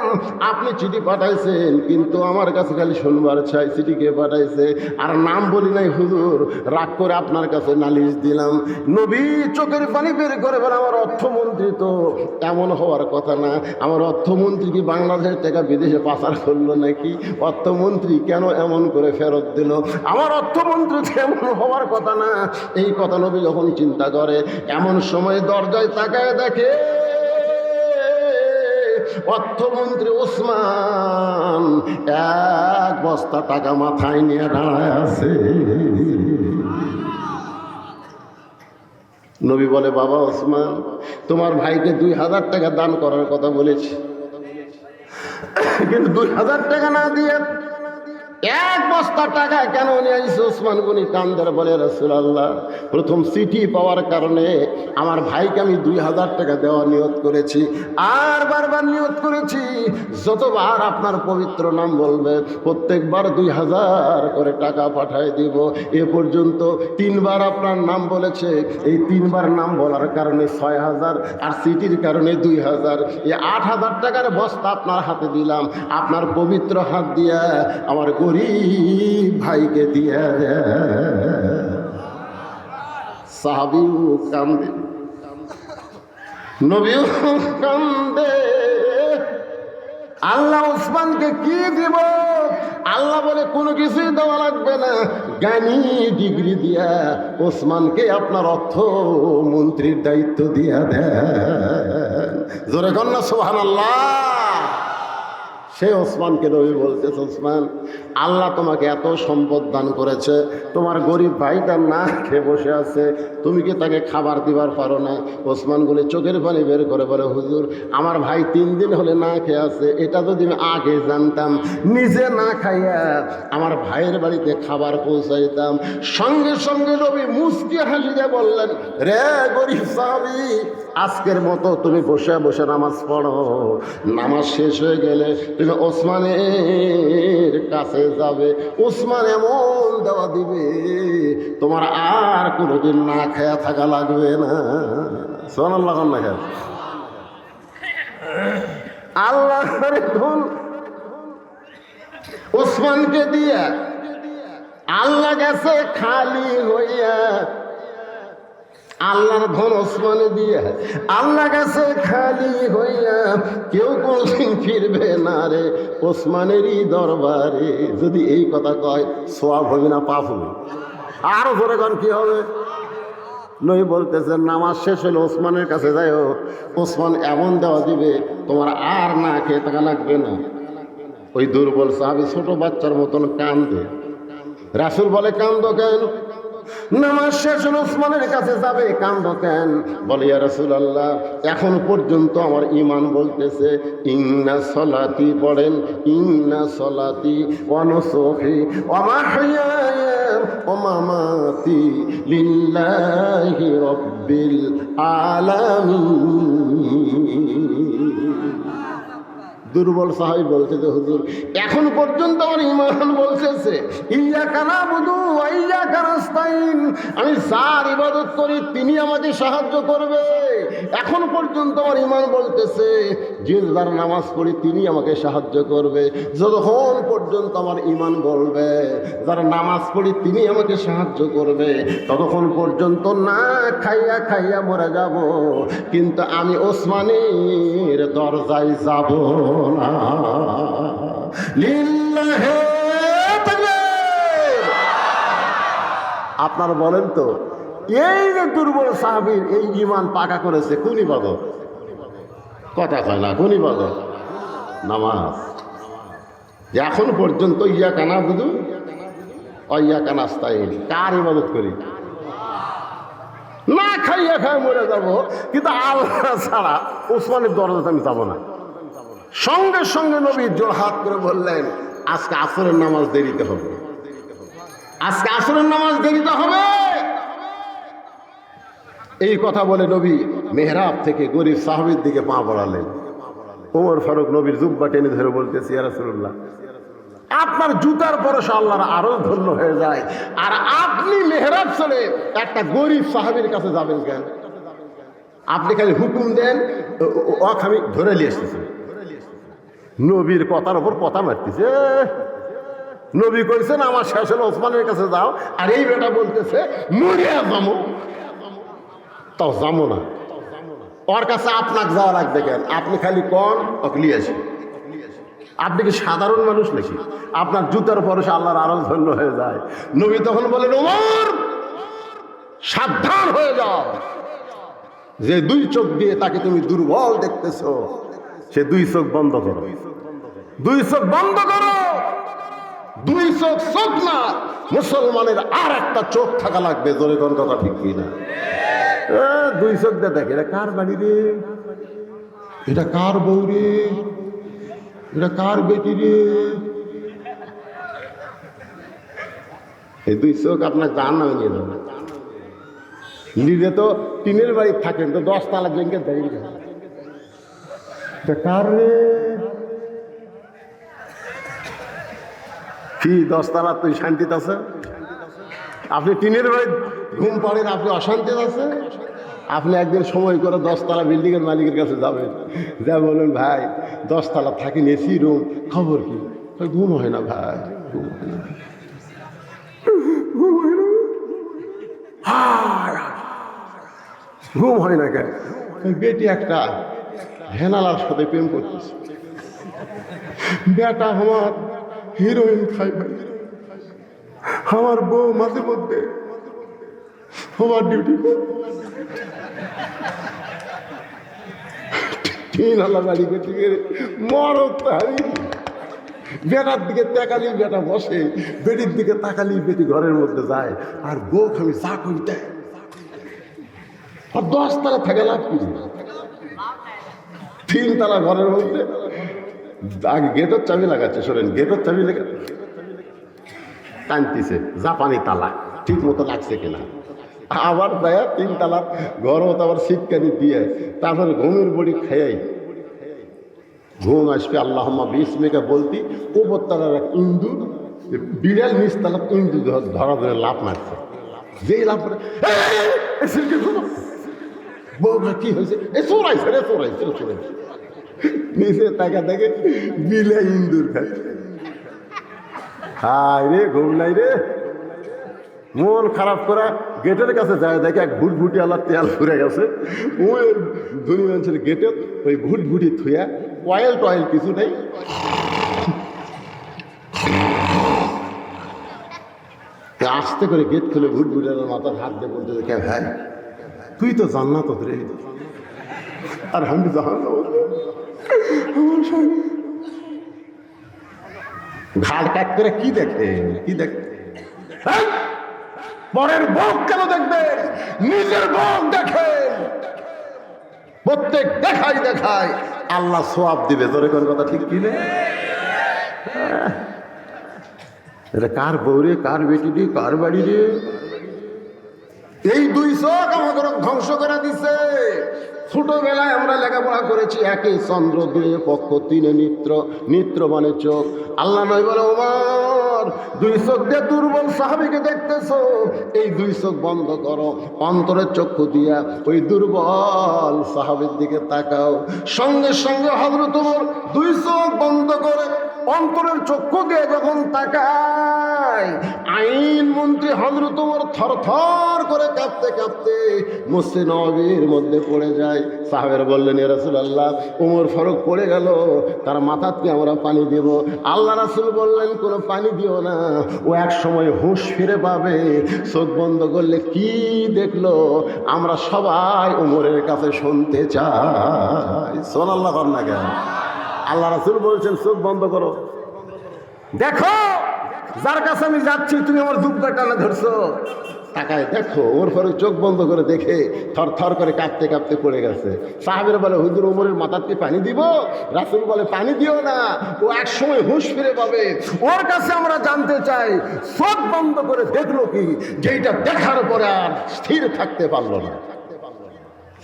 আপনি চিঠি পাঠাইছেন, কিন্তু আমার কাছে খালি শুনবার চাই চিঠি কে পাঠাইছে, আর নাম বলি নাই হুজুর। রাগ করে আপনার কাছে নালিশ দিলাম। নবী চোখের পানি বের করে বলে, আমার অর্থমন্ত্রী তো এমন হওয়ার কথা না। আমার অর্থমন্ত্রী কি বাংলাদেশের টাকা বিদেশে পাচার করলো নাকি? অর্থমন্ত্রী কেন এমন করে ফেরত দিল? আমার অর্থমন্ত্রী এমন হওয়ার কথা না। এই কথা নবী যখন চিন্তা করে, এমন সময় দরজায় তাকায় দেখে অর্থমন্ত্রী ওসমান 1 বস্তা টাকা মাথায় নিয়ে দাঁড়ায় আছে। নবী বলে, বাবা ওসমান, তোমার ভাইকে 2000 টাকা দান করার কথা বলেছি, কিন্তু 2000 টাকা না দিয়ে 1 বস্তা টাকা কেন নিয়ে আসছে? ওসমান গনি কান্দার বলে, রাসূলুল্লাহ প্রথম চিঠি পাওয়ার কারণে আমার ভাইকে আমি 2000 টাকা দেওয়ার নিয়ত করেছি, আর বারবার নিয়ত করেছি যতবার আপনার পবিত্র নাম বলবে প্রত্যেকবার 2000 করে টাকা পাঠায় দিব। এ পর্যন্ত 3বার আপনার নাম বলেছে। এই 3বার নাম বলার কারণে 6000, আর চিঠির কারণে 2000, এই 8000 টাকার বস্তা আপনার হাতে দিলাম। আপনার পবিত্র হাত দিয়া আমার গরিব ভাইকে দিয়া সাহাবীও কান্দে, নবীও কান্দে। আল্লাহ ওসমানকে কি দিব? আল্লাহ বলে কোনো কিছুই দেওয়া লাগবে না, জ্ঞানী ডিগ্রি দিয়া ওসমানকে আপনার অর্থমন্ত্রীর দায়িত্ব দিয়া দেন। জোরে কন্যা সুবহানাল্লাহ। সে ওসমানকে নবী বলতেছে, ওসমান আল্লাহ তোমাকে এত সম্পদ দান করেছে, তোমার গরিব ভাইটা না খেয়ে বসে আছে, তুমি কি তাকে খাবার দিবার পারো না? ওসমান বলে চোখের পানি বের করে বলে, হুজুর আমার ভাই 3 দিন হলে না খেয়ে আছে, এটা যদি আমি আগে জানতাম নিজে না খাইয়া আমার ভাইয়ের বাড়িতে খাবার পৌঁছাইতাম। সঙ্গে সঙ্গে নবী মুস্কি হাসিয়ে বললেন, রে গরিব সাহাবী, আজকের মতো তুমি বসে বসে নামাজ পড়ো, নামাজ শেষ হয়ে গেলে তুমি ওসমানের কাছে যাবে, ওসমান এমন দেওয়া দিবে তোমার আর কোনোদিন না খায়া থাকা লাগবে না। সুবহানাল্লাহ। আল্লাহ ধন ওসমানকে দিয়া আল্লাহ গেছে খালি হইয়া, আল্লাহর ধন ওসমানে দিয়ে আল্লাহ কাছে খালি হইয়া, কেউ কোনদিন ফিরবে না রে ওসমানেরই দরবারে। যদি এই কথা কয় সওয়াব হবে না পাপ হবে? আরো জোরে গান কি হবে? নবী বলতেছেন নামাজ শেষ হলে ওসমানের কাছে যাও, ওসমান এমন দেওয়া দিবে তোমার আর না খেয়ে থাকা লাগবে না। ওই দুর্বল সাহাবী ছোট বাচ্চার মতন কান্দে। রাসূল বলে কান্দো কেন? নামাজ শেষ হলে ওসমানের কাছে যাবে, কান্দো কেন? বলে ইয়া রাসূলুল্লাহ এখন পর্যন্ত আমার ঈমান বলতেছে ইন্না সলাতি, পড়েন ইন্না সলাতি ওয়া নুসুকি ওয়া মাহইয়ায়া ওয়া মামাতি লিল্লাহি রাব্বিল আলামিন। দুর্বল সাহাবী বলছে যে হুজুর এখন পর্যন্ত আমার ঈমান বলতেছে ইয়্যাকা নাবুদু ওয়া ইয়্যাকা নাস্তাইন, আমি যার ইবাদত করি তিনি আমাকে সাহায্য করবে। এখন পর্যন্ত আমার ঈমান বলতেছে যে যার নামাজ পড়ি তিনি আমাকে সাহায্য করবে। যতক্ষণ পর্যন্ত আমার ঈমান বলবে যার নামাজ পড়ি তিনি আমাকে সাহায্য করবে, ততক্ষণ পর্যন্ত না খাইয়া খাইয়া মরে যাব, কিন্তু আমি ওসমানের দরজায় যাব না। লিল্লাহি তাকবীর। আপনারা বলেন তো এই যে দুর্বল সাহাবীর এই ঈমান পাকা করেছে কোন ইবাদত? কথা কয় না, কোন ইবাদত? নামাজ। এখন পর্যন্ত ইয়্যাকা নাবুদু ওয়া ইয়্যাকা নাস্তাইন, কার ইবাদত করি? না খাইয়া খাই মরে যাব, কিন্তু আল্লাহ ছাড়া ওসমানের দরজাতে আমি যাব না। সঙ্গে সঙ্গে নবী জোড়হাত করে বললেন আজকে আসরের নামাজ দেরিতে হবে, আজকে আসরের নামাজ দেরিতে হবে। এই কথা বলে নবী মেহরাব থেকে গরিব সাহাবীর দিকে পা বাড়ালেন। ওমর ফারুক নবীর জুব্বা টেনে ধরে বলতেছে ইয়া রাসূলুল্লাহ আপনার জুতার পরশ আল্লাহর আরো ধন্য হয়ে যায়, আর আপনি মেহরাব চলে একটা গরিব সাহাবীর কাছে যাবেন কেন? আপনি খালি হুকুম দেন, আমি ধরে নিয়ে এসতেছি। নবীর কথার উপর কথা মারতেছে। নবী কইছেন আমার শেষ হলে ওসমানের কাছে যাও, আর এই বেটা বলতেছে মরিয়া যাবো, তাও যাবো না। ওর কাছে আপনাকে যাওয়া লাগবে কেন? আপনি খালি কন ওকে নিয়ে আসি। আপনি কি সাধারণ মানুষ নাকি? আপনার জুতার পরশে আল্লাহর আরো ধন্য হয়ে যায়। নবী তখন বলেন ওমর সাবধান হয়ে যাও, যে দুই চোখ দিয়ে তাকে তুমি দুর্বল দেখতেছো সে দুই চোখ বন্ধ করো, দুই চোখ বন্ধ করো। দুই চোখ চোখ না, মুসলমানের আর একটা চোখ থাকা লাগবে। জোরে কোন কথা ঠিক কিনা? দুই চোখ দিয়ে দেখে এটা কার বাড়ি রে, এটা কার বউ রে, এটা কার বেটি রে। এই দুই চোখ আপনার জান না নিয়ে যাবে। নিজে তো টিনের বাড়ি থাকেন, তো 10 তালা জেঙ্গে দেখে এটা কার রে, কি 10 তালা তুই শান্তিতে আছে? আপনি টিনের বাড়ি ঘুম পাড়েন, আপনি অশান্তিতে আছে? আপনি একদিন সময় করে 10 তালা বিল্ডিংয়ের মালিকের কাছে যাবেন, যা বলেন ভাই 10 তালা থাকেন এসি রুম, খবর কি? ঘুম হয় না ভাই, ঘুম হয় না, ঘুম হয় না কেন? বেটি একটা হেনালার সাথে প্রেম করতেছে, বেটা আমার হিরোইন খাই ভাই, আমার বউ মাঝে মধ্যে আমার ডিউটি গাড়ি থেকে মরত বেটার দিকে তাকালি বেটা বসে, বেটির দিকে তাকালি বেটি ঘরের মধ্যে যায়, আর বউ খালি চা করি দেয়। আর 10 তালা থাকে লাভ কি? 3 তালা ঘরের মধ্যে আগে গেটের চাবি লাগাচ্ছে, শোনেন গেটের চাবি লেগে টানতেছে, জাপানি তালা ঠিক মতো লাগছে কিনা, আবার দেয় 3 তালা ঘরও আবার শীতকানি দিয়ে, তারপরে ঘুমের বড়ি খাইয়াই ঘুম আসবে। আল্লাহুম্মা বিসমিকা বলতি ওপর তালার এক ইন্দুর বিড়াল নিচ তালা ইন্দুর ধরা ধরে লাফ মারছে, যেই লাফ করে বউরা কি হয়েছে, এ চোরাইছে রে, চোরাইছে চোরাইছে, নিচে তাকা দেখে বিলে ইন্দুর খাচ্ছে। হায় রে ঘুম নাই রে, মন খারাপ করা গেটের কাছে যায়, দেখে এক ভুটভুটি আল্লাহ তেল ফুরে গেছে, ওই ধনী মানুষের গেটে ওই ভুটভুটি থুয়া, অয়েল টয়েল কিছু নেই, আস্তে করে গেট খুলে ভুটভুটি মাথার হাত দিয়ে বলতে দেখে ভাই তুই তো জান্নাত রে, আর আমি জাহান্নাম। ঘাড় কাট করে কি দেখে, কি দেখে? পরের বউ কেন দেখবেন, নিজের বউ দেখেন। প্রত্যেক দেখাই দেখায় আল্লাহ সোয়াব দিবে। তোর কোন কথা ঠিক কি না? এটা কার বউ রে, কার বেটি রে, কার বাড়ি রে? এই দুই চোখ আমাদের ধ্বংস করে দিছে। ছোটবেলায় আমরা লেখাপড়া করেছি, একে চন্দ্র, দুয়ে পক্ষ, তিনে নিত্র। নিত্র মানে চোখ। আল্লাহ নয় বলে, ওমর দুই চোখ দিয়ে দুর্বল সাহাবীকে দেখতেছো, এই দুই চোখ বন্ধ করো, অন্তরের চক্ষু দিয়া ওই দুর্বল সাহাবীর দিকে তাকাও। সঙ্গে সঙ্গে হযরত ওমর দুই চোখ বন্ধ করে অন্তরের চক্ষু দিয়ে যখন তাকায়, আইন মন্ত্রী হযরত ওমর থরথর করে কাঁপতে কাঁপতে মসজিদ নববীর মধ্যে পড়ে যায়। সাহাবেরা বললেন, ইয়া রাসূলুল্লাহ, ওমর ফারুক পড়ে গেল, তার মাথাতে আমরা পানি দেব। আল্লাহ রাসূল বললেন, কোনো পানি দিও না, ও এক সময় হুঁশ ফিরে পাবে। চোখ বন্ধ করলে কি দেখলো আমরা সবাই ওমরের কাছে শুনতে চাই। সুবহানাল্লাহ বল না কেন? আল্লাহ রাসূল বলছেন, চোখ বন্ধ করো, দেখো যার কাছে আমি যাচ্ছি, তুমি আমার দুব্বা টানা ধরছো, তাকায় দেখো। ওমর ফারুক চোখ বন্ধ করে দেখে থর থর করে কাঁপতে কাঁপতে পড়ে গেছে। সাহাবীরা বলে, হুজুর ওমরের মাথাতে পানি দিব? রাসূল বলে, পানি দিও না, ও এক সময় হুঁশ ফিরে পাবে, ওর কাছে আমরা জানতে চাই চোখ বন্ধ করে দেখলো কি, যেইটা দেখার পরে আর স্থির থাকতে পারলো না।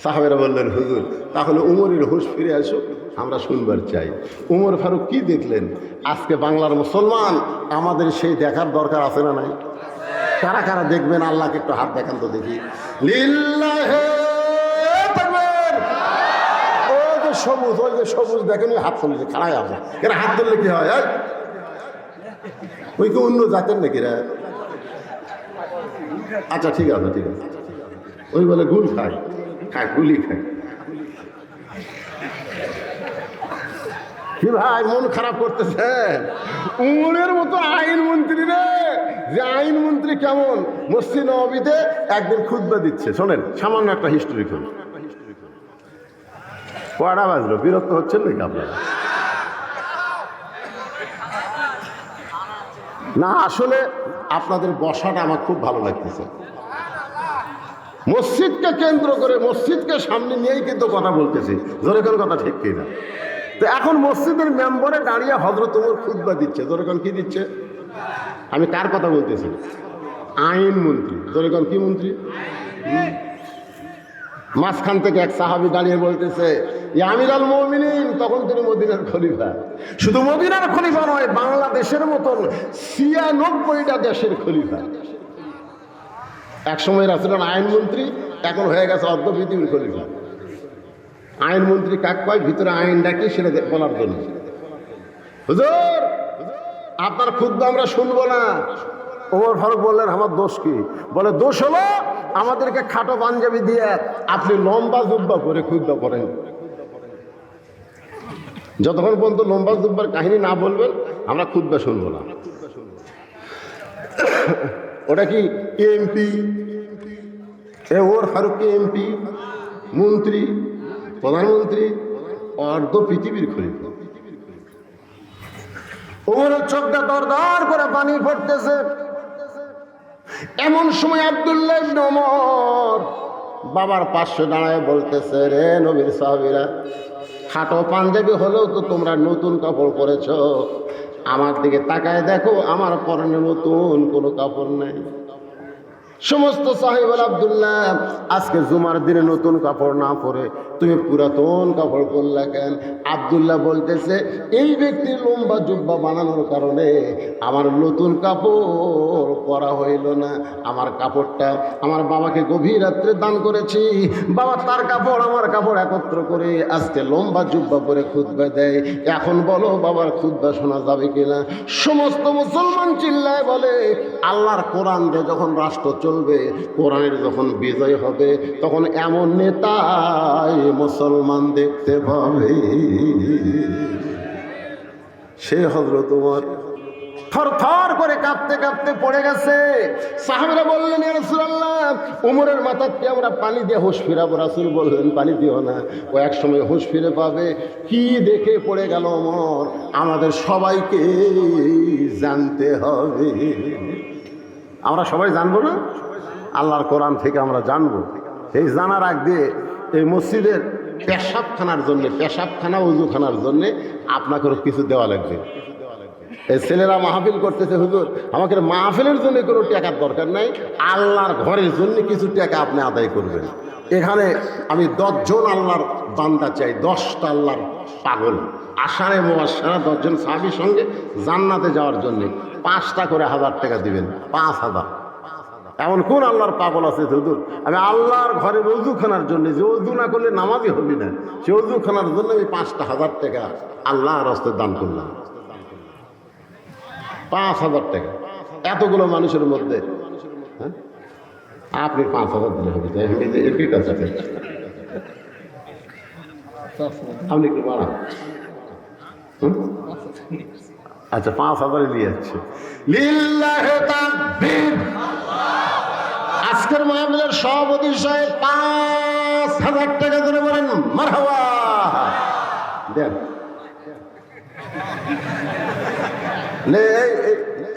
সাহাবেরা বললেন, হুজুর তাহলে উমরের হুঁশ ফিরে আসুক, আমরা শুনবার চাই। উমর ফারুক কি দেখলেন? আজকে বাংলার মুসলমান, আমাদের সেই দেখার দরকার আছে না নাই? কারা কারা দেখবেন আল্লাহকে একটু হাত দেখান তো দেখি। লিল্লাহে তাকবীর। ওই যে সবুজ, ওই যে সবুজ দেখেন, হাত তুলছে, খাড়াই আছে কেন? হাত তুললে কি হয়? ওই কি অন্য জাতের নাকি রে? আচ্ছা ঠিক আছে, ঠিক আছে। ওই বলে গুল খায়, খায় গুলি খায়। কি ভাই মন খারাপ করতেছে? উমরের মতো আইন মন্ত্রী রে, যে আইন মন্ত্রী কেমন মসজিদ নববীতে একদিন খুতবা দিচ্ছে। শোনেন সামান্য একটা হিস্ট্রি করুন। কয়টা বাজলো? বিরক্ত হচ্ছেন নাকি আপনারা? না আসলে আপনাদের বসাটা আমার খুব ভালো লাগতেছে। মসজিদকে কেন্দ্র করে, মসজিদকে সামনে নিয়েই কিন্তু কথা বলতেছি। জোরে কোন কথা ঠিক কিনা? তো এখন মসজিদের মেম্বারে দাঁড়িয়ে হযরত ওমর খুতবা দিচ্ছে। জোরে কোন কি দিচ্ছে? আমি কার কথা বলতেছি? আইন মন্ত্রী। জোরে কোন কি মন্ত্রী? মাঝখান থেকে এক সাহাবী দাঁড়িয়ে বলতেছে, ইয়া আমিরুল মুমিনিন। তখন তিনি মদিনার খলিফা। শুধু মদিনার খলিফা নয়, বাংলাদেশের মতন ৯৬টা দেশের খলিফা। এক সময় ছিলেন আইনমন্ত্রী, এখন হয়ে গেছে অর্ধ পৃথিবীর খলিফা। আইনমন্ত্রী কাক কয়? ভিতরে আইন ডাকি সেটা বলার জন্য। হুজুর আপনার খুতবা আমরা শুনবো না। ওমর ফারুক বললেন, আমার দোষ কি? বলে, দোষ হলো আমাদেরকে খাটো পাঞ্জাবি দিয়ে আপনি লম্বা জুব্বা পরে খুতবা করেন। যতক্ষণ পর্যন্ত লম্বা জুব্বার কাহিনী না বলবেন আমরা খুতবা শুনবো না। ওটা কি এমপি? ওমর ফারুক কি এমপি, মন্ত্রী, প্রধানমন্ত্রী, অর্ধ পৃথিবীর খলিফা? ওমরের চোখটা দর দর করে পানি পড়তেছে। এমন সময় আব্দুল্লাহ ইবনে ওমর বাবার পাশে দাঁড়ায় বলতেছে, রে নবীর সাহাবীরা, খাটো পাঞ্জাবি হলেও তো তোমরা নতুন কাপড় পরেছ, আমার দিকে তাকায় দেখো, আমার পরনে নতুন কোনো কাপড় নেই। সমস্ত সাহেবুল আব্দুল্লাহ, আজকে জুমার দিনে নতুন কাপড় না পরে তুমি পুরাতন কাপড় পরলা কেন? আব্দুল্লাহ বলতেছে, এই ব্যক্তির লম্বা জুব্বা বানানোর কারণে আমার নতুন কাপড় পরা হইল না। আমার কাপড়টা আমার বাবাকে গভীর রাত্রে দান করেছি, বাবা তার কাপড় আমার কাপড় একত্র করে আজকে লম্বা জুব্বা পরে খুতবা দেয়। এখন বলো বাবার খুতবা শোনা যাবে কিনা? সমস্ত মুসলমান চিল্লায় বলে, আল্লাহর কোরআন দিয়ে যখন রাষ্ট্র চলবে, কোরআনের যখন বিজয় হবে, তখন এমন নেতাই মুসলমান দেখতে পাবে। সে হযরত ওমর থরথর করে কাঁপতে কাঁপতে পড়ে গেছে। সাহাবীরা বললেন, ইয়া রাসূলুল্লাহ, ওমরের মাথাতে আমরা পানি দিয়ে হুঁশ ফিরাবো। রাসূল বললেন, পানি দিও না, ও এক সময় হুঁশ ফিরে পাবে। কি দেখে পড়ে গেল ওমর, আমাদের সবাইকে জানতে হবে। আমরা সবাই জানবো না? আল্লাহর কোরআন থেকে আমরা জানবো। এই জানার আগ দিয়ে এই মসজিদের পেশাবখানার জন্য, পেশাবখানা ওযুখানার জন্য আপনাকেও কিছু দেওয়া লাগবে। এই ছেলেরা মাহফিল করতেছে, হুজুর আমাকে মাহফিলের জন্য কোনো টাকার দরকার নাই, আল্লাহর ঘরের জন্য কিছু টাকা আপনি আদায় করবেন। এখানে আমি 10 জন আল্লাহর বান্দা চাই, 10টা আল্লাহর পাগল আশারে মুবাশশারা 10 জন সাহাবীর সঙ্গে জান্নাতে যাওয়ার জন্য 5টা করে 1000 টাকা দিবেন। 5000। এমন কোন আল্লাহর পাগল আছে হুজুর, আমি আল্লাহর ঘরের ওযুখানার জন্য, যে ওযু না করলে নামাজই হবি না, সে ওযুখানার জন্য আমি 5টা 1000 টাকা আল্লাহর রাস্তায় দান করলাম। 5000 টাকা এতগুলো মানুষের মধ্যে, হ্যাঁ? আপনি 5000 দিলে হবে, ঠিক আছে, আপনি একটু বাড়ান। আচ্ছা, 5000 নিয়ে যাচ্ছে। লিল্লাহি তাকবীর। আজকের মাহফিলের সভাপতি সাহেব 5000 টাকা ধরে বলেন মারহাবা দেন।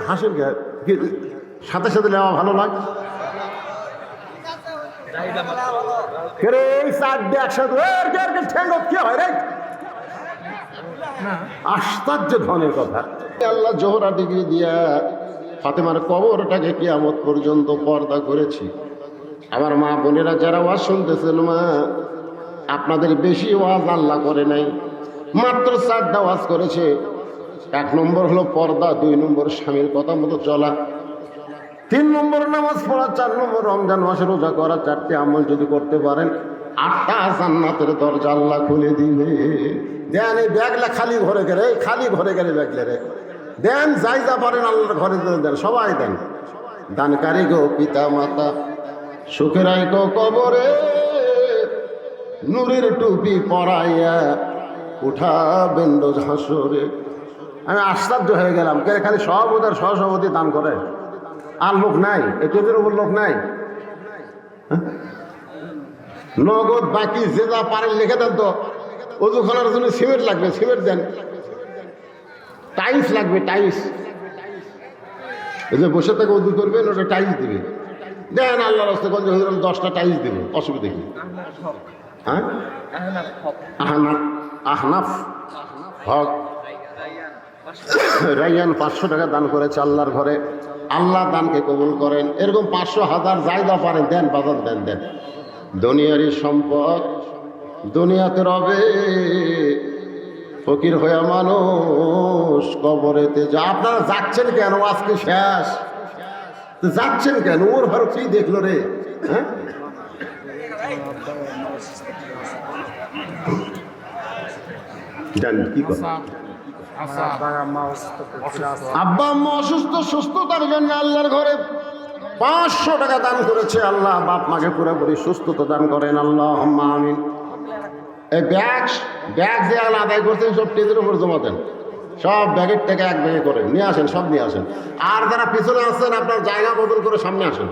হাসেন সাথে সাথে নেওয়া ভালো লাগে। আশ্চর্য ধনের কথা। আল্লাহ জোহরা ডিগ্রি দিয়া ফাতেমার কবরটাকে কিয়ামত পর্যন্ত পর্দা করেছি। আমার মা বোনেরা যারা ওয়াজ শুনতেছেন, মা আপনাদের বেশি ওয়াজ আল্লাহ করে নাই, মাত্র 4টা ওয়াজ করেছে। 1 নম্বর হলো পর্দা, 2 নম্বর স্বামীর কথা মতো চলা, 3 নম্বর নামাজ পড়া, 4 নম্বর রমজান মাসে রোজা করা। 4টে আমল যদি করতে পারেন 8টা জান্নাতের দরজা আল্লাহ খুলে দিবে। দেন এই ব্যাগলা খালি ঘরে গেলে, খালি ঘরে গেলে ব্যাগলে রে দেন, যাই যা পারেন আল্লাহর ঘরে দেন, সবাই দেন। দানকারী গো পিতা মাতা, সুখেরাই গো কবরে, নূরের টুপি পরাইয়া উঠাবেন রোজ হাসরে। আমি আশ্চর্য হয়ে গেলাম, কে খালি সভাপতি আর সহসভাপতি দান করে, আর লোক নাই, এদের উপর লোক নাই। নগদ বাকি যে যা পারেন লিখে দেন। তো ওযুখানার জন্য সিমেন্ট লাগবে, সিমেন্ট দেন। টাইলস লাগবে, টাইলস, এই যে বসে থেকে ওযু করবেন ওটা টাইলস দিবে, দেন আল্লাহর রাস্তায় কোন 10টা টাইলস দেবে, অসুবিধা কি? হ্যাঁ, আহনাফ হক রাইয়ান 500 টাকা দান করেছে আল্লাহর ঘরে। আল্লাহ দানকে কবুল করেন। এরকম 500 1000 জায়গা পারেন দেন, বাজার দেন, দেন। দুনিয়ারই সম্পদ দুনিয়াতে রবে, ফকির হয়ে মানুষ কবরেতে যা। আপনারা যাচ্ছেন কেন? আজকে শেষ, যাচ্ছেন কেন? ওর ভারত কি দেখলো রে? হ্যাঁ, জানি কি কথা। আব্বা আম্মা অসুস্থ, সুস্থতার জন্য আল্লাহর ঘরে 500 টাকা দান করেছে। আল্লাহ বাপ মাকে পুরোপুরি সুস্থতা দান করেন, আল্লাহুম্মা আমিন। এই ব্যাগ যে আদায় করছেন সব টেজের উপর জমা দেন, সব ব্যাগের টাকা এক ব্যাগে করে নিয়ে আসেন, সব নিয়ে আসেন। আর যারা পিছনে আসছেন আপনার জায়গা বদল করে সামনে আসেন।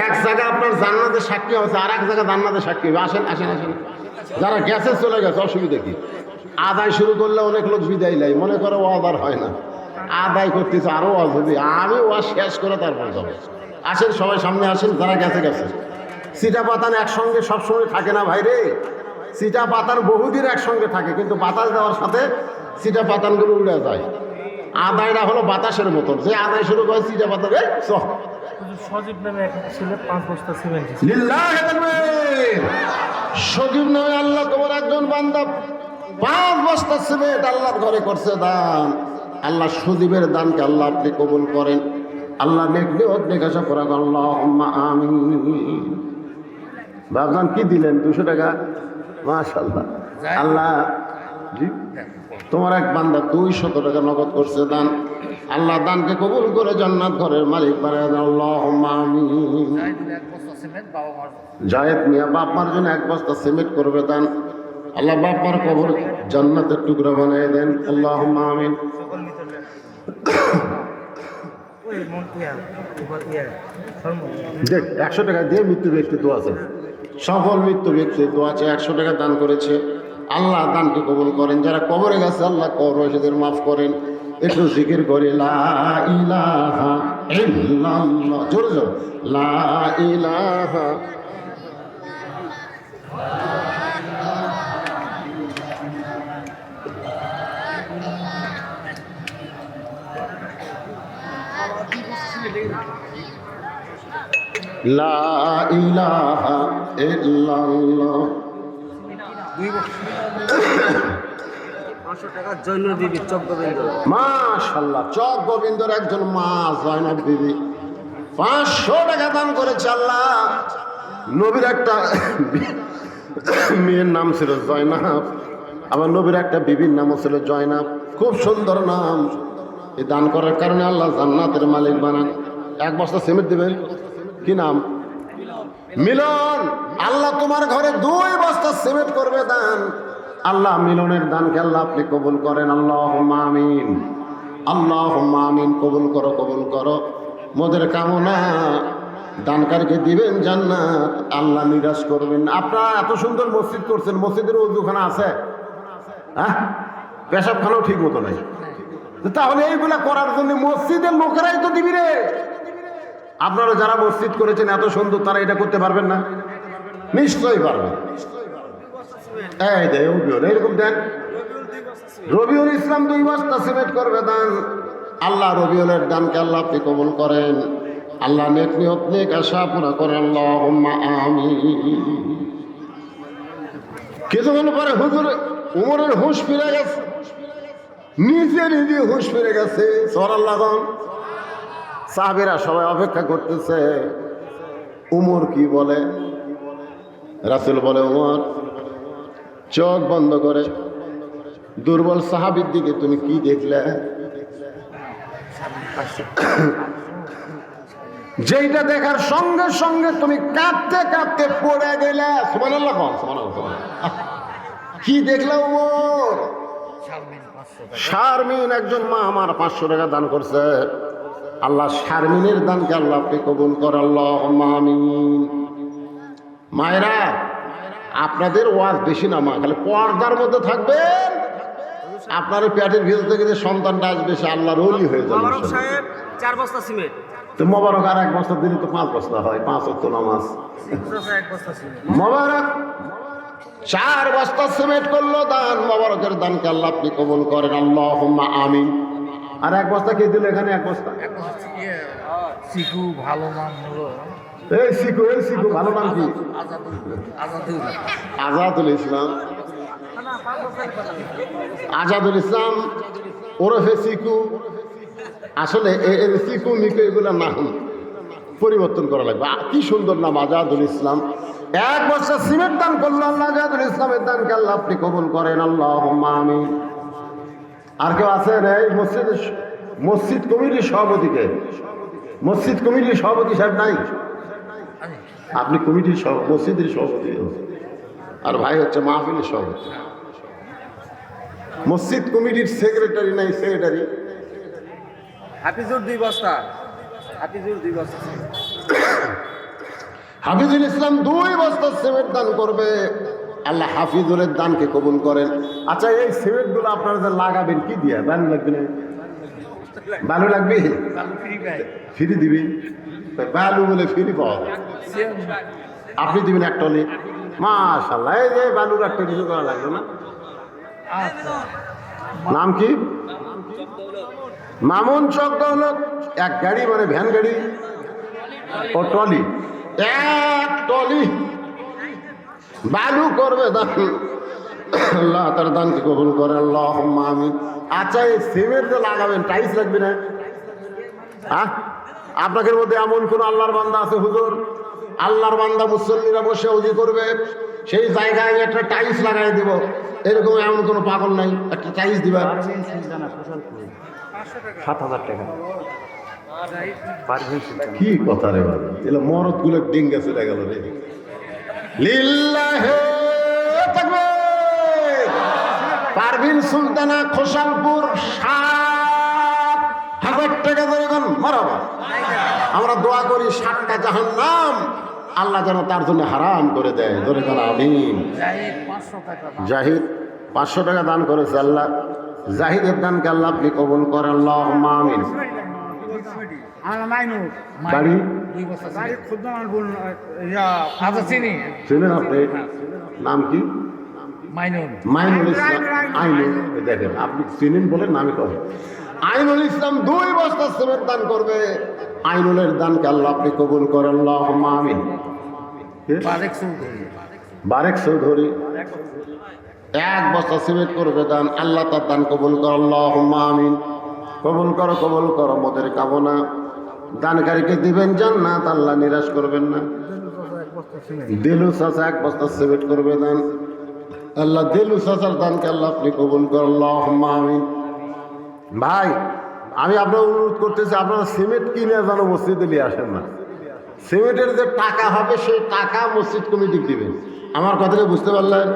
এক জায়গা আপনার জান্নাতের সাক্ষী হচ্ছে, আর এক জায়গা জান্নাতের সাক্ষী হবে। আসেন আসেন আসেন। যারা গেছে চলে গেছে, অসুবিধা কি? আদায় শুরু করলে অনেক লোক বিদায় নেয়, মনে করে ওয়াজ আর হয় না, আদায় করতেছে, আরও ওয়াজ হবে। আমি ওয়াজ শেষ করে তারপর যাবো। আসেন সবাই সামনে আসেন, যারা গেছে গেছে। সিটা পাতান একসঙ্গে সবসময় থাকে না ভাই রে, সিটা পাতান বহুদিন একসঙ্গে থাকে, কিন্তু বাতাস দেওয়ার সাথে সিটা পাতানগুলো উড়ে যায়। আদায়টা হলো বাতাসের মতন, যে আদায় শুরু করে সিটা পাতান সজীব নামে এক ছেলে 5 বস্তা সিমেন্ট। সজীব নামে আল্লাহ তোমার একজন বান্দা 5 বস্তা সিমেন্ট আল্লাহর ঘরে করছে দান। আল্লাহ সজীবের দানকে আল্লাহ আপনি কবুল করেন। আল্লাহ নেকাশা করা, আল্লাহুম্মা আমিন। বাবজান কি দিলেন? 200 টাকা, মাশাআল্লাহ। আল্লাহ জি, তোমার এক বান্দা 200 টাকা নগদ করছে দান। আল্লাহ দানকে কবুল করে জান্নাত ঘরের মালিক বানায় দেন, আল্লাহুম্মা আমিন। জায়েদ মিয়া বাপ মার জন্য 1 বস্তা সিমেন্ট করবে দান। আল্লাহ বাপ মার কবর জান্নাতের টুকরা বানিয়ে দেন, আল্লাহুম্মা আমিন। দেখ 100 টাকা দিয়ে মৃত্যু ব্যক্তি দোয়া আছে, সফল মৃত্যু ব্যক্তি দোয়া আছে, 100 টাকা দান করেছে। আল্লাহ দানকে কবুল করেন। যারা কবরে গেছে আল্লাহ কবর সেদের মাফ করেন। একটু জিকির করে লা ইলাহা ইল্লাল্লাহ, জোরে জোরে লা ইলাহা। লা ইলাহা ইল্লাল্লাহ। 500 টাকা জৈন দেবী চক গোবিন্দ। মাশাআল্লাহ, চক গোবিন্দর একজন মা জয়নাব বিবি 500 টাকা দান করেছে। আল্লাহ নবীর একটা মেয়ের নাম ছিল জয়নাব, আবার নবীর একটা বিবির নামও ছিল জয়নাব, খুব সুন্দর নাম। এই দান করার কারণে আল্লাহ জান্নাতের মালিক বানান। 1 বস্তা সিমেন্ট দিবেন, কি নাম? মিলন। আল্লাহ তোমার ঘরে 2 বস্তা সিমেন্ট করবে দান। আল্লাহ মিলনের দানকে আল্লাহ আপনি কবুল করেন। আল্লাহুম্মা আমিন, আল্লাহুম্মা আমিন। কবুল করো, কবুল করো। মোদের কামনা দানকারকে দিবেন জান্নাত, আল্লাহ নিরাশ করবেন। আপনারা এত সুন্দর মসজিদ করছেন, মসজিদের ওযুখানা আছে? হ্যাঁ, পেশাবখানাও ঠিক মতো নাই। তাহলে এইগুলা করার জন্য মসজিদের লোকেরাই তো দিবি রে। আপনারা যারা মসজিদ করেছেন এত সুন্দর, তারা এটা করতে পারবেন না? নিশ্চয়ই পারবেন। এই দে এরকম দেন। রবিউল ইসলাম 2 বস্তা সিমেন্ট করবে দান। আল্লাহ রবিউলের দানকে আল্লাহ আপনি কবুল করেন। আল্লাহ নেক নিয়ত নেক আশা পুরা করেন। আল্লাহুম্মা আমিন। কিছুক্ষণ পরে হুজুর উমরের হুঁশ ফিরে গেছে, নিজে হুঁশ ফিরে গেছে। সুবহানাল্লাহ। সাহাবীরা সবাই অপেক্ষা করতেছে উমর কি বলে। রাসূল বলে, উমর চোখ বন্ধ করে দুর্বল সাহাবীর দিকে তুমি কি দেখলে? যেটা দেখার সঙ্গে সঙ্গে তুমি কাঁদতে কাঁদতে পড়ে গেলে। সুবহানাল্লাহ, সুবহানাল্লাহ। কি দেখলে উমর? শারমিন একজন মা আমার 500 টাকা দান করছে। আল্লাহ শারমিনের দানকে আল্লাহ আপনি কবুল করেন। আল্লাহুম্মা আমিন। মায়েরা, আপনাদের ওয়াজ বেশি না, মা খালি পর্দার মধ্যে থাকবেন। আপনার পেটের ভিতর থেকে যে সন্তানটা আসবে সে আল্লাহর ওলি হয়ে যাবে। মোবারক সাহেব 4 বস্তা সিমেন্ট। তো মোবারক আর 1 বস্তা দিলে তো 5 বস্তা হয়, 5 ওয়াক্ত নামাজ। 1 বস্তা সিমেন্ট। মোবারক 4 বস্তা সিমেন্ট করলো দান। মোবারকের দানকে আল্লাহ আপনি কবুল করেন। আল্লাহুম্মা আমিন। আর 1 বস্তা কে দিল এখানে? 1 বস্তা শিখু ভালো নাম হলো এই শিখু, এই শিখু ভালো নাম কি? আজাদুল ইসলাম। আজাদুল ইসলাম ওরফে শিখু। আসলে শিখু মিকু এগুলো নাম পরিবর্তন করা লাগবে। কি সুন্দর নাম, আজাদুল ইসলাম। 1 বস্তা সিমেন্ট দান করলো আল্লাহ। আজাদুল ইসলামের দানকে আল্লাহ আপনি কবুল করেন। আল্লাহুম্মা আমিন। আর কেউ আছেন? এই মসজিদ কমিটির সভাপতিকে, মসজিদ কমিটির সভাপতি সাহেব নাই? আপনি কমিটির মসজিদের সভাপতি, আর ভাই হচ্ছে মাহফিলের সভাপতি। মসজিদ কমিটির সেক্রেটারি নাই? সেক্রেটারি হাফিজুর 2 বস্তা। হাফিজুর 2 বস্তা। হাফিজুল ইসলাম 2 বস্তা সিমেন্ট দান করবে। আল্লাহ হাফিজুলের দানকে কবুল করেন। আচ্ছা, এই সিমেন্টগুলো আপনারা যে লাগাবেন কি দিয়ে? বালু লাগবে না? বালু লাগবে? ফ্রি দিবি? বালু বলে ফ্রি পাওয়া যায়। আপনি দিবেন 1 টলি? মাশাআল্লাহ। এই যে বালুর একটা কিছু করা লাগবে না? নাম কি? মামুন চক দৌলত। 1 গাড়ি মানে ভ্যান গাড়ি ও টলি, 1 টলি বালু করবে দান। আল্লাহ তার দানকে কবুল করে। আল্লাহুম্মা আমিন। আচ্ছা, এই সিমেন্ট যে লাগাবেন টাইলস লাগবে না? হ্যাঁ, আপনাদের মধ্যে এমন কোন আল্লাহর বান্দা আছে হুজুর, আল্লাহর বান্দা মুসল্লিরা বসে ওযু করবে, সেই জায়গায় একটা টাইলস লাগাই দেব, এরকম এমন কোনো পাগল নাই? একটা টাইলস দিবা। 7,000 টাকা। কি কথা রে বাবা, এলা মরদ গুলো ডিঙ্গা চলে গেল রে। লিল্লাহে তাকবীর। পারভিন সুলতানা খোসালপুর 7,000 টাকা ধরে মারাবা। দোয়া করি 7টা জাহান্নাম আল্লাহ যেন তার জন্য হারাম করে দেয়। ধরে গেল আমিন। জাহিদ 500 টাকা দান করেছে আল্লাহ। জাহিদের দানকে আল্লাহ আপনি কবুল করেন, আল্লাহুম্মা আমিন। বাড়ি চিনেন আপনি? নাম কি? মাইনুল ইসলাম। আইনুল, দেখেন আপনি চিনেন বলে নামই কবেন। আইনুল ইসলাম 2 বস্তা সিমেন্ট দান করবে। আইনুলের দানকে আল্লাহ আপনি কবুল করেন, আল্লাহুম্মা আমিন। বারেক চৌধুরী 1 বস্তা সিমেন্ট করবে দান, আল্লাহ তার দান কবুল করেন, আল্লাহুম্মা আমিন। কবুল করো মোদের কামনা। দানকারীকে দিবেন জান্নাত, আল্লাহ নিরাশ করবেন না। দেলু চাচা 1 বস্তা সিমেন্ট করবে দান, আল্লাহ দেলু চাচার দানকে আল্লাহ আপনি কবুল করেন, আল্লাহুম্মা আমিন। ভাই আমি আপনার অনুরোধ করতেছি, আপনারা সিমেন্ট কিনে যেন মসজিদে নিয়ে আসেন না। সিমেন্টের যে টাকা হবে সেই টাকা মসজিদ কমিটি দিবেন। আমার কথাটা বুঝতে পারলেন?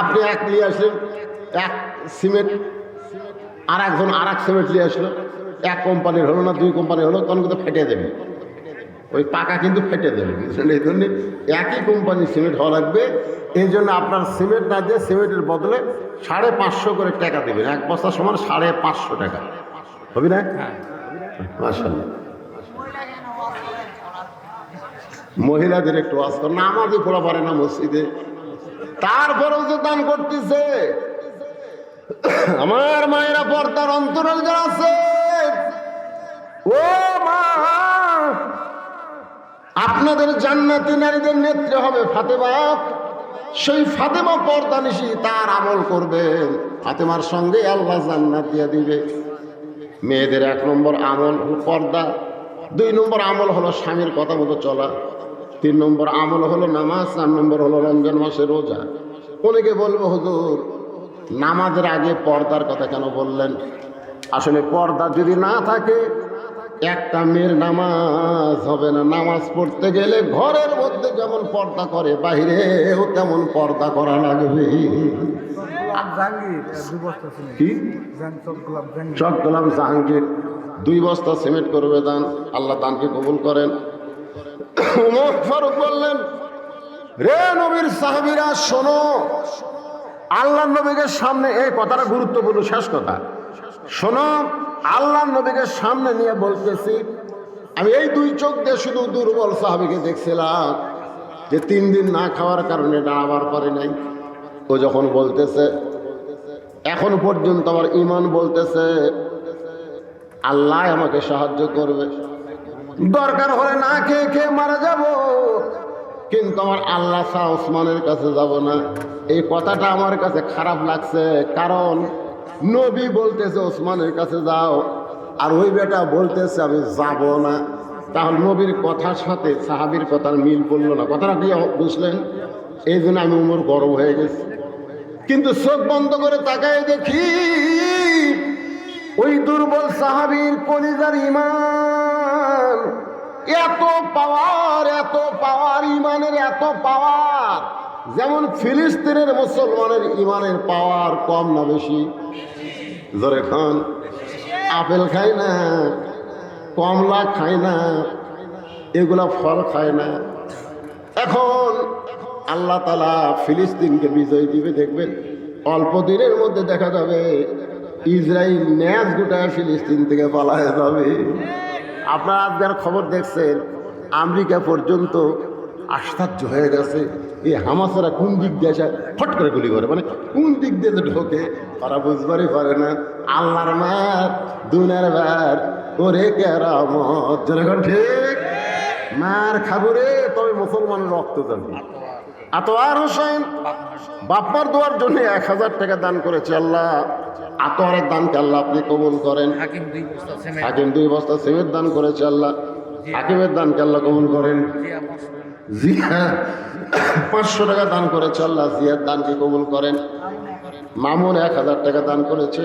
আপনি 1 নিয়ে আসলেন 1 সিমেন্ট, আর একজন আর 1 সিমেন্ট নিয়ে আসলো, 1 কোম্পানির হলো না 2 কোম্পানির হলো, তখন কিন্তু ফেটে দেবে, ওই টাকা কিন্তু ফেটে দেবে। এই জন্য একই কোম্পানির সিমেন্ট হওয়া লাগবে। এই জন্য আপনার সিমেন্ট না দিয়ে সিমেন্টের বদলে 550 করে টাকা দেবেন। 1 বস্তা সমান 550 টাকা হবে না? মাশাআল্লাহ। মহিলাদের একটু ওয়াজ কর, নামাজই পড়া পারে না মসজিদে, তারপরেও যে দান করতেছে। আমার মায়েরা পর্দার অন্তরাল যারা আছে, ও মা, আপনাদের জান্নাতি নারীদের নেত্রী হবে ফাতেমা। সেই ফাতেমা পর্দা নিশি তার আমল করবেন, ফাতেমার সঙ্গে আল্লাহ জান্নাত দিয়ে দিবে। মেয়েদের 1 নম্বর আমল হলো পর্দা, 2 নম্বর আমল হলো স্বামীর কথা মতো চলা, 3 নম্বর আমল হলো নামাজ, 4 নম্বর হলো রমজান মাসে রোজা। অনেকে বলবো হুজুর নামাজের আগে পর্দার কথা কেন বললেন? আসলে পর্দা যদি না থাকে একটা মেয়ের নামাজ হবে না। নামাজ পড়তে গেলে ঘরের মধ্যে যেমন পর্দা করে বাহিরেও তেমন পর্দা করা লাগবে। কি চক গোলাম জাহাঙ্গীর 2 বস্তা সিমেন্ট করবে দান, আল্লাহ দানকে কবুল করেন। ওমর ফারুক বললেন, রে নবীর সাহাবীরা শোনো, আল্লাহ নবীকে সামনে, এই কথাটা গুরুত্বপূর্ণ, শেষ কথা শোনো, আল্লাহ নবীকে সামনে নিয়ে বলতেছি, আমি এই 2 চোখ দিয়ে শুধু দুর্বল সাহাবীকে দেখছিলাম যে 3 দিন না খাওয়ার কারণে দাঁড়াবার পারে নাই। ও যখন বলতেছে এখন পর্যন্ত আমার ঈমান বলতেছে আল্লাহ আমাকে সাহায্য করবে, দরকার হলে না খেয়ে খেয়ে মারা যাব, কিন্তু আমার আল্লাহ শাহ ওসমানের কাছে যাব না। এই কথাটা আমার কাছে খারাপ লাগছে, কারণ নবী বলতেছে ওসমানের কাছে যাও, আর ওই বেটা বলতেছে আমি যাব না। তাহলে নবীর কথার সাথে সাহাবীর কথার মিল পড়ল না। কথাটা কি বুঝলেন? এই জন্য আমি উমর গরম হয়ে গেছি। কিন্তু চোখ বন্ধ করে তাকায় দেখি ওই দুর্বল সাহাবীর কলিজার ঈমান এত পাওয়ার, ঈমানের এত পাওয়ার, যেমন ফিলিস্তিনের মুসলমানের ঈমানের পাওয়ার কম না বেশি? জোরে খান। আপেল খায় না, কমলা খায় না, এগুলা ফল খায় না। এখন আল্লাহ তাআলা ফিলিস্তিনকে বিজয় দিবে, দেখবেন অল্প দিনের মধ্যে দেখা যাবে ইসরায়েল ন্যাজ গোটায় ফিলিস্তিন থেকে পালায় যাবে। আপনারা আজকের খবর দেখছেন, আমেরিকা পর্যন্ত আশ্চর্য হয়ে গেছে এই হামাসেরা কোন দিক দিয়ে এসে ফট করে গুলি করে, মানে কোন দিক দিয়ে ঢোকে তারা বুঝবারই পারে না। আল্লাহর মার দুনিয়ার বার করে কেরামত, যেরকম ঠিক মার খাবুরে, তবে মুসলমানের রক্ত যাবে। আতোয়ার হোসেন বাপমার দোয়ার জন্য 1000 টাকা দান করেছে আল্লাহ। আতোয়ারের দানকে আল্লাহ আপনি কবুল করেন। হাকিম 2 বস্তা সিমেন্ট দান করেছে আল্লাহ, হাকিমের দানকে আল্লাহ কবুল করেন। জিয়া 500 টাকা দান করেছে আল্লাহ, জিয়ার দানকে কবুল করেন। মামুন 1000 টাকা দান করেছে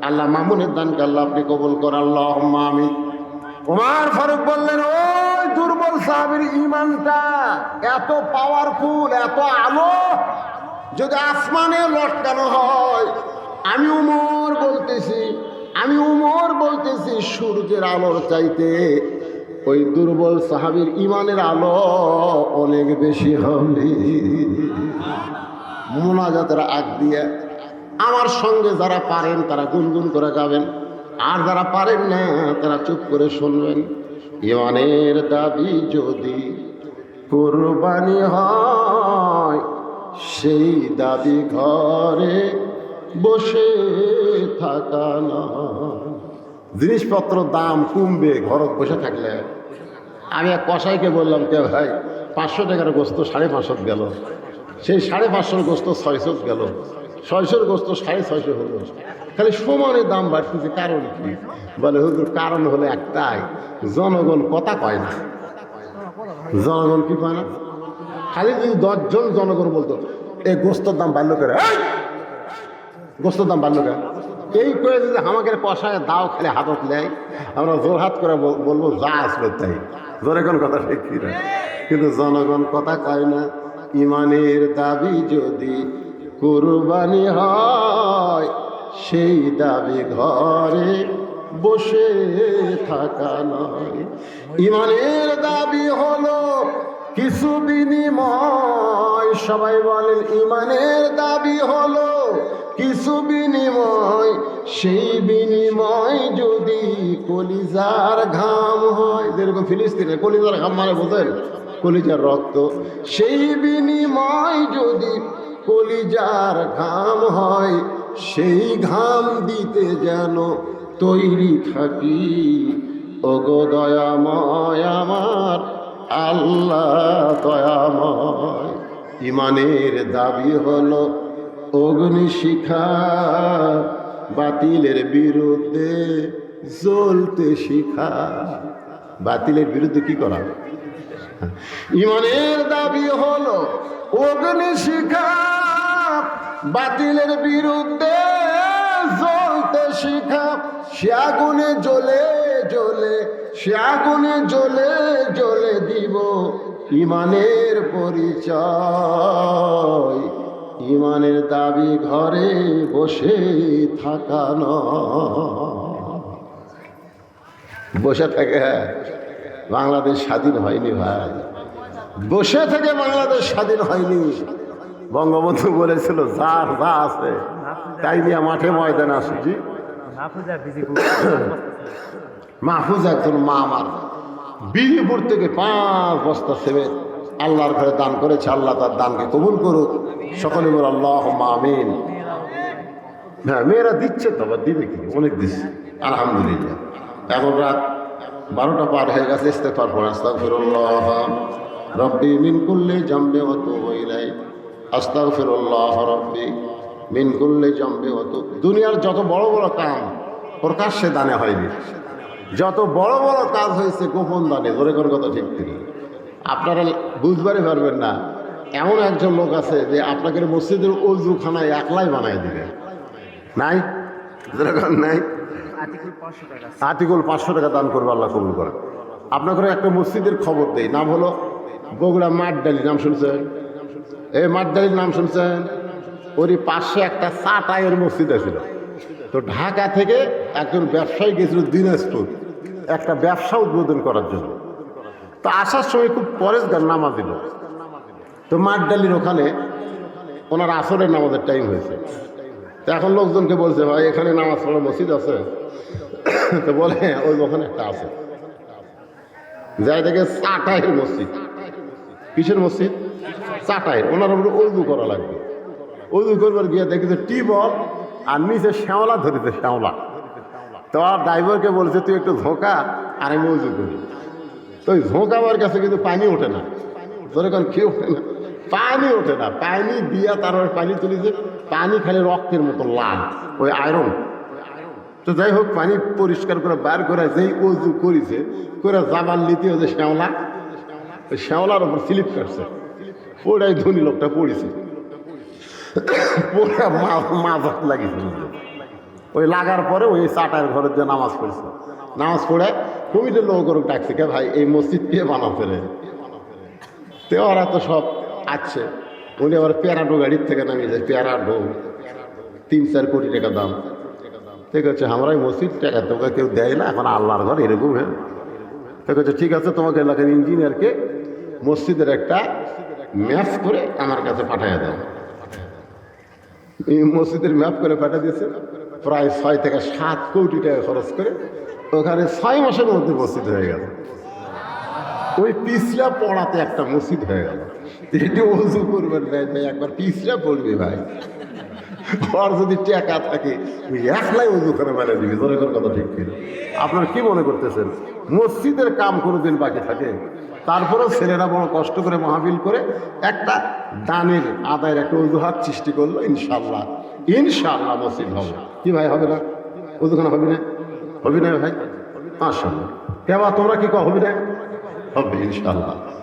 আল্লাহ, মামুনের দানকে আল্লাহ আপনি কবুল করেন, আল্লাহুম্মা আমিন। ওমর ফারুক বললেন, ওই দুর্বল সাহাবীর ঈমানটা এত পাওয়ারফুল, এত আলো যদি আসমানে লটকানো হয়, আমি উমর বলতেছি সূর্যের আলোর চাইতে ওই দুর্বল সাহাবীর ইমানের আলো অনেক বেশি হবে। মোনাজাতের আগ দিয়ে আমার সঙ্গে যারা পারেন তারা গুনগুন করে গাবেন, আর যারা পারেন না তারা চুপ করে শুনবেন। ইমানের দাবি যদি কুরবানি হয়, সেই দাবি ঘরে বসে থাকা না। জিনিসপত্র দাম কমবে ঘরত বসে থাকলে। আমি এক কসাইকে বললাম, কে ভাই 500 টাকার গোস্ত 550 গেল, সেই 550 গোস্ত 600 গেল, 600 গোস্ত 650 হলো, খালি সমানে দাম বাড়তেছে, কারণ কি? বলে হুজুর কারণ হলো একটাই, জনগণ কথা কয় না। জনগণ কি কয় না? খালি যদি 10 জন জনগণ বলতো এই গোস্তর দাম বাড়লো করে, গোস্তর দাম বাড়লো করে, এই করে যদি আমাকে কষায় দাও খালি হাতত নেয়, আমরা জোর হাত করে বলবো যা আসবে তাই। জনগণ কথা ঠিক না, কিন্তু জনগণ কথা কয় না। ইমানের দাবি যদি কুরবানি হয়, সেই দাবি ঘরে বসে থাকা নয়। ইমানের দাবি হলো কিছু বিনিময়। সবাই বলেন ইমানের দাবি হলো কিছু বিনিময়। সেই বিনিময় যদি কলিজার ঘাম হয়, যেরকম ফিলিস্তিনে কলিজার ঘাম মানে বোঝেন, কলিজার রক্ত। সেই বিনিময় যদি কলিজার ঘাম হয়, সেই ঘাম দিতে যেন তৈরি থাকি। ওগো দয়াময় আমার আল্লাহ দয়াময়। ইমানের দাবি হলো অগ্নিশিখা, বাতিলের বিরুদ্ধে জ্বলতে শিখা। বাতিলের বিরুদ্ধে কি করা? ইমানের দাবি হলো অগ্নিশিখা, বাতিলের বিরুদ্ধে জ্বলতে শিখা। সে আগুনে জ্বলে জ্বলে, সে আগুনে জ্বলে জ্বলে দিব ইমানের পরিচয়। ইমানের দাবি ঘরে বসে থাকা নয়। বসে থেকে বাংলাদেশ স্বাধীন হয়নি ভাই, বসে থেকে বাংলাদেশ স্বাধীন হয়নি। বঙ্গবন্ধু বলেছিল যার যা আছে তাই নিয়ে মাঠে ময়দানে আসছি। মাহফুজ একজন মা আমার বিজিপুর থেকে 5 বস্তা সিমেন্ট আল্লাহর ঘরে দান করেছে। আল্লাহ তার দানকে কবুল করুক। সকলে বল আল্লাহুম্মা আমিন। হ্যাঁ, মেয়েরা দিচ্ছে তো, আবার দিবে কি, অনেক দিচ্ছে আলহামদুলিল্লাহ। এখন রাত 12টা পার হয়ে গেছে। ইস্তেগফার পড়ে আস্তাগফিরুল্লাহ রব্বি মিন কুল্লি জামবি ওয়া তুবু ইলাইহি, আস্তাগফিরুল্লাহ রব্বি মিন কুল্লি জামবি ওয়া তুবু। দুনিয়ার যত বড় বড় কাম প্রকাশ্যে দানে হয়নি, যত বড় বড় কাজ হয়েছে গোপন দানে। ধরে কোন কথা ঠিক ঠিক আপনারা বুঝবারই পারবেন না। এমন একজন লোক আছে যে আপনাকে মসজিদের অজুখানায় একলাই বানায় দিবে। নাই? নাই? আর্টিকেল 500 টাকা দান করবে, আল্লাহ কবুল করে। আপনাকে একটা মসজিদের খবর দেই, নাম হলো বগুড়া মাঠডালি। নাম শুনছেন? এই মাঠডালির নাম শুনছেন? ওরই পাশে একটা চাটাইয়ের মসজিদ আছিল। তো ঢাকা থেকে একজন ব্যবসায়ী গেছিল দিনাজপুর একটা ব্যবসা উদ্বোধন করার জন্য। তো আসার সময় খুব পরেশগার নামাজ দিল। তো মাঠডালির ওখানে ওনার আসরের নামাজের টাইম হয়েছে। তো এখন লোকজনকে বলছে ভাই এখানে নামাজ পড়ার মসজিদ আছে? তো বলে ওই ওখানে একটা আছে। যাই দেখে চাটাইয়ের মসজিদ। কিসের মসজিদ? চাটাইয়ের। ওনার উপরে অজু করা লাগবে। অজু করবার গিয়ে দেখি যে টিউবওয়েল আর নিচে শ্যাওলা ধরেছে, শ্যাওলা। তো আর ড্রাইভারকে বলছে তুই একটু ঝোঁকা আর আমি উজু করি। তো ওই ঝোঁকাবার কাছে কিন্তু পানি ওঠে না। ধরে কারণ কেউ ওঠে না, পানি ওঠে না। পানি দিয়া তারপরে পানি তুলেছে, পানি খালি রক্তের মতো লাল, ওই আয়রন। তো যাই হোক পানি পরিষ্কার করে বার করে যেই উজু করেছে করে জাবাল নিতে হচ্ছে শ্যাওলা, ওই শ্যাওলার ওপর স্লিপ কাটছে, ওটাই ধনী লোকটা পড়েছে। পুরা মাঝাত লাগিয়েছিল। ওই লাগার পরে ওই চাটার ঘরের যে নামাজ পড়ছে, নামাজ পড়ে কমিটির লোক ডাকছে, কে ভাই এই মসজিদ কে বানাতে রে? তো ওরা তো সব আছে। উনি আবার প্যারাডো গাড়ির থেকে নামিয়ে যায়, প্যারাডো 3-4 কোটি টাকা দাম। ঠিক আছে, আমরা এই মসজিদ টাকা তোকে কেউ দেয় না, এখন আল্লাহর ঘর এরকম। হ্যাঁ, তো বলছে ঠিক আছে, তোমাকে এলাকার ইঞ্জিনিয়ারকে মসজিদের একটা ম্যাপ করে আমার কাছে পাঠিয়ে দাও। এই মসজিদের ম্যাপ করে পাঠিয়ে দিয়েছে, প্রায় 6 থেকে 7 কোটি টাকা খরচ করে ওখানে 6 মাসের মধ্যে মসজিদ হয়ে গেল। ওই পিছলা পড়াতে একটা মসজিদ হয়ে গেল। এটি ওযু করবেন ভাই, একবার পিছলা পড়বে ভাই, আর যদি টাকা থাকে ওই একলাই ওযু করে মানে দিবি। জোরে করে কথা ঠিক ছিল। আপনারা কি মনে করতেছেন মসজিদের কাম কোনোদিন বাকি থাকে? তারপরেও ছেলেরা বড় কষ্ট করে মাহফিল করে একটা দানের আদায়ের একটা অজুহাত সৃষ্টি করলো। ইনশাল্লাহ ইনশাল্লাহ মসজিদ হবে। কি ভাই, হবে না? অজুখানা হবে না? হবে না ভাই? মাশাআল্লাহ। কেবা তোমরা কি কো হবে না? হবে ইনশাল্লাহ।